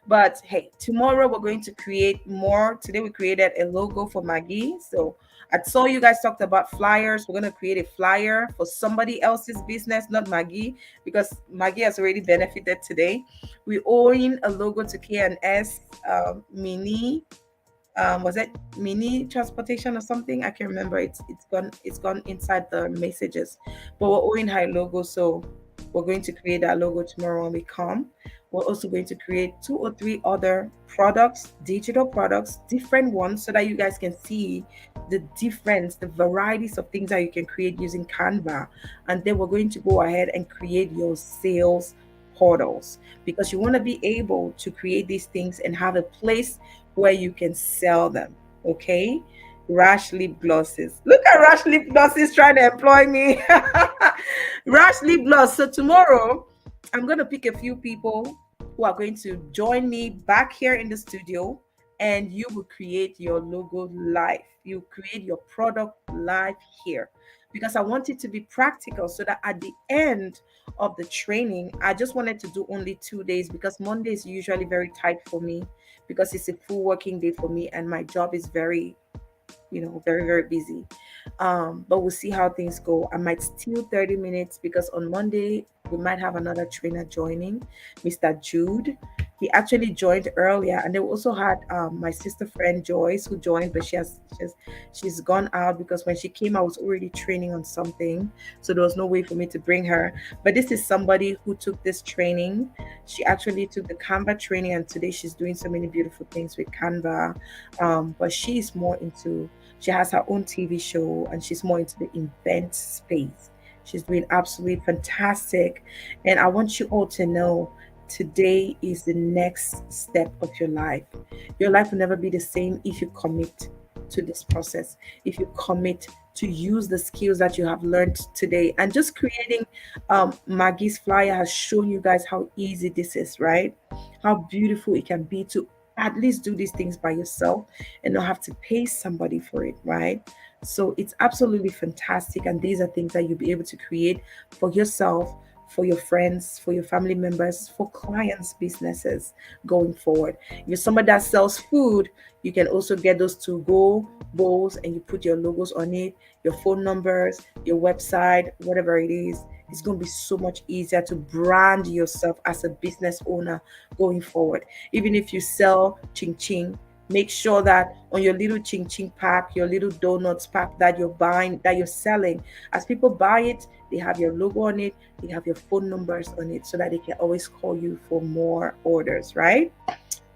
But hey, tomorrow we're going to create more. Today we created a logo for Maggie. So I saw you guys talked about flyers. We're going to create a flyer for somebody else's business, not Maggie, because Maggie has already benefited today. We own a logo to K&S Mini. Was it Mini Transportation or something? I can't remember. It's gone inside the messages. But we're owing her logo, so we're going to create that logo tomorrow when we come. We're also going to create 2 or 3 other products, digital products, different ones, so that you guys can see the difference, the varieties of things that you can create using Canva. And then we're going to go ahead and create your sales portals because you want to be able to create these things and have a place where you can sell them. Okay. Rash lip glosses. Look at Rash lip glosses trying to employ me. Rash lip gloss. So tomorrow I'm going to pick a few people who are going to join me back here in the studio, and you will create your logo live. You create your product live here because I want it to be practical so that at the end of the training, I just wanted to do only 2 days because Monday is usually very tight for me because it's a full working day for me and my job is very very, very busy. But we'll see how things go. I might steal 30 minutes because on Monday we might have another trainer joining, Mr. Jude. He actually joined earlier, and they also had my sister friend Joyce who joined, but she's gone out because when she came, I was already training on something, so there was no way for me to bring her. But this is somebody who took this training. She actually took the Canva training, and today she's doing so many beautiful things with Canva. But she's more into she has her own TV show and she's more into the event space. She's doing absolutely fantastic. And I want you all to know today is the next step of your life. Your life will never be the same if you commit to this process, if you commit to use the skills that you have learned today. And just creating Maggie's flyer has shown you guys how easy this is, right? How beautiful it can be to at least do these things by yourself and not have to pay somebody for it, right? So it's absolutely fantastic. And these are things that you'll be able to create for yourself, for your friends, for your family members, for clients, businesses going forward. If you're somebody that sells food, you can also get those to go bowls and you put your logos on it, your phone numbers, your website, whatever it is. It's going to be so much easier to brand yourself as a business owner going forward. Even if you sell ching ching, make sure that on your little ching ching pack, your little donuts pack that you're buying, that you're selling, as people buy it, they have your logo on it, they have your phone numbers on it, so that they can always call you for more orders, right?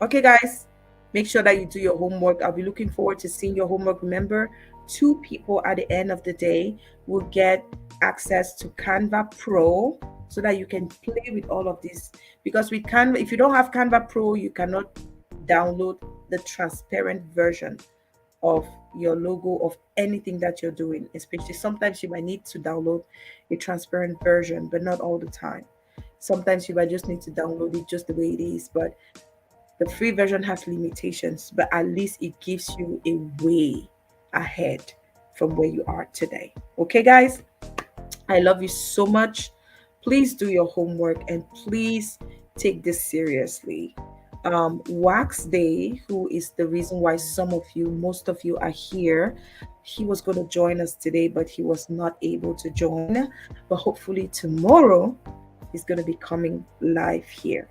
Okay, guys, make sure that you do your homework. I'll be looking forward to seeing your homework. Remember, 2 people at the end of the day will get access to Canva Pro so that you can play with all of this. Because with Canva, if you don't have Canva Pro, you cannot download the transparent version of your logo of anything that you're doing. Especially sometimes you might need to download a transparent version, but not all the time. Sometimes you might just need to download it just the way it is. But the free version has limitations, but at least it gives you a way ahead from where you are today. Okay, guys, I love you so much. Please do your homework and please take this seriously. Wax Day, who is the reason why most of you are here, he was going to join us today, but he was not able to join. But hopefully tomorrow he's going to be coming live here.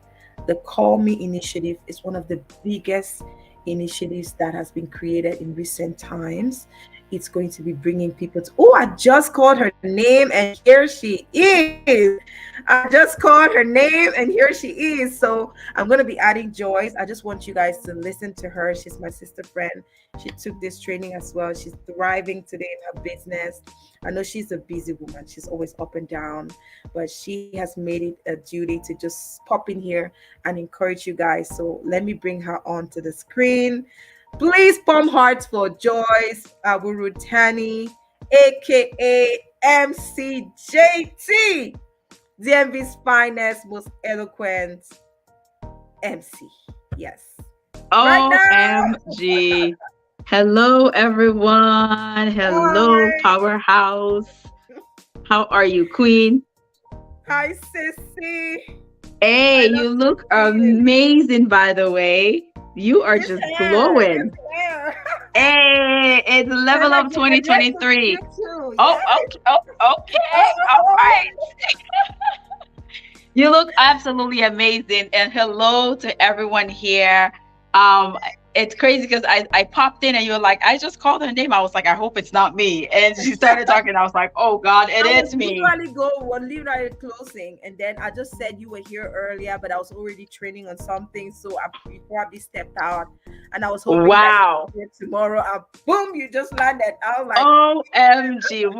The Call Me initiative is one of the biggest initiatives that has been created in recent times. It's going to be bringing people to, oh, I just called her name and here she is. I just called her name and here she is. So I'm going to be adding Joyce. I just want you guys to listen to her. She's my sister friend. She took this training as well. She's thriving today in her business. I know she's a busy woman. She's always up and down, but she has made it a duty to just pop in here and encourage you guys. So let me bring her onto the screen. Please pump hearts for Joyce Awurutani, aka MCJT, DMV's finest, most eloquent MC. Yes. OMG. Hello, everyone. Hello, Hi. Powerhouse. How are you, Queen? Hi, Sissy. Hey, I you love look you. amazing, by the way. You are This just hair, glowing. this hair. Hey, it's Level Up And I get to see 2023. you too. Oh, Yes. okay, oh, Oh, okay, oh, all oh, right. You look absolutely amazing. And hello to everyone here. Um, it's crazy because I popped in and you were like, I just called her name. I was like, I hope it's not me. And she started talking. I was like, oh God, it I was is me. literally literally closing, and then I just said you were here earlier, but I was already training on something, so you probably stepped out, and I was hoping that you Wow. were here tomorrow. And boom, you just landed. I was like, OMG.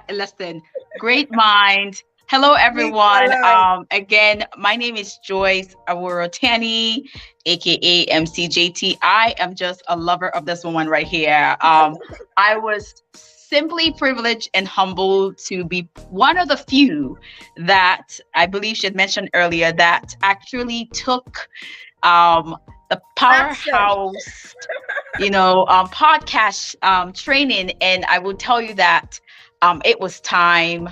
Listen, great mind. Hello, please everyone. alive. Again, my name is Joyce Awurotani, aka MCJT. I am just a lover of this woman right here. I was simply privileged and humbled to be one of the few that I believe she had mentioned earlier that actually took um, the Action. powerhouse podcast training. And I will tell you that it was time.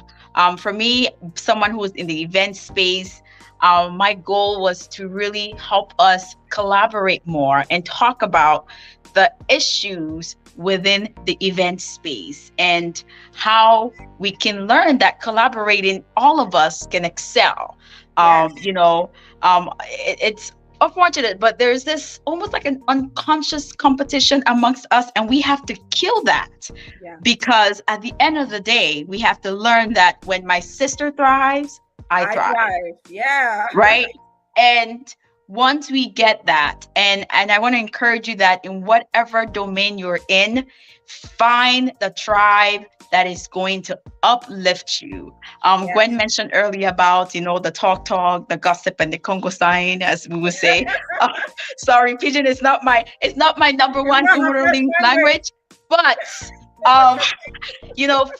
For me, someone who was in the event space, my goal was to really help us collaborate more and talk about the issues within the event space and how we can learn that collaborating, all of us can excel. Yes. It's unfortunate, but there's this almost like an unconscious competition amongst us, and we have to kill that. Yeah. Because at the end of the day, we have to learn that when my sister thrives, I I thrive. drive. Yeah. Right? And once we get that, and I want to encourage you that in whatever domain you're in, find the tribe that is going to uplift you. Yes. Gwen mentioned earlier about, the talk, the gossip, and the Congo sign, as we would say. Sorry, Pigeon is not my number one Not my first Umuruling language. language, but um,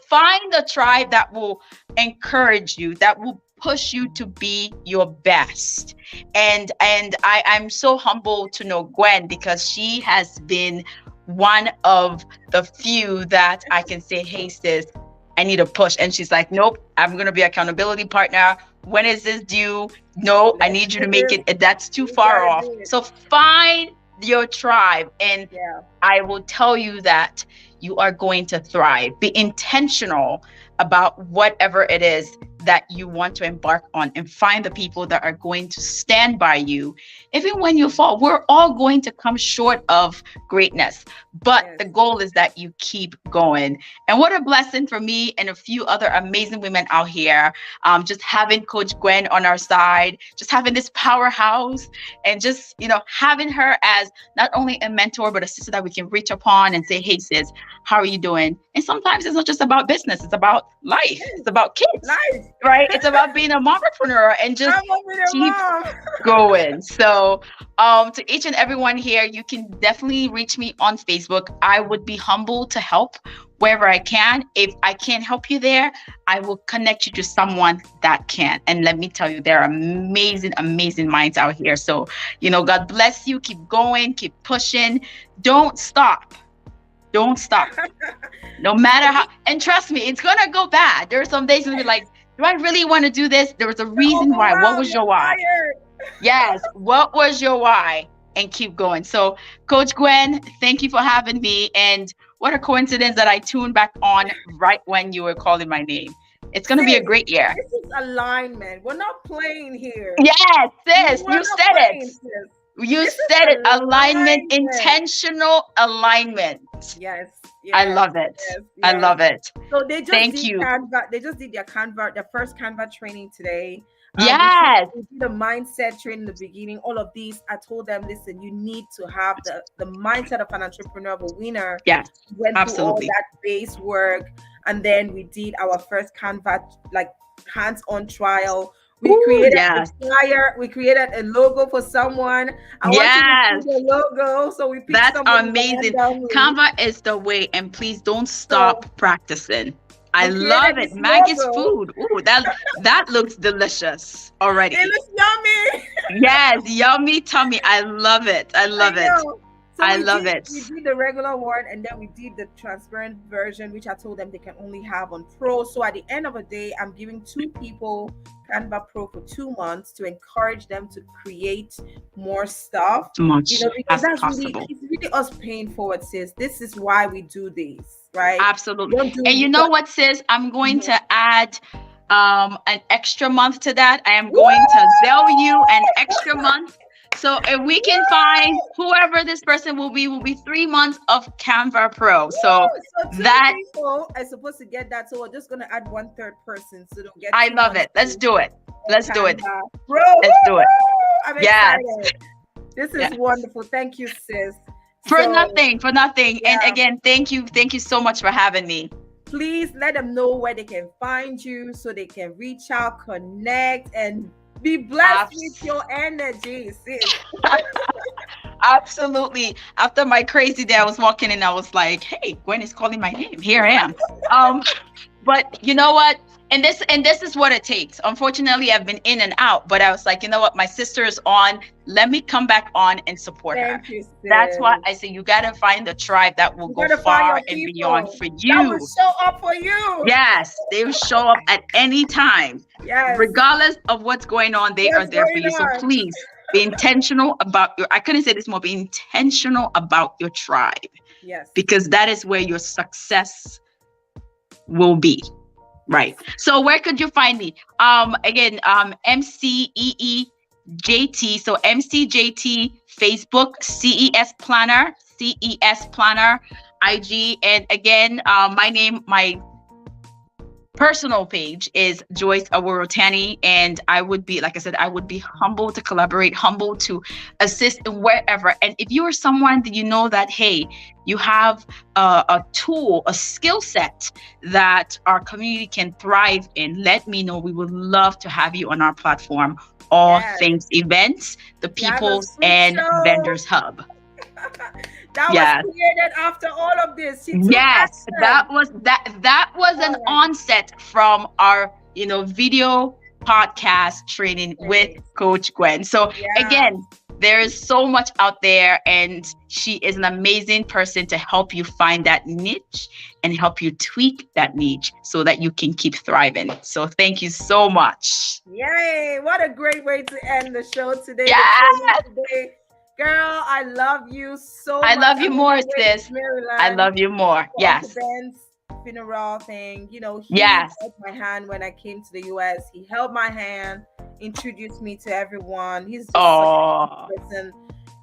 find a tribe that will encourage you, that will push you to be your best. I'm so humbled to know Gwen, because she has been one of the few that I can say, hey sis, I need a push. And she's like, nope, I'm going to be accountability partner. When is this due? No, I need you to make it. That's too far off. So find your tribe, and I will tell you that you are going to thrive. Be intentional about whatever it is that you want to embark on, and find the people that are going to stand by you even when you fall. We're all going to come short of greatness, but the goal is that you keep going. And what a blessing for me and a few other amazing women out here, just having Coach Gwen on our side, just having this powerhouse, and just having her as not only a mentor but a sister that we can reach upon and say, hey sis, how are you doing? And sometimes it's not just about business, it's about life, it's about kids, right? It's about being a mompreneur and just keep going. So to each and everyone here, you can definitely reach me on Facebook. I would be humbled to help wherever I can. If I can't help you there, I will connect you to someone that can. And let me tell you, there are amazing, amazing minds out here. So, God bless you. Keep going, keep pushing. Don't stop. Don't stop. No matter how, and trust me, it's going to go bad. There are some days when you're like, do I really want to do this? There was a reason why. What was your why? Yes. What was your why? And keep going. So Coach Gwen, thank you for having me. And what a coincidence that I tuned back on right when you were calling my name. It's going to be a great year. This is alignment. We're not playing here. Yes, sis. You said it. You said it. Alignment, intentional alignment. Yes. I love it. Yes. I love it. So they just did Canva. They just did their first Canva training today. Yes. We did a mindset training in the beginning. All of these, I told them, listen, you need to have the mindset of an entrepreneur, of a winner. Yes, went absolutely. Through all that base work, and then we did our first Canva hands-on trial. We created a flyer. We created a logo for someone. I want to the logo, so we picked. That's amazing. Canva is the way, and please don't stop practicing. I love it. Maggie's food. Ooh, that looks delicious already. It looks yummy. Yes, yummy tummy. I love it. I love it. So I love it. We did the regular one, and then we did the transparent version, which I told them they can only have on Pro. So at the end of the day, I'm giving 2 people Canva Pro for 2 months to encourage them to create more stuff. Because that's possible. It's really us paying forward, sis. This is why we do this, right? Absolutely. And you know what, sis? I'm going to add an extra month to that. I am going to sell you an extra month. So if we can find whoever this person will be 3 months of Canva Pro. So that people are supposed to get that. So we're just gonna add 1/3 person, so don't get. I love it. Let's do it. Let's do it. Bro, let's do it. I'm excited. This is wonderful. Thank you, sis. For nothing. Yeah. And again, thank you so much for having me. Please let them know where they can find you, so they can reach out, connect, and be blessed with your energy, sis. Absolutely. After my crazy day, I was walking in, I was like, hey, Gwen is calling my name. Here I am. But you know what? And this is what it takes. Unfortunately, I've been in and out, but I was like, you know what? My sister is on. Let me come back on and support her. You, sis. That's why I say you got to find the tribe that will go far and beyond for you. That will show up for you. Yes, they will show up at any time. Yes. Regardless of what's going on, they are there for you. So please be intentional about I couldn't say this more, be intentional about your tribe. Yes. Because that is where your success will be. Right. So where could you find me? Again, MCEEJT. So MCJT, Facebook, CES Planner, IG. And again, my personal page is Joyce Aworotani, and I would be, like I said, I would be humble to collaborate, humble to assist in wherever. And if you are someone that you know that, hey, you have a tool, a skill set that our community can thrive in, let me know. We would love to have you on our platform, All Things Events, the People's and Vendors Hub. That was Yes. created after all of this. She took Yes, action. that was an All right. onset from our, video podcast training with Okay. Coach Gwen. So Yeah. again, there is so much out there, and she is an amazing person to help you find that niche and help you tweak that niche so that you can keep thriving. So thank you so much. Yay. What a great way to end the show today, the training Yes, today. Girl, I love you so I much. love you I'm on my more, way to sis. I Maryland love you more. for Uncle Yes, Ben's funeral thing. He yes. held my hand when I came to the US. He held my hand, introduced me to everyone. He's just such Oh, a person.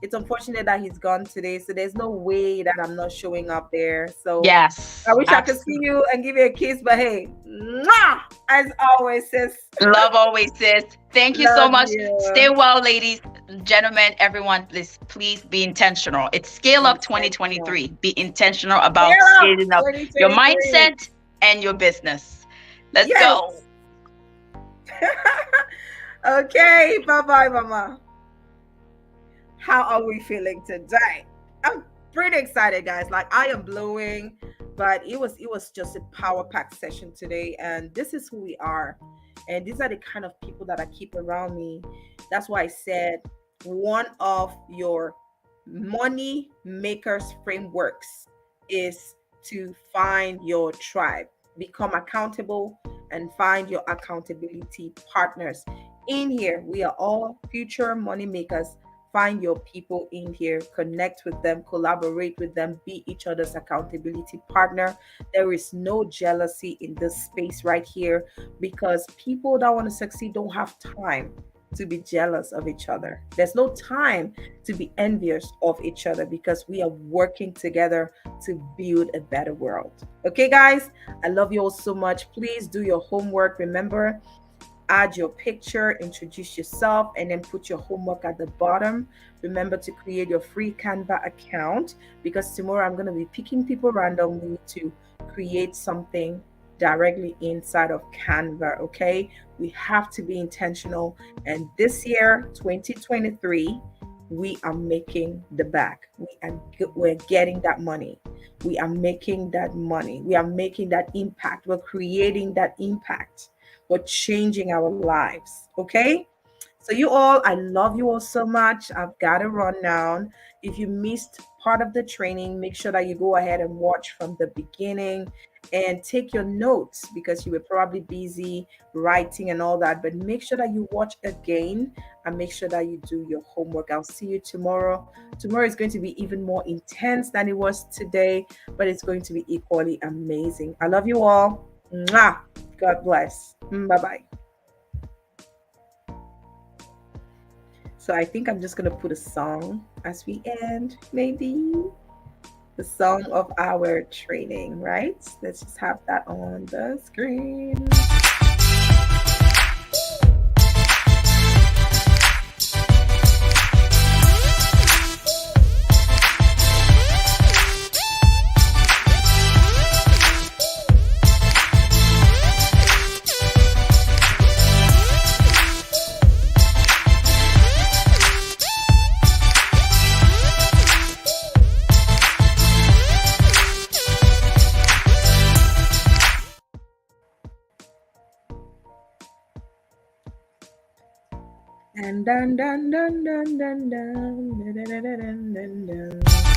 It's unfortunate that he's gone today, so there's no way that I'm not showing up there. So I yes, wish I could see absolutely. you and give you a kiss, but hey, mwah, as always, sis. Love always, sis. Thank you so Love much. Stay you. well, ladies, gentlemen, everyone. Please be intentional. It's Scale Up Intentional. 2023. Be intentional about Scale up scaling up your 2023. mindset and your business. Let's go. Yes. Okay. Bye bye, Mama. How are we feeling today? I'm pretty excited, guys. Like I am blowing, but it was just a power packed session today, and this is who we are, and these are the kind of people that I keep around me. That's why I said one of your money makers frameworks is to find your tribe, become accountable, and find your accountability partners. In here, we are all future money makers. Find your people in here, connect with them, collaborate with them, be each other's accountability partner. There is no jealousy in this space right here because people that want to succeed don't have time to be jealous of each other. There's no time to be envious of each other because we are working together to build a better world. Okay, guys, I love you all so much. Please do your homework. Remember, add your picture, introduce yourself, and then put your homework at the bottom. Remember to create your free Canva account because tomorrow I'm going to be picking people randomly to create something directly inside of Canva. Okay, we have to be intentional, and this year 2023 we are making the back. We're getting that money. We are making that money. We are making that impact. We're creating that impact. We're changing our lives. Okay. So, you all, I love you all so much. I've got to run now. If you missed part of the training, make sure that you go ahead and watch from the beginning and take your notes because you were probably busy writing and all that. But make sure that you watch again and make sure that you do your homework. I'll see you tomorrow. Tomorrow is going to be even more intense than it was today, but it's going to be equally amazing. I love you all. Mwah. God bless. Bye bye. So I think I'm just going to put a song as we end, maybe the song of our training, right? Let's just have that on the screen. And dun dun dun dun dun dun dun dun dun dun dun.